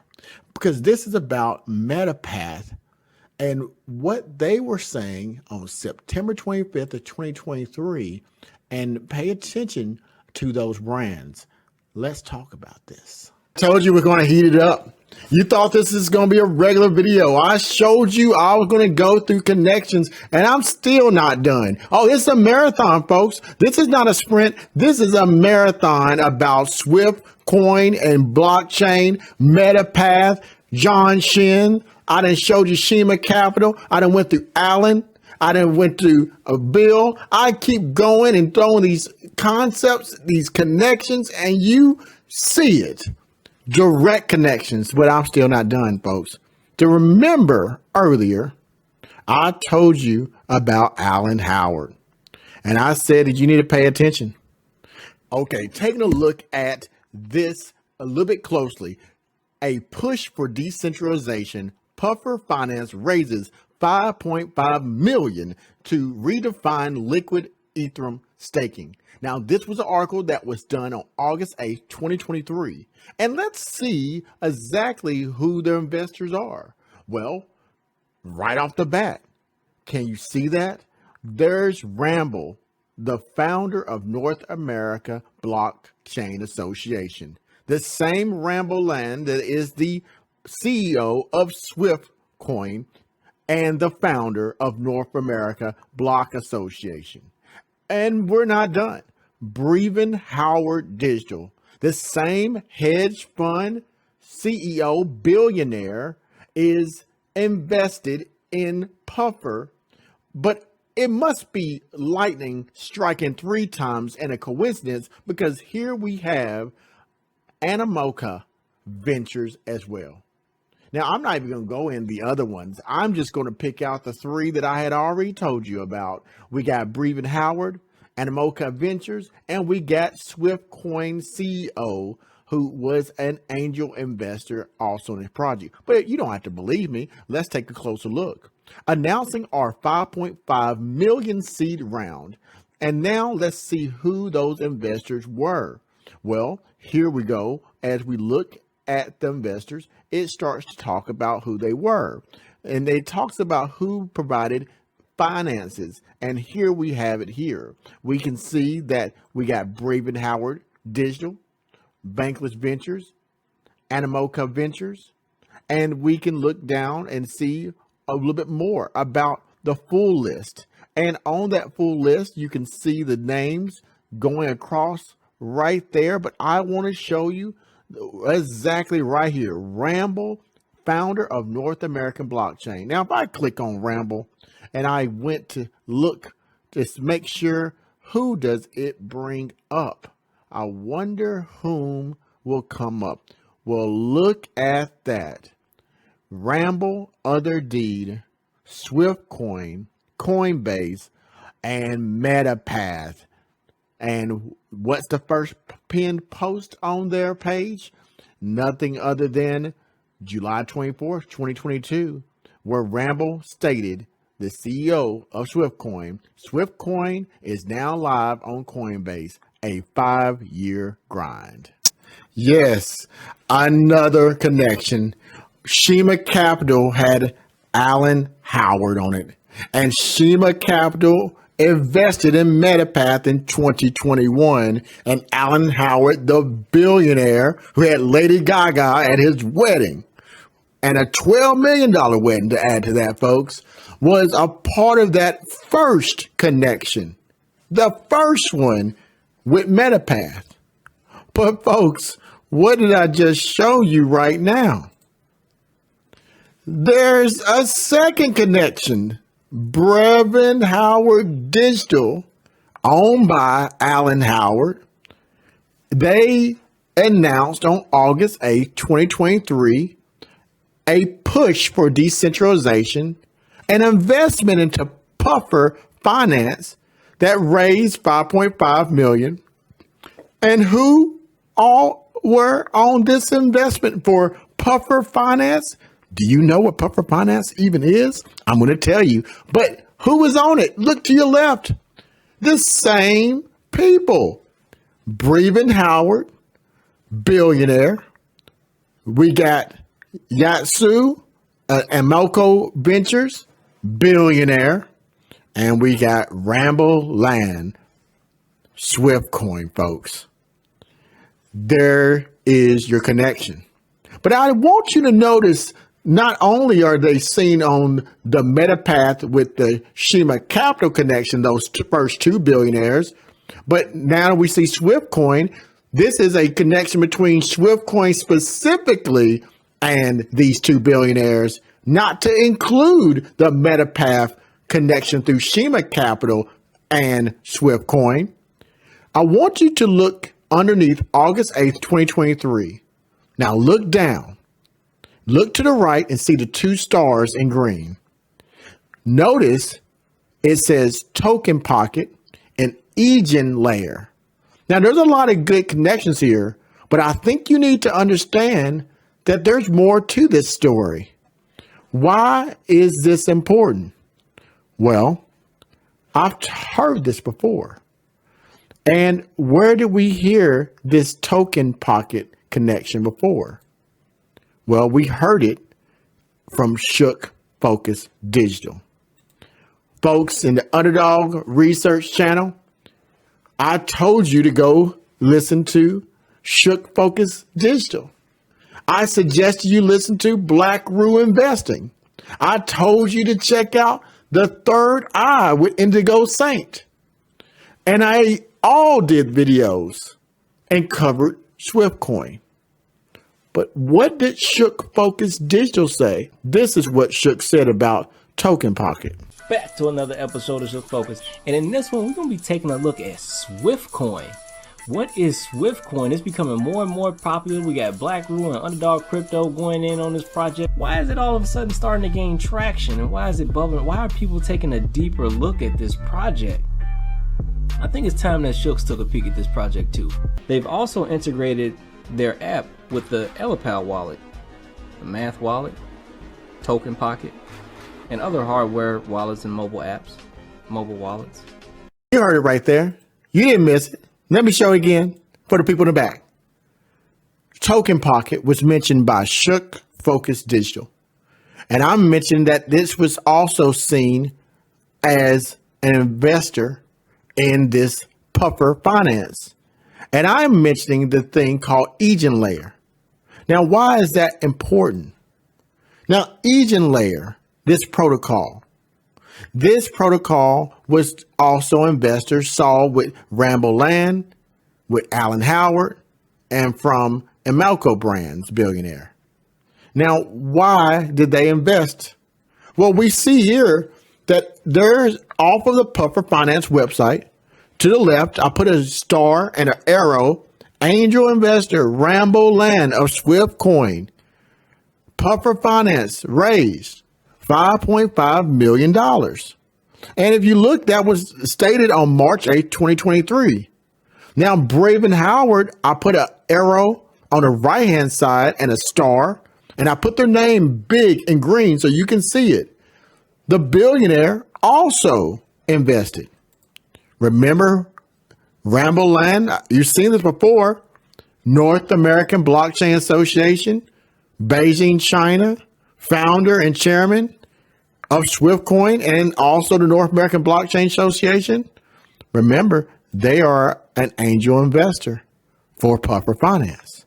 Speaker 1: because this is about MetaPath and what they were saying on September 25th of 2023, and pay attention to those brands. Let's talk about this. Told you we're going to heat it up. You thought this is going to be a regular video. I showed you I was going to go through connections, and I'm still not done. Oh, it's a marathon, folks. This is not a sprint. This is a marathon about SWFT Coin and blockchain, MetaPath, John Shin. I done showed you Shima Capital. I done went through Allen. I done went to Bill. I keep going and throwing these concepts, these connections, and you see it. Direct connections, but I'm still not done, folks. To remember earlier, I told you about Alan Howard, and I said that you need to pay attention. Okay, taking a look at this a little bit closely. A push for decentralization. Puffer Finance raises $5.5 million to redefine liquid Ethereum staking. Now, this was an article that was done on August 8th, 2023. And let's see exactly who their investors are. Well, right off the bat, can you see that? There's Ramble, the founder of North America Blockchain Association. The same Ramble Land that is the CEO of SWFT Coin and the founder of North America Block Association. And we're not done. Breven Howard Digital, the same hedge fund CEO billionaire, is invested in Puffer, but it must be lightning striking 3 times and a coincidence, because here we have Animoca Ventures as well. Now, I'm not even going to go in the other ones. I'm just going to pick out the 3 that I had already told you about. We got Breven Howard, Animoca Ventures, and we got SWFTCoin CEO, who was an angel investor also in this project. But you don't have to believe me. Let's take a closer look. Announcing our 5.5 million seed round. And now let's see who those investors were. Well, here we go. As we look at the investors, it starts to talk about who they were. And it talks about who provided finances. And here we have it here. We can see that we got Breven Howard Digital, Bankless Ventures, Animoca Ventures, and we can look down and see a little bit more about the full list. And on that full list, you can see the names going across right there. But I want to show you exactly right here. Ramble, founder of North American Blockchain. Now, if I click on Ramble and I went to look to make sure, who does it bring up? I wonder whom will come up. Well, look at that. Ramble, Other Deed, SWFTCoin, Coinbase, and MetaPath. And what's the first pinned post on their page? Nothing other than July 24th, 2022, where Ramble stated, the CEO of SWFTCoin, SWFTCoin is now live on Coinbase, a 5-year grind. Yes, another connection. Shima Capital had Alan Howard on it, and Shima Capital invested in MetaPath in 2021, and Alan Howard, the billionaire who had Lady Gaga at his wedding, and a $12 million wedding to add to that, folks, was a part of that first connection, the first one with MetaPath. But folks, what did I just show you right now? There's a second connection. Breven Howard Digital, owned by Alan Howard. They announced on August 8th, 2023, a push for decentralization, an investment into Puffer Finance that raised $5.5 million. And who all were on this investment for Puffer Finance? Do you know what Puffer Finance even is? I'm going to tell you. But who was on it? Look to your left. The same people. Breven Howard, billionaire. We got Yatsu Animoca Ventures, billionaire. And we got Ramble Land, SWFTCoin, folks. There is your connection. But I want you to notice, not only are they seen on the MetaPath with the Shima Capital connection, those first 2 billionaires, but now we see SWFTCoin. This is a connection between SWFTCoin specifically and these 2 billionaires, not to include the MetaPath connection through Shima Capital and SWFTCoin. I want you to look underneath August 8th, 2023. Now look down. Look to the right and see the 2 stars in green. Notice it says Token Pocket and Egen Layer. Now there's a lot of good connections here, but I think you need to understand that there's more to this story. Why is this important? Well, I've heard this before. And where did we hear this Token Pocket connection before? Well, we heard it from Shook Focus Digital. Folks in the Underdog Research Channel, I told you to go listen to Shook Focus Digital. I suggested you listen to Black Rue Investing. I told you to check out The Third Eye with Indigo Saint. And I all did videos and covered SWFTCoin. But what did Shook Focus Digital say? This is what Shook said about Token Pocket.
Speaker 9: back to another episode of Shift Focus. And in this one, we're going to be taking a look at SWFTCoin. What is SWFTCoin? It's becoming more and more popular. We got BlackRoot and Underdog Crypto going in on this project. Why is it all of a sudden starting to gain traction? And why is it bubbling? Why are people taking a deeper look at this project? I think it's time that Shooks took a peek at this project too. They've also integrated their app with the Elipal wallet, the Math wallet, Token Pocket, and other hardware wallets and mobile apps, mobile wallets.
Speaker 1: You heard it right there. You didn't miss it. Let me show again for the people in the back. Token Pocket was mentioned by Shook Focus Digital. And I'm mentioning that this was also seen as an investor in this Puffer Finance. And I'm mentioning the thing called Egen Layer. Now, why is that important? Now, Egen Layer, this protocol was also investors saw with Rambo Land, with Alan Howard, and from Emelco Brands Billionaire. Now, why did they invest? Well, we see here that there's off of the Puffer Finance website, to the left, I put a star and an arrow, angel investor Rambo Land of SWFTCoin. Puffer Finance raised $5.5 million. And if you look, that was stated on March 8, 2023. Now, Braven Howard, I put an arrow on the right-hand side and a star, and I put their name big in green so you can see it. The billionaire also invested. Remember Rambo Land? You've seen this before. North American Blockchain Association, Beijing, China, founder and chairman of SWFTCoin, and also the North American Blockchain Association. Remember, they are an angel investor for Puffer Finance.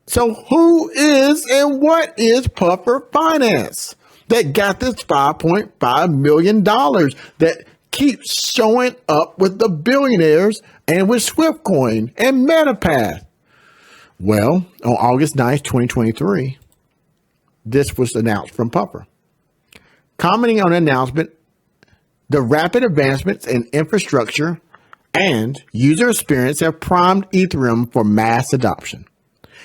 Speaker 1: So who is and what is Puffer Finance that got this $5.5 million that keeps showing up with the billionaires and with SWFTCoin and MetaPath? Well, on August 9th, 2023, this was announced from Puffer. Commenting on the announcement, the rapid advancements in infrastructure and user experience have primed Ethereum for mass adoption.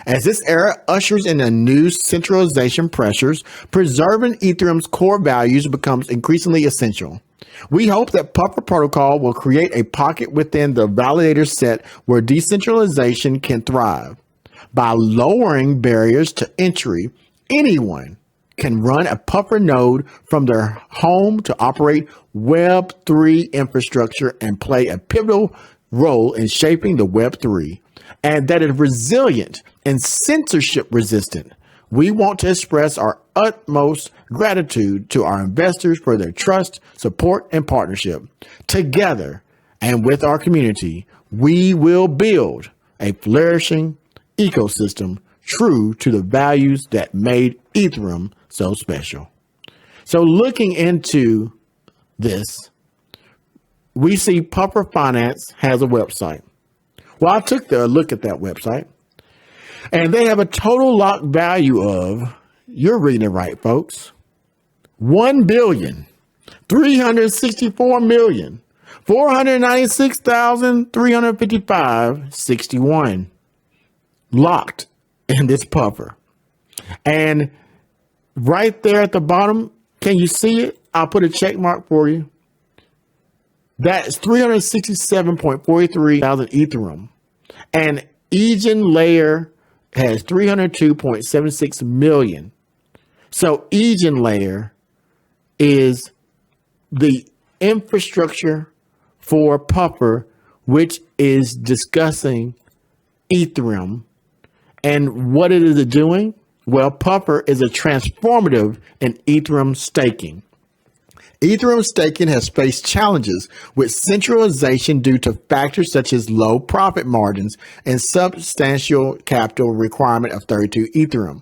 Speaker 1: As this era ushers in a new centralization pressures, preserving Ethereum's core values becomes increasingly essential. We hope that Puffer Protocol will create a pocket within the validator set where decentralization can thrive. By lowering barriers to entry, anyone can run a Puffer node from their home to operate Web3 infrastructure and play a pivotal role in shaping the Web3, and that is resilient and censorship resistant. We want to express our utmost gratitude to our investors for their trust, support, and partnership. Together and with our community, we will build a flourishing ecosystem true to the values that made Ethereum so special. So looking into this, we see Puffer Finance has a website. Well, I took a look at that website, and they have a total locked value of, you're reading it right, folks, $1,364,496,355.61 locked in this Puffer. And right there at the bottom, can you see it? I'll put a check mark for you. That's 367.43 thousand Ethereum. And Egen Layer has 302.76 million. So Egen Layer is the infrastructure for Puffer, which is discussing Ethereum. And what it is doing? Well, Puffer is a transformative in Ethereum staking. Ethereum staking has faced challenges with centralization due to factors such as low profit margins and substantial capital requirement of 32 Ethereum.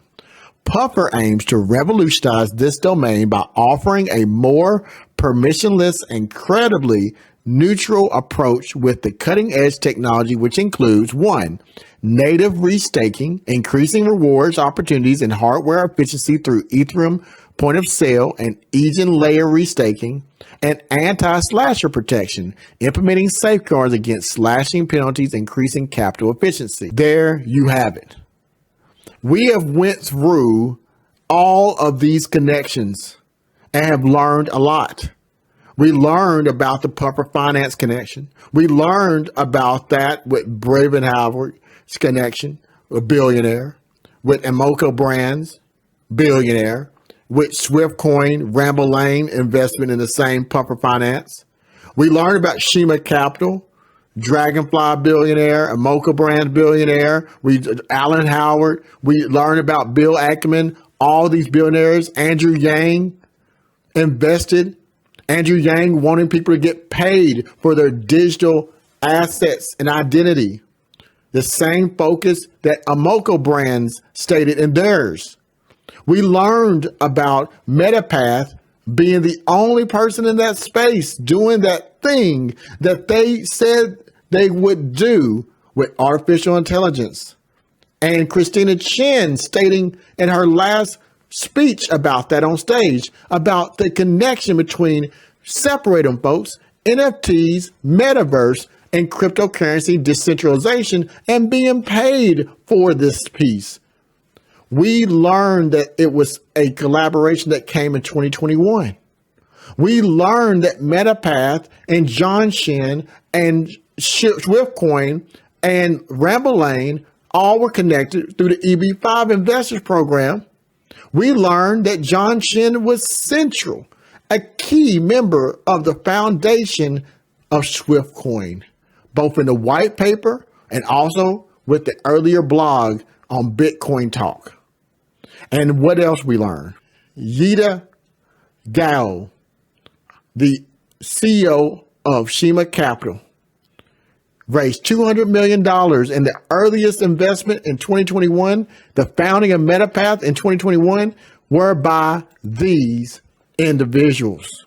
Speaker 1: Puffer aims to revolutionize this domain by offering a more permissionless and credibly neutral approach with the cutting edge technology, which includes 1. Native restaking, increasing rewards opportunities and hardware efficiency through Ethereum point of sale and agent layer restaking, and anti-slasher protection, implementing safeguards against slashing penalties, increasing capital efficiency. There you have it. We have went through all of these connections and have learned a lot. We learned about the Puffer Finance connection. We learned about that with Braven Howard's connection, a billionaire, with Emoco Brands, billionaire, with SWFTCoin, Ramble Lane investment in the same Puffer Finance. We learned about Shima Capital, Dragonfly billionaire, Emoco Brands billionaire, Alan Howard. We learned about Bill Ackman, all these billionaires. Andrew Yang invested. Andrew Yang wanting people to get paid for their digital assets and identity. The same focus that Emoco Brands stated in theirs. We learned about MetaPath being the only person in that space doing that thing that they said they would do with artificial intelligence. And Christina Chen stating in her last speech about that on stage, about the connection between, separate them folks, NFTs, metaverse, and cryptocurrency decentralization and being paid for this piece. We learned that it was a collaboration that came in 2021. We learned that MetaPath and John Shin and SWFTCoin and Ramble Lane all were connected through the EB5 Investors Program. We learned that John Shin was central, a key member of the foundation of SWFTCoin, both in the white paper and also with the earlier blog on Bitcoin Talk. And what else we learned? Yida Gao, the CEO of Shima Capital, raised $200 million in the earliest investment in 2021. The founding of MetaPath in 2021 were by these individuals.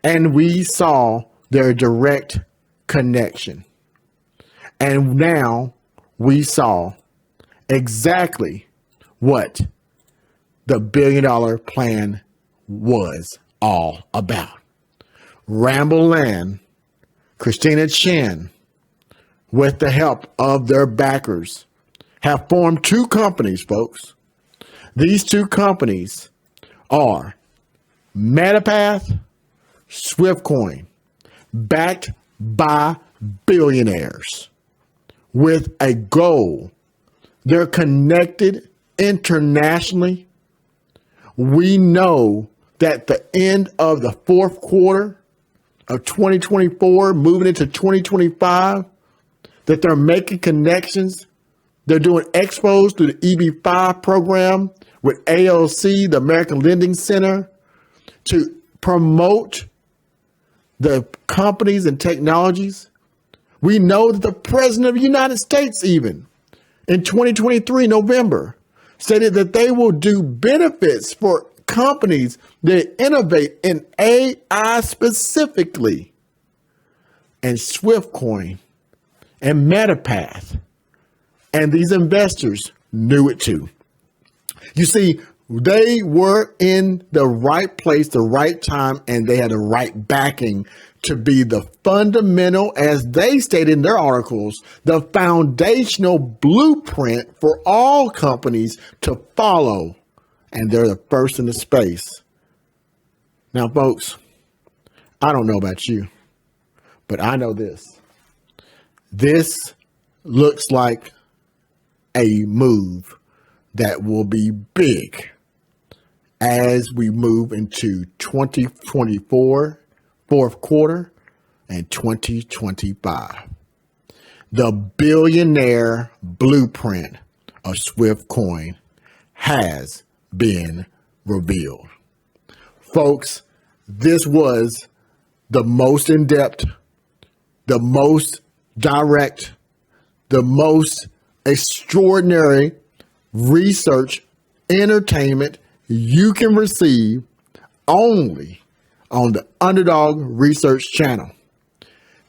Speaker 1: And we saw their direct connection. And now we saw exactly what the $1 billion plan was all about. Ramble Land, Christina Chen, with the help of their backers, have formed two companies, folks. These two companies are MetaPath, SWFTCoin, backed by billionaires with a goal. They're connected internationally. We know that the end of the fourth quarter of 2024, moving into 2025, that they're making connections. They're doing expos through the EB5 program with ALC, the American Lending Center, to promote the companies and technologies. We know that the President of the United States, even in 2023, November, stated that they will do benefits for companies that innovate in AI specifically. And SWFTCoin and MetaPath and these investors knew it too. You see, they were in the right place, the right time, and they had the right backing to be the fundamental, as they stated in their articles, the foundational blueprint for all companies to follow. And they're the first in the space. Now, folks, I don't know about you, but I know this. This looks like a move that will be big as we move into 2024, fourth quarter, and 2025. The billionaire blueprint of SWFTCoin has been revealed. Folks, this was the most in-depth, the most direct, the most extraordinary research, entertainment you can receive only on the Underdog Research channel.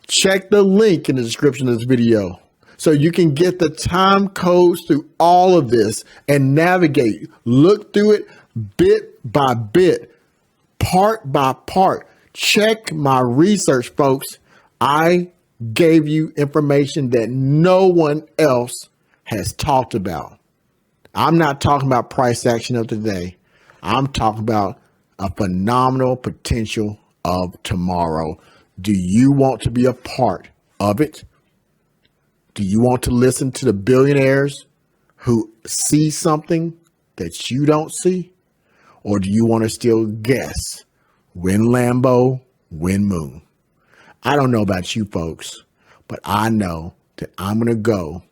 Speaker 1: Check the link in the description of this video so you can get the time codes through all of this and navigate, look through it bit by bit, part by part. Check my research, folks. I gave you information that no one else has talked about. I'm not talking about price action of today. I'm talking about a phenomenal potential of tomorrow. Do you want to be a part of it? Do you want to listen to the billionaires who see something that you don't see? Or do you want to still guess? Win Lambo, win Moon. I don't know about you folks, but I know that I'm going to go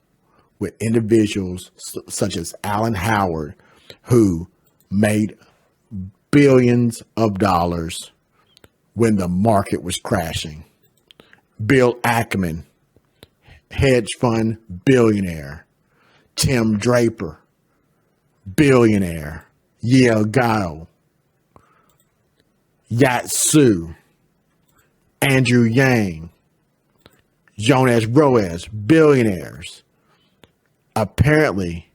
Speaker 1: with individuals such as Alan Howard, who made billions of dollars when the market was crashing. Bill Ackman, hedge fund billionaire. Tim Draper, billionaire. Yale Gao, Yatsu, Andrew Yang, Jonas Broas, billionaires. Apparently,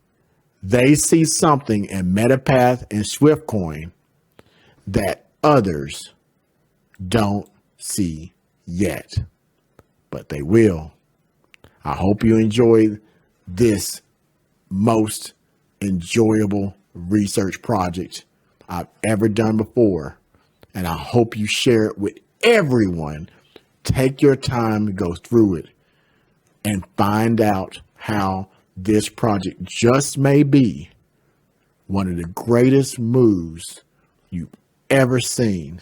Speaker 1: they see something in MetaPath and SWFTCoin that others don't see yet, but they will. I hope you enjoyed this most enjoyable research project I've ever done before, and I hope you share it with everyone. Take your time to go through it and find out how this project just may be one of the greatest moves you've ever seen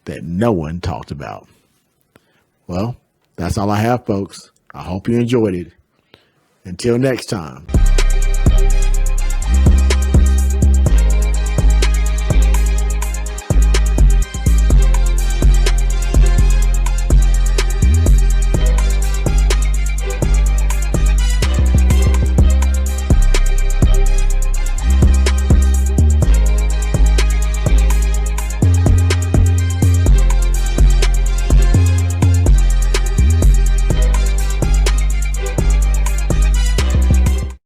Speaker 1: that no one talked about. Well, that's all I have, folks. I hope you enjoyed it. Until next time.